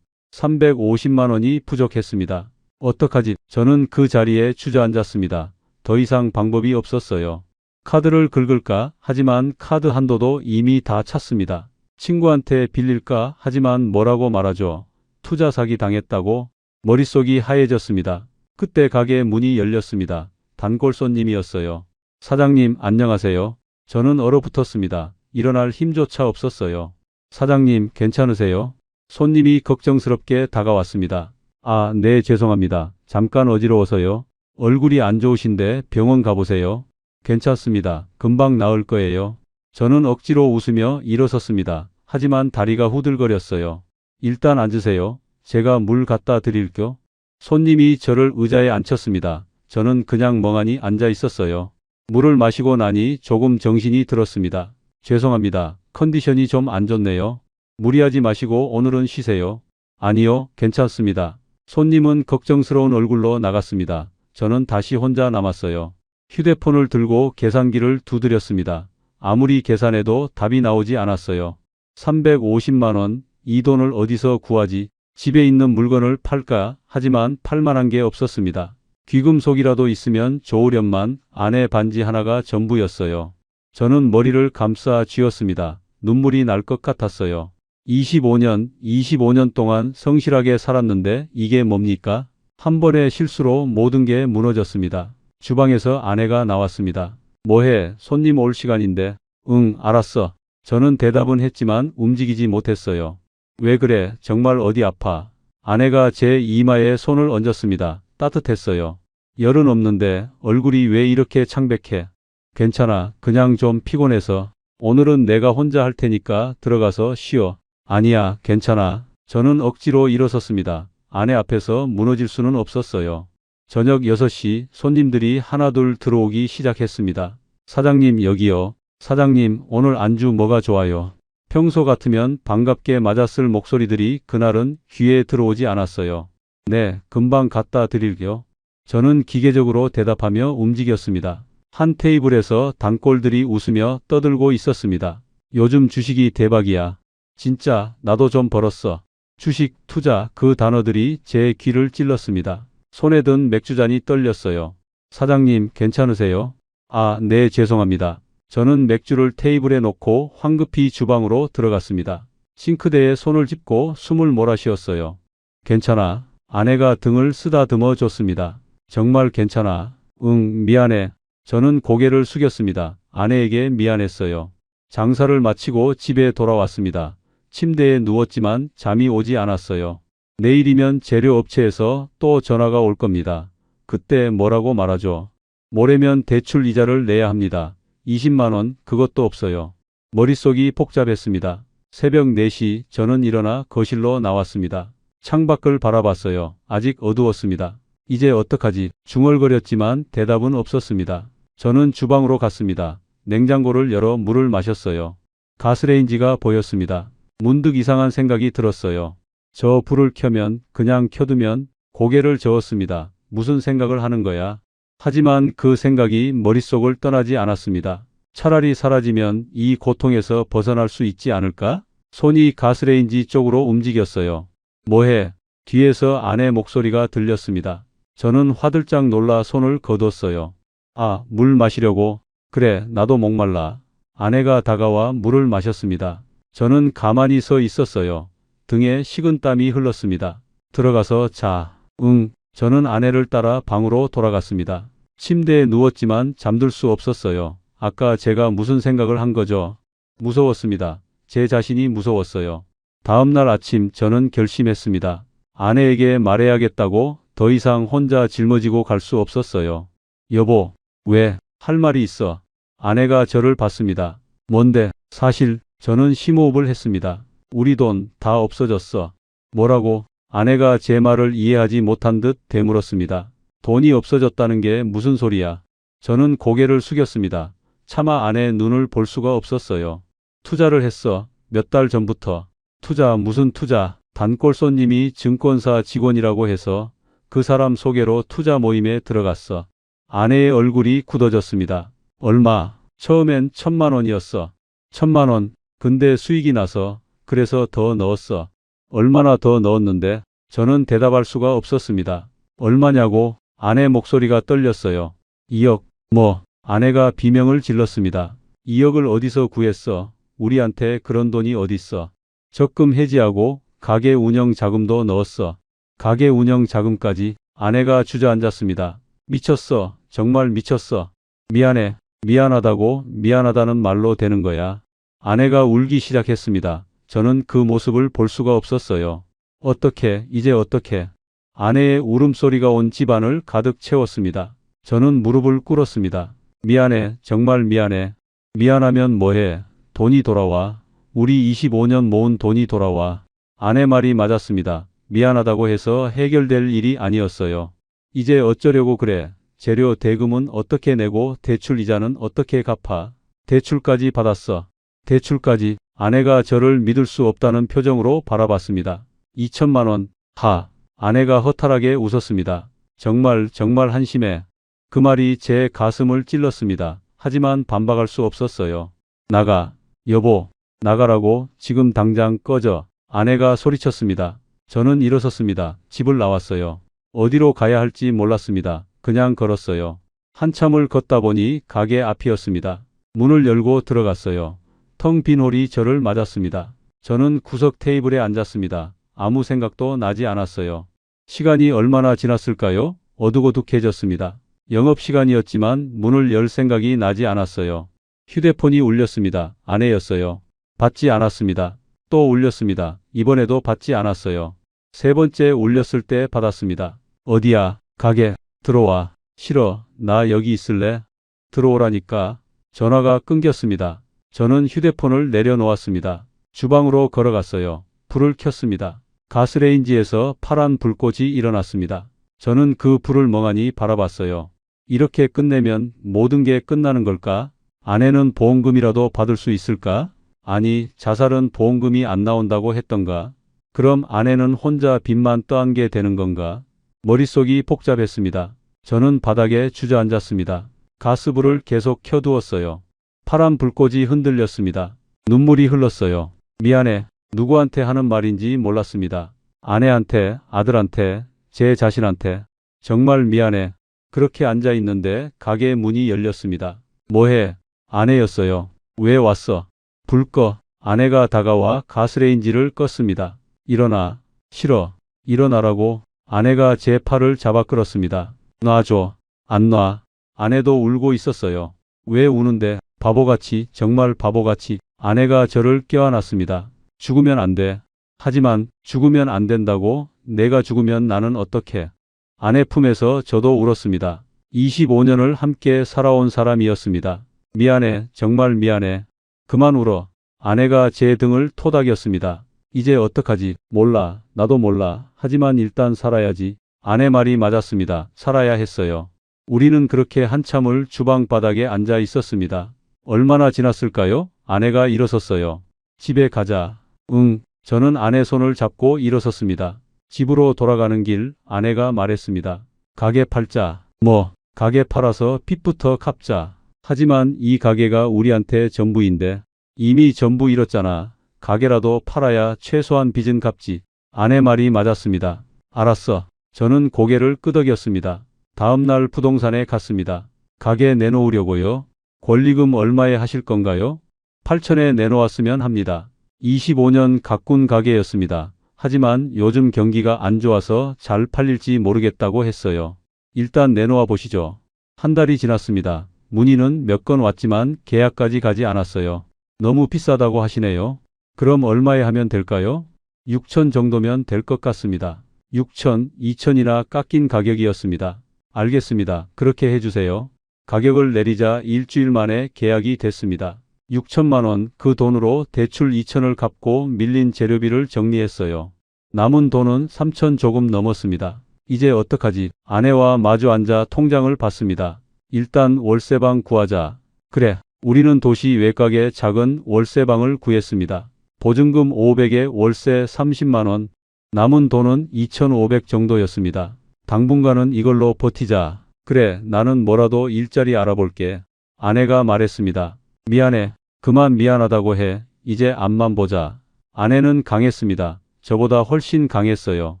350만 원이 부족했습니다. 어떡하지? 저는 그 자리에 주저앉았습니다. 더 이상 방법이 없었어요. 카드를 긁을까? 하지만 카드 한도도 이미 다 찼습니다. 친구한테 빌릴까? 하지만 뭐라고 말하죠? 투자 사기 당했다고? 머릿속이 하얘졌습니다. 그때 가게 문이 열렸습니다. 단골 손님이었어요. 사장님, 안녕하세요. 저는 얼어붙었습니다. 일어날 힘조차 없었어요. 사장님, 괜찮으세요? 손님이 걱정스럽게 다가왔습니다. 아, 네, 죄송합니다. 잠깐 어지러워서요. 얼굴이 안 좋으신데 병원 가보세요. 괜찮습니다. 금방 나을 거예요. 저는 억지로 웃으며 일어섰습니다. 하지만 다리가 후들거렸어요. 일단 앉으세요. 제가 물 갖다 드릴게요. 손님이 저를 의자에 앉혔습니다. 저는 그냥 멍하니 앉아 있었어요. 물을 마시고 나니 조금 정신이 들었습니다. 죄송합니다. 컨디션이 좀 안 좋네요. 무리하지 마시고 오늘은 쉬세요. 아니요, 괜찮습니다. 손님은 걱정스러운 얼굴로 나갔습니다. 저는 다시 혼자 남았어요. 휴대폰을 들고 계산기를 두드렸습니다. 아무리 계산해도 답이 나오지 않았어요. 350만 원, 이 돈을 어디서 구하지? 집에 있는 물건을 팔까? 하지만 팔만한 게 없었습니다. 귀금속이라도 있으면 좋으련만 아내 반지 하나가 전부였어요. 저는 머리를 감싸 쥐었습니다. 눈물이 날 것 같았어요. 25년 동안 성실하게 살았는데 이게 뭡니까? 한 번의 실수로 모든 게 무너졌습니다. 주방에서 아내가 나왔습니다. 뭐해? 손님 올 시간인데. 응, 알았어. 저는 대답은 했지만 움직이지 못했어요. 왜 그래? 정말 어디 아파? 아내가 제 이마에 손을 얹었습니다. 따뜻했어요. 열은 없는데 얼굴이 왜 이렇게 창백해? 괜찮아. 그냥 좀 피곤해서. 오늘은 내가 혼자 할 테니까 들어가서 쉬어. 아니야, 괜찮아. 저는 억지로 일어섰습니다. 아내 앞에서 무너질 수는 없었어요. 저녁 6시 손님들이 하나둘 들어오기 시작했습니다. 사장님, 여기요. 사장님, 오늘 안주 뭐가 좋아요? 평소 같으면 반갑게 맞았을 목소리들이 그날은 귀에 들어오지 않았어요. 네, 금방 갖다 드릴게요. 저는 기계적으로 대답하며 움직였습니다. 한 테이블에서 단골들이 웃으며 떠들고 있었습니다. 요즘 주식이 대박이야. 진짜 나도 좀 벌었어. 주식, 투자, 그 단어들이 제 귀를 찔렀습니다. 손에 든 맥주잔이 떨렸어요. 사장님, 괜찮으세요? 아, 네, 죄송합니다. 저는 맥주를 테이블에 놓고 황급히 주방으로 들어갔습니다. 싱크대에 손을 짚고 숨을 몰아쉬었어요. 괜찮아. 아내가 등을 쓰다듬어 줬습니다. 정말 괜찮아. 응, 미안해. 저는 고개를 숙였습니다. 아내에게 미안했어요. 장사를 마치고 집에 돌아왔습니다. 침대에 누웠지만 잠이 오지 않았어요. 내일이면 재료업체에서 또 전화가 올 겁니다. 그때 뭐라고 말하죠? 모레면 대출 이자를 내야 합니다. 20만 원, 그것도 없어요. 머릿속이 복잡했습니다. 새벽 4시 저는 일어나 거실로 나왔습니다. 창밖을 바라봤어요. 아직 어두웠습니다. 이제 어떡하지? 중얼거렸지만 대답은 없었습니다. 저는 주방으로 갔습니다. 냉장고를 열어 물을 마셨어요. 가스레인지가 보였습니다. 문득 이상한 생각이 들었어요. 저 불을 켜면, 그냥 켜두면 고개를 저었습니다. 무슨 생각을 하는 거야? 하지만 그 생각이 머릿속을 떠나지 않았습니다. 차라리 사라지면 이 고통에서 벗어날 수 있지 않을까? 손이 가스레인지 쪽으로 움직였어요. 뭐해? 뒤에서 아내 목소리가 들렸습니다. 저는 화들짝 놀라 손을 거뒀어요. 아, 물 마시려고? 그래, 나도 목말라. 아내가 다가와 물을 마셨습니다. 저는 가만히 서 있었어요. 등에 식은땀이 흘렀습니다. 들어가서 자. 응. 저는 아내를 따라 방으로 돌아갔습니다. 침대에 누웠지만 잠들 수 없었어요. 아까 제가 무슨 생각을 한 거죠? 무서웠습니다. 제 자신이 무서웠어요. 다음 날 아침 저는 결심했습니다. 아내에게 말해야겠다고. 더 이상 혼자 짊어지고 갈 수 없었어요. 여보, 왜? 할 말이 있어. 아내가 저를 봤습니다. 뭔데? 사실 저는 심호흡을 했습니다. 우리 돈 다 없어졌어. 뭐라고? 아내가 제 말을 이해하지 못한 듯 되물었습니다. 돈이 없어졌다는 게 무슨 소리야? 저는 고개를 숙였습니다. 차마 아내 눈을 볼 수가 없었어요. 투자를 했어. 몇 달 전부터. 투자 무슨 투자? 단골 손님이 증권사 직원이라고 해서 그 사람 소개로 투자 모임에 들어갔어. 아내의 얼굴이 굳어졌습니다. 얼마? 처음엔 1,000만 원이었어. 1,000만 원. 근데 수익이 나서 그래서 더 넣었어. 얼마나 더 넣었는데? 저는 대답할 수가 없었습니다. 얼마냐고? 아내 목소리가 떨렸어요. 2억. 뭐? 아내가 비명을 질렀습니다. 2억을 어디서 구했어? 우리한테 그런 돈이 어딨어? 적금 해지하고 가게 운영 자금도 넣었어. 가게 운영 자금까지. 아내가 주저앉았습니다. 미쳤어. 정말 미쳤어. 미안해. 미안하다고 미안하다는 말로 되는 거야. 아내가 울기 시작했습니다. 저는 그 모습을 볼 수가 없었어요. 어떻게, 이제 어떻게. 아내의 울음소리가 온 집안을 가득 채웠습니다. 저는 무릎을 꿇었습니다. 미안해. 정말 미안해. 미안하면 뭐해. 돈이 돌아와. 우리 25년 모은 돈이 돌아와. 아내 말이 맞았습니다. 미안하다고 해서 해결될 일이 아니었어요. 이제 어쩌려고 그래. 재료 대금은 어떻게 내고 대출 이자는 어떻게 갚아. 대출까지 받았어. 대출까지. 아내가 저를 믿을 수 없다는 표정으로 바라봤습니다. 2천만 원. 하. 아내가 허탈하게 웃었습니다. 정말 한심해. 그 말이 제 가슴을 찔렀습니다. 하지만 반박할 수 없었어요. 나가. 여보. 나가라고. 지금 당장 꺼져. 아내가 소리쳤습니다. 저는 일어섰습니다. 집을 나왔어요. 어디로 가야 할지 몰랐습니다. 그냥 걸었어요. 한참을 걷다 보니 가게 앞이었습니다. 문을 열고 들어갔어요. 텅 빈 홀이 저를 맞았습니다. 저는 구석 테이블에 앉았습니다. 아무 생각도 나지 않았어요. 시간이 얼마나 지났을까요? 어둑어둑해졌습니다. 영업시간이었지만 문을 열 생각이 나지 않았어요. 휴대폰이 울렸습니다. 아내였어요. 받지 않았습니다. 또 울렸습니다. 이번에도 받지 않았어요. 세 번째 울렸을 때 받았습니다. 어디야? 가게. 들어와. 싫어. 나 여기 있을래? 들어오라니까. 전화가 끊겼습니다. 저는 휴대폰을 내려놓았습니다. 주방으로 걸어갔어요. 불을 켰습니다. 가스레인지에서 파란 불꽃이 일어났습니다. 저는 그 불을 멍하니 바라봤어요. 이렇게 끝내면 모든 게 끝나는 걸까? 아내는 보험금이라도 받을 수 있을까? 아니, 자살은 보험금이 안 나온다고 했던가? 그럼 아내는 혼자 빚만 떠안게 되는 건가? 머릿속이 복잡했습니다. 저는 바닥에 주저앉았습니다. 가스불을 계속 켜두었어요. 파란 불꽃이 흔들렸습니다. 눈물이 흘렀어요. 미안해. 누구한테 하는 말인지 몰랐습니다. 아내한테, 아들한테, 제 자신한테. 정말 미안해. 그렇게 앉아 있는데 가게 문이 열렸습니다. 뭐해? 아내였어요. 왜 왔어? 불 꺼. 아내가 다가와 가스레인지를 껐습니다. 일어나. 싫어. 일어나라고. 아내가 제 팔을 잡아 끌었습니다. 놔줘. 안 놔. 아내도 울고 있었어요. 왜 우는데? 바보같이, 정말 바보같이. 아내가 저를 껴안았습니다. 죽으면 안 돼. 하지만 죽으면 안 된다고? 내가 죽으면 나는 어떡해? 아내 품에서 저도 울었습니다. 25년을 함께 살아온 사람이었습니다. 미안해. 정말 미안해. 그만 울어. 아내가 제 등을 토닥였습니다. 이제 어떡하지? 몰라. 나도 몰라. 하지만 일단 살아야지. 아내 말이 맞았습니다. 살아야 했어요. 우리는 그렇게 한참을 주방 바닥에 앉아 있었습니다. 얼마나 지났을까요? 아내가 일어섰어요. 집에 가자. 응. 저는 아내 손을 잡고 일어섰습니다. 집으로 돌아가는 길 아내가 말했습니다. 가게 팔자. 뭐, 가게 팔아서 빚부터 갚자. 하지만 이 가게가 우리한테 전부인데. 이미 전부 잃었잖아. 가게라도 팔아야 최소한 빚은 갚지. 아내 말이 맞았습니다. 알았어. 저는 고개를 끄덕였습니다. 다음 날 부동산에 갔습니다. 가게 내놓으려고요. 권리금 얼마에 하실 건가요? 8천에 내놓았으면 합니다. 25년 가꾼 가게였습니다. 하지만 요즘 경기가 안 좋아서 잘 팔릴지 모르겠다고 했어요. 일단 내놓아 보시죠. 한 달이 지났습니다. 문의는 몇 건 왔지만 계약까지 가지 않았어요. 너무 비싸다고 하시네요. 그럼 얼마에 하면 될까요? 6천 정도면 될 것 같습니다. 6천, 2천이나 깎인 가격이었습니다. 알겠습니다. 그렇게 해주세요. 가격을 내리자 일주일 만에 계약이 됐습니다. 6천만 원, 그 돈으로 대출 2천을 갚고 밀린 재료비를 정리했어요. 남은 돈은 3천 조금 넘었습니다. 이제 어떡하지? 아내와 마주 앉아 통장을 봤습니다. 일단 월세방 구하자. 그래, 우리는 도시 외곽에 작은 월세방을 구했습니다. 보증금 500에 월세 30만 원, 남은 돈은 2,500 정도였습니다. 당분간은 이걸로 버티자. 그래, 나는 뭐라도 일자리 알아볼게. 아내가 말했습니다. 미안해. 그만 미안하다고 해. 이제 앞만 보자. 아내는 강했습니다. 저보다 훨씬 강했어요.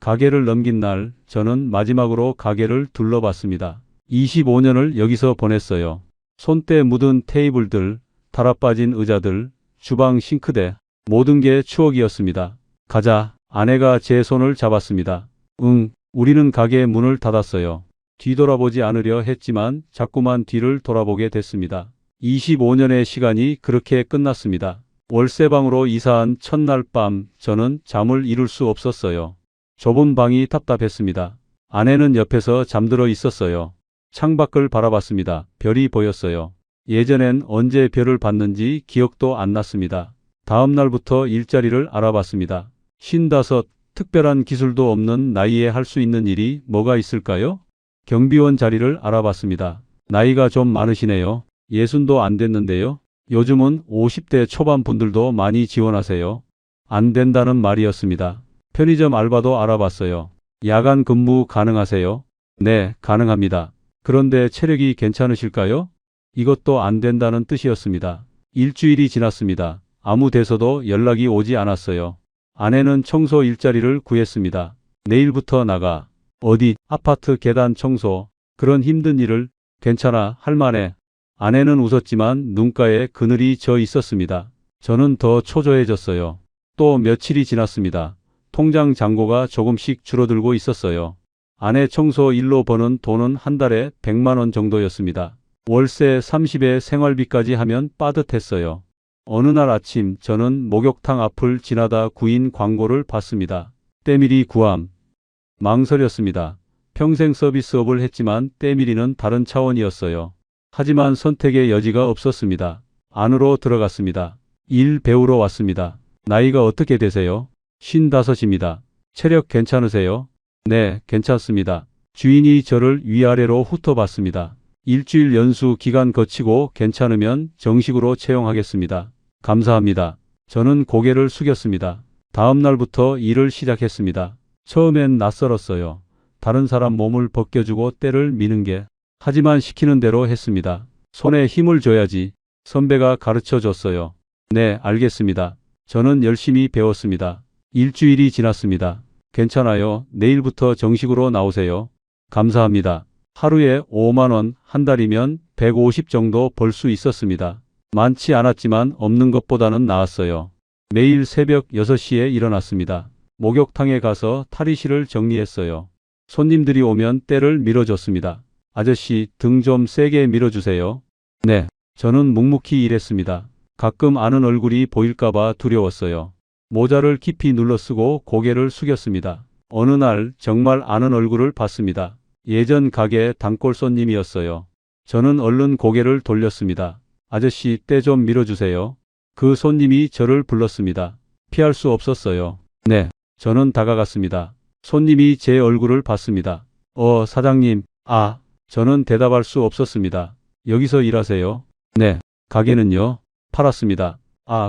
가게를 넘긴 날, 저는 마지막으로 가게를 둘러봤습니다. 25년을 여기서 보냈어요. 손때 묻은 테이블들, 달아빠진 의자들, 주방 싱크대, 모든 게 추억이었습니다. 가자. 아내가 제 손을 잡았습니다. 응, 우리는 가게 문을 닫았어요. 뒤돌아보지 않으려 했지만 자꾸만 뒤를 돌아보게 됐습니다. 25년의 시간이 그렇게 끝났습니다. 월세방으로 이사한 첫날 밤, 저는 잠을 이룰 수 없었어요. 좁은 방이 답답했습니다. 아내는 옆에서 잠들어 있었어요. 창밖을 바라봤습니다. 별이 보였어요. 예전엔 언제 별을 봤는지 기억도 안 났습니다. 다음 날부터 일자리를 알아봤습니다. 55, 특별한 기술도 없는 나이에 할 수 있는 일이 뭐가 있을까요? 경비원 자리를 알아봤습니다. 나이가 좀 많으시네요. 60도 안 됐는데요. 요즘은 50대 초반 분들도 많이 지원하세요. 안 된다는 말이었습니다. 편의점 알바도 알아봤어요. 야간 근무 가능하세요? 네, 가능합니다. 그런데 체력이 괜찮으실까요? 이것도 안 된다는 뜻이었습니다. 일주일이 지났습니다. 아무 데서도 연락이 오지 않았어요. 아내는 청소 일자리를 구했습니다. 내일부터 나가. 어디? 아파트 계단 청소. 그런 힘든 일을. 괜찮아, 할만해. 아내는 웃었지만 눈가에 그늘이 져 있었습니다. 저는 더 초조해졌어요. 또 며칠이 지났습니다. 통장 잔고가 조금씩 줄어들고 있었어요. 아내 청소 일로 버는 돈은 한 달에 100만 원 정도였습니다. 월세 30에 생활비까지 하면 빠듯했어요. 어느 날 아침 저는 목욕탕 앞을 지나다 구인 광고를 봤습니다. 때밀이 구함. 망설였습니다. 평생 서비스업을 했지만 때밀이는 다른 차원이었어요. 하지만 선택의 여지가 없었습니다. 안으로 들어갔습니다. 일 배우러 왔습니다. 나이가 어떻게 되세요? 55입니다. 체력 괜찮으세요? 네, 괜찮습니다. 주인이 저를 위아래로 훑어봤습니다. 일주일 연수 기간 거치고 괜찮으면 정식으로 채용하겠습니다. 감사합니다. 저는 고개를 숙였습니다. 다음 날부터 일을 시작했습니다. 처음엔 낯설었어요. 다른 사람 몸을 벗겨주고 때를 미는 게. 하지만 시키는 대로 했습니다. 손에 힘을 줘야지. 선배가 가르쳐 줬어요. 네, 알겠습니다. 저는 열심히 배웠습니다. 일주일이 지났습니다. 괜찮아요. 내일부터 정식으로 나오세요. 감사합니다. 하루에 5만 원, 한 달이면 150 정도 벌 수 있었습니다. 많지 않았지만 없는 것보다는 나았어요. 매일 새벽 6시에 일어났습니다. 목욕탕에 가서 탈의실을 정리했어요. 손님들이 오면 때를 밀어줬습니다. 아저씨, 등 좀 세게 밀어주세요. 네, 저는 묵묵히 일했습니다. 가끔 아는 얼굴이 보일까봐 두려웠어요. 모자를 깊이 눌러쓰고 고개를 숙였습니다. 어느 날 정말 아는 얼굴을 봤습니다. 예전 가게 단골 손님이었어요. 저는 얼른 고개를 돌렸습니다. 아저씨, 때 좀 밀어주세요. 그 손님이 저를 불렀습니다. 피할 수 없었어요. 네, 저는 다가갔습니다. 손님이 제 얼굴을 봤습니다. 사장님. 저는 대답할 수 없었습니다. 여기서 일하세요? 네. 가게는요? 팔았습니다.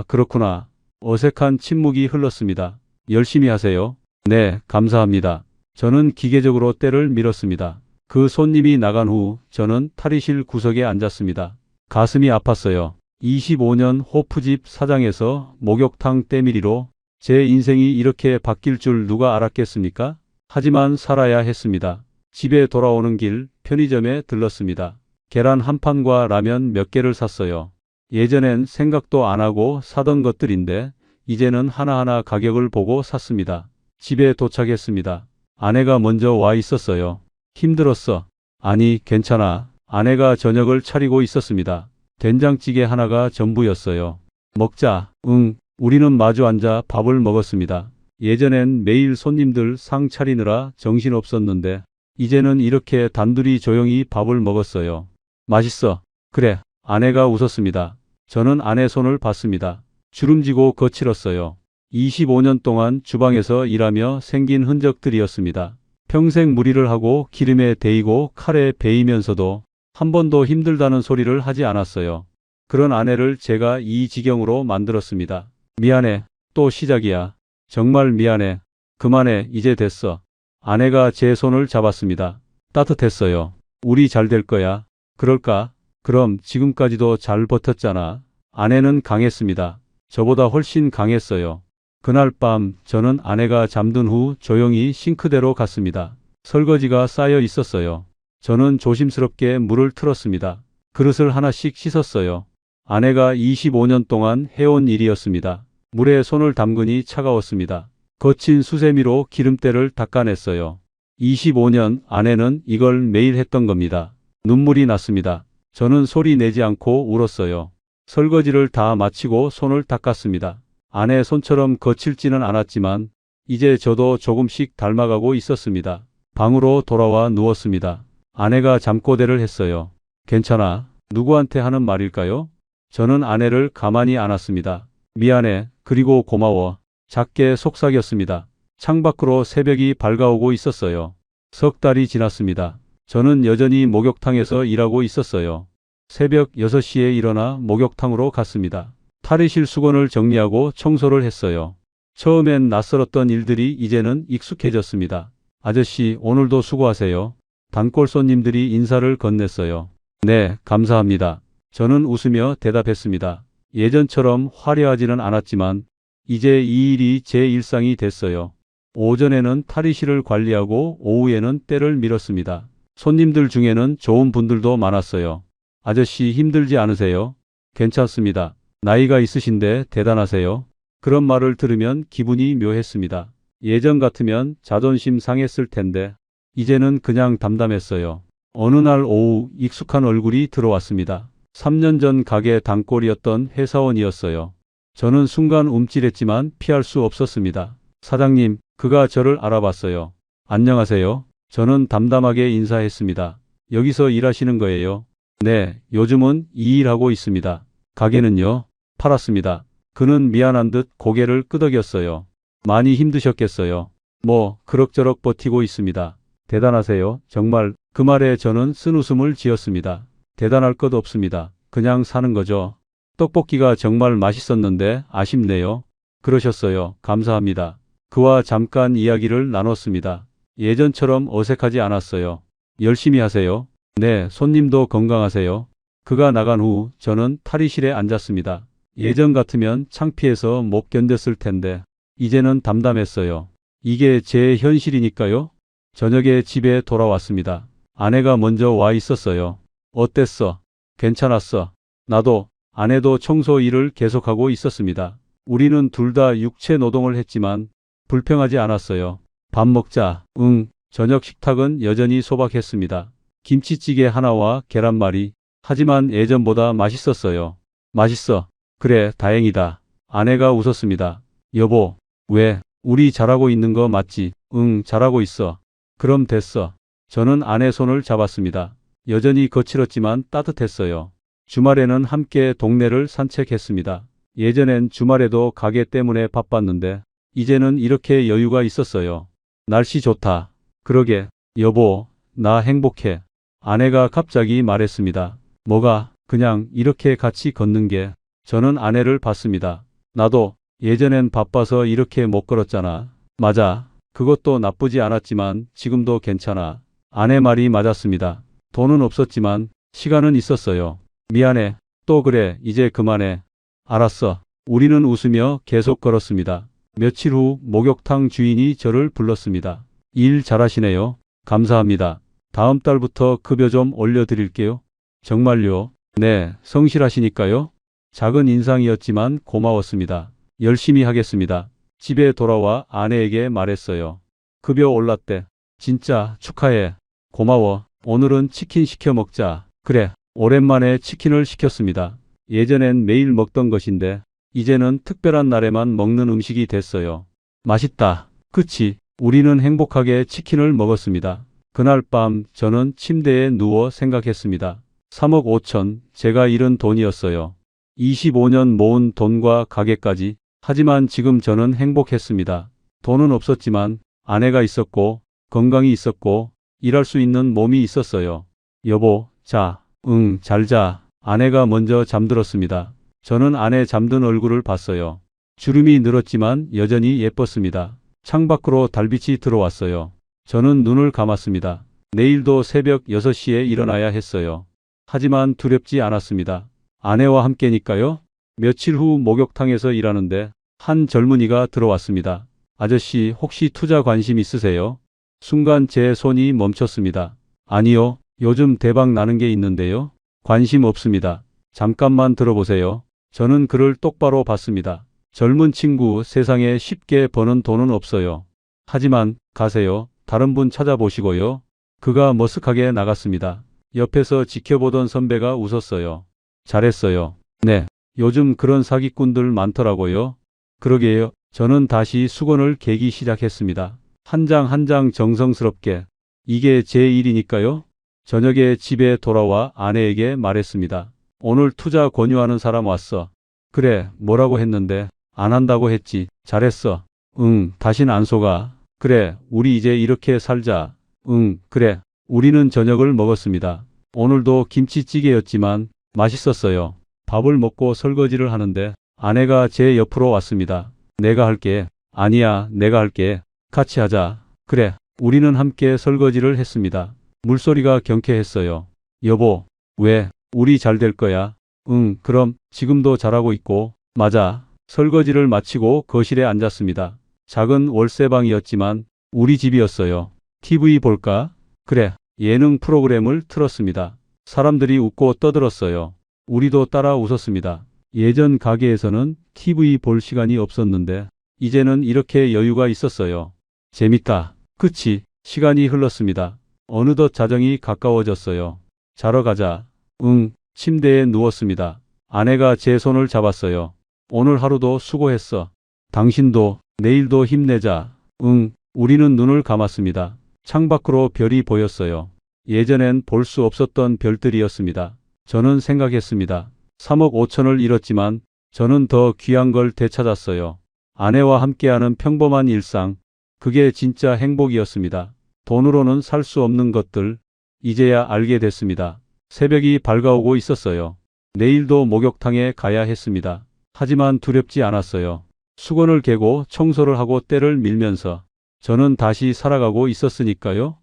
그렇구나. 어색한 침묵이 흘렀습니다. 열심히 하세요. 네, 감사합니다. 저는 기계적으로 때를 밀었습니다. 그 손님이 나간 후 저는 탈의실 구석에 앉았습니다. 가슴이 아팠어요. 25년 호프집 사장에서 목욕탕 때밀이로 제 인생이 이렇게 바뀔 줄 누가 알았겠습니까? 하지만 살아야 했습니다. 집에 돌아오는 길 편의점에 들렀습니다. 계란 한 판과 라면 몇 개를 샀어요. 예전엔 생각도 안 하고 사던 것들인데 이제는 하나하나 가격을 보고 샀습니다. 집에 도착했습니다. 아내가 먼저 와 있었어요. 힘들었어. 아니, 괜찮아. 아내가 저녁을 차리고 있었습니다. 된장찌개 하나가 전부였어요. 먹자. 응. 우리는 마주 앉아 밥을 먹었습니다. 예전엔 매일 손님들 상 차리느라 정신없었는데 이제는 이렇게 단둘이 조용히 밥을 먹었어요. 맛있어. 그래. 아내가 웃었습니다. 저는 아내 손을 봤습니다. 주름지고 거칠었어요. 25년 동안 주방에서 일하며 생긴 흔적들이었습니다. 평생 무리를 하고 기름에 데이고 칼에 베이면서도 한 번도 힘들다는 소리를 하지 않았어요. 그런 아내를 제가 이 지경으로 만들었습니다. 미안해. 또 시작이야. 정말 미안해. 그만해. 이제 됐어. 아내가 제 손을 잡았습니다. 따뜻했어요. 우리 잘 될 거야. 그럴까? 그럼 지금까지도 잘 버텼잖아. 아내는 강했습니다. 저보다 훨씬 강했어요. 그날 밤 저는 아내가 잠든 후 조용히 싱크대로 갔습니다. 설거지가 쌓여 있었어요. 저는 조심스럽게 물을 틀었습니다. 그릇을 하나씩 씻었어요. 아내가 25년 동안 해온 일이었습니다. 물에 손을 담그니 차가웠습니다. 거친 수세미로 기름때를 닦아냈어요. 25년 아내는 이걸 매일 했던 겁니다. 눈물이 났습니다. 저는 소리 내지 않고 울었어요. 설거지를 다 마치고 손을 닦았습니다. 아내 손처럼 거칠지는 않았지만 이제 저도 조금씩 닮아가고 있었습니다. 방으로 돌아와 누웠습니다. 아내가 잠꼬대를 했어요. 괜찮아. 누구한테 하는 말일까요? 저는 아내를 가만히 안았습니다. 미안해. 그리고 고마워. 작게 속삭였습니다. 창밖으로 새벽이 밝아오고 있었어요. 석 달이 지났습니다. 저는 여전히 목욕탕에서 일하고 있었어요. 새벽 6시에 일어나 목욕탕으로 갔습니다. 탈의실 수건을 정리하고 청소를 했어요. 처음엔 낯설었던 일들이 이제는 익숙해졌습니다. 아저씨, 오늘도 수고하세요. 단골 손님들이 인사를 건넸어요. 네, 감사합니다. 저는 웃으며 대답했습니다. 예전처럼 화려하지는 않았지만 이제 이 일이 제 일상이 됐어요. 오전에는 탈의실을 관리하고 오후에는 때를 밀었습니다. 손님들 중에는 좋은 분들도 많았어요. 아저씨 힘들지 않으세요? 괜찮습니다. 나이가 있으신데 대단하세요. 그런 말을 들으면 기분이 묘했습니다. 예전 같으면 자존심 상했을 텐데 이제는 그냥 담담했어요. 어느 날 오후 익숙한 얼굴이 들어왔습니다. 3년 전 가게 단골이었던 회사원이었어요. 저는 순간 움찔했지만 피할 수 없었습니다. 사장님, 그가 저를 알아봤어요. 안녕하세요. 저는 담담하게 인사했습니다. 여기서 일하시는 거예요? 네, 요즘은 이 일하고 있습니다. 가게는요? 팔았습니다. 그는 미안한 듯 고개를 끄덕였어요. 많이 힘드셨겠어요. 뭐 그럭저럭 버티고 있습니다. 대단하세요. 정말. 그 말에 저는 쓴웃음을 지었습니다. 대단할 것 없습니다. 그냥 사는 거죠. 떡볶이가 정말 맛있었는데 아쉽네요. 그러셨어요. 감사합니다. 그와 잠깐 이야기를 나눴습니다. 예전처럼 어색하지 않았어요. 열심히 하세요. 네, 손님도 건강하세요. 그가 나간 후 저는 탈의실에 앉았습니다. 예전 같으면 창피해서 못 견뎠을 텐데 이제는 담담했어요. 이게 제 현실이니까요. 저녁에 집에 돌아왔습니다. 아내가 먼저 와 있었어요. 어땠어? 괜찮았어. 나도. 아내도 청소 일을 계속하고 있었습니다. 우리는 둘 다 육체 노동을 했지만 불평하지 않았어요. 밥 먹자. 응. 저녁 식탁은 여전히 소박했습니다. 김치찌개 하나와 계란말이. 하지만 예전보다 맛있었어요. 맛있어. 그래, 다행이다. 아내가 웃었습니다. 여보, 왜? 우리 잘하고 있는 거 맞지? 응, 잘하고 있어. 그럼 됐어. 저는 아내 손을 잡았습니다. 여전히 거칠었지만 따뜻했어요. 주말에는 함께 동네를 산책했습니다. 예전엔 주말에도 가게 때문에 바빴는데 이제는 이렇게 여유가 있었어요. 날씨 좋다. 그러게. 여보, 나 행복해. 아내가 갑자기 말했습니다. 뭐가? 그냥 이렇게 같이 걷는 게. 저는 아내를 봤습니다. 나도 예전엔 바빠서 이렇게 못 걸었잖아. 맞아. 그것도 나쁘지 않았지만 지금도 괜찮아. 아내 말이 맞았습니다. 돈은 없었지만 시간은 있었어요. 미안해. 또 그래. 이제 그만해. 알았어. 우리는 웃으며 계속 걸었습니다. 며칠 후 목욕탕 주인이 저를 불렀습니다. 일 잘하시네요. 감사합니다. 다음 달부터 급여 좀 올려드릴게요. 정말요? 네, 성실하시니까요. 작은 인상이었지만 고마웠습니다. 열심히 하겠습니다. 집에 돌아와 아내에게 말했어요. 급여 올랐대. 진짜 축하해. 고마워. 오늘은 치킨 시켜 먹자. 그래. 오랜만에 치킨을 시켰습니다. 예전엔 매일 먹던 것인데 이제는 특별한 날에만 먹는 음식이 됐어요. 맛있다. 그치? 우리는 행복하게 치킨을 먹었습니다. 그날 밤 저는 침대에 누워 생각했습니다. 3억 5천, 제가 잃은 돈이었어요. 25년 모은 돈과 가게까지. 하지만 지금 저는 행복했습니다. 돈은 없었지만 아내가 있었고 건강이 있었고 일할 수 있는 몸이 있었어요. 여보, 자, 응, 잘 자. 아내가 먼저 잠들었습니다. 저는 아내 잠든 얼굴을 봤어요. 주름이 늘었지만 여전히 예뻤습니다. 창밖으로 달빛이 들어왔어요. 저는 눈을 감았습니다. 내일도 새벽 6시에 일어나야 했어요. 하지만 두렵지 않았습니다. 아내와 함께니까요. 며칠 후 목욕탕에서 일하는데 한 젊은이가 들어왔습니다. 아저씨, 혹시 투자 관심 있으세요? 순간 제 손이 멈췄습니다. 아니요, 요즘 대박 나는 게 있는데요. 관심 없습니다. 잠깐만 들어보세요. 저는 그를 똑바로 봤습니다. 젊은 친구, 세상에 쉽게 버는 돈은 없어요. 하지만 가세요. 다른 분 찾아보시고요. 그가 머쓱하게 나갔습니다. 옆에서 지켜보던 선배가 웃었어요. 잘했어요. 네, 요즘 그런 사기꾼들 많더라고요. 그러게요. 저는 다시 수건을 개기 시작했습니다. 한 장 한 장 정성스럽게. 이게 제 일이니까요. 저녁에 집에 돌아와 아내에게 말했습니다. 오늘 투자 권유하는 사람 왔어. 그래, 뭐라고 했는데? 안 한다고 했지. 잘했어. 응, 다신 안 속아. 그래, 우리 이제 이렇게 살자. 응, 그래. 우리는 저녁을 먹었습니다. 오늘도 김치찌개였지만 맛있었어요. 밥을 먹고 설거지를 하는데 아내가 제 옆으로 왔습니다. 내가 할게. 아니야, 내가 할게. 같이 하자. 그래. 우리는 함께 설거지를 했습니다. 물소리가 경쾌했어요. 여보, 왜? 우리 잘 될 거야. 응, 그럼 지금도 잘하고 있고. 맞아. 설거지를 마치고 거실에 앉았습니다. 작은 월세방이었지만 우리 집이었어요. TV 볼까? 그래. 예능 프로그램을 틀었습니다. 사람들이 웃고 떠들었어요. 우리도 따라 웃었습니다. 예전 가게에서는 TV 볼 시간이 없었는데 이제는 이렇게 여유가 있었어요. 재밌다. 그치? 시간이 흘렀습니다. 어느덧 자정이 가까워졌어요. 자러 가자. 응. 침대에 누웠습니다. 아내가 제 손을 잡았어요. 오늘 하루도 수고했어. 당신도 내일도 힘내자. 응. 우리는 눈을 감았습니다. 창밖으로 별이 보였어요. 예전엔 볼 수 없었던 별들이었습니다. 저는 생각했습니다. 3억 5천을 잃었지만 저는 더 귀한 걸 되찾았어요. 아내와 함께하는 평범한 일상. 그게 진짜 행복이었습니다. 돈으로는 살 수 없는 것들. 이제야 알게 됐습니다. 새벽이 밝아오고 있었어요. 내일도 목욕탕에 가야 했습니다. 하지만 두렵지 않았어요. 수건을 개고 청소를 하고 때를 밀면서 저는 다시 살아가고 있었으니까요.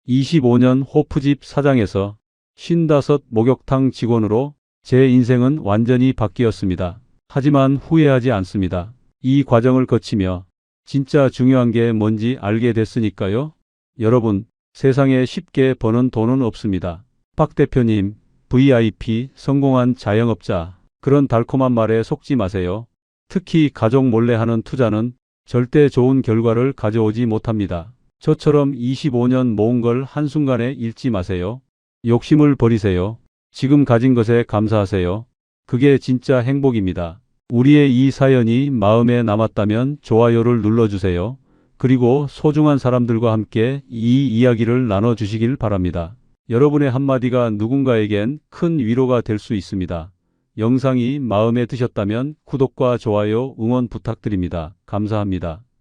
25년 호프집 사장에서 55 목욕탕 직원으로 제 인생은 완전히 바뀌었습니다. 하지만 후회하지 않습니다. 이 과정을 거치며 진짜 중요한 게 뭔지 알게 됐으니까요. 여러분, 세상에 쉽게 버는 돈은 없습니다. 박 대표님, VIP, 성공한 자영업자, 그런 달콤한 말에 속지 마세요. 특히 가족 몰래 하는 투자는 절대 좋은 결과를 가져오지 못합니다. 저처럼 25년 모은 걸 한순간에 잃지 마세요. 욕심을 버리세요. 지금 가진 것에 감사하세요. 그게 진짜 행복입니다. 우리의 이 사연이 마음에 남았다면 좋아요를 눌러주세요. 그리고 소중한 사람들과 함께 이 이야기를 나눠주시길 바랍니다. 여러분의 한마디가 누군가에겐 큰 위로가 될 수 있습니다. 영상이 마음에 드셨다면 구독과 좋아요, 응원 부탁드립니다. 감사합니다.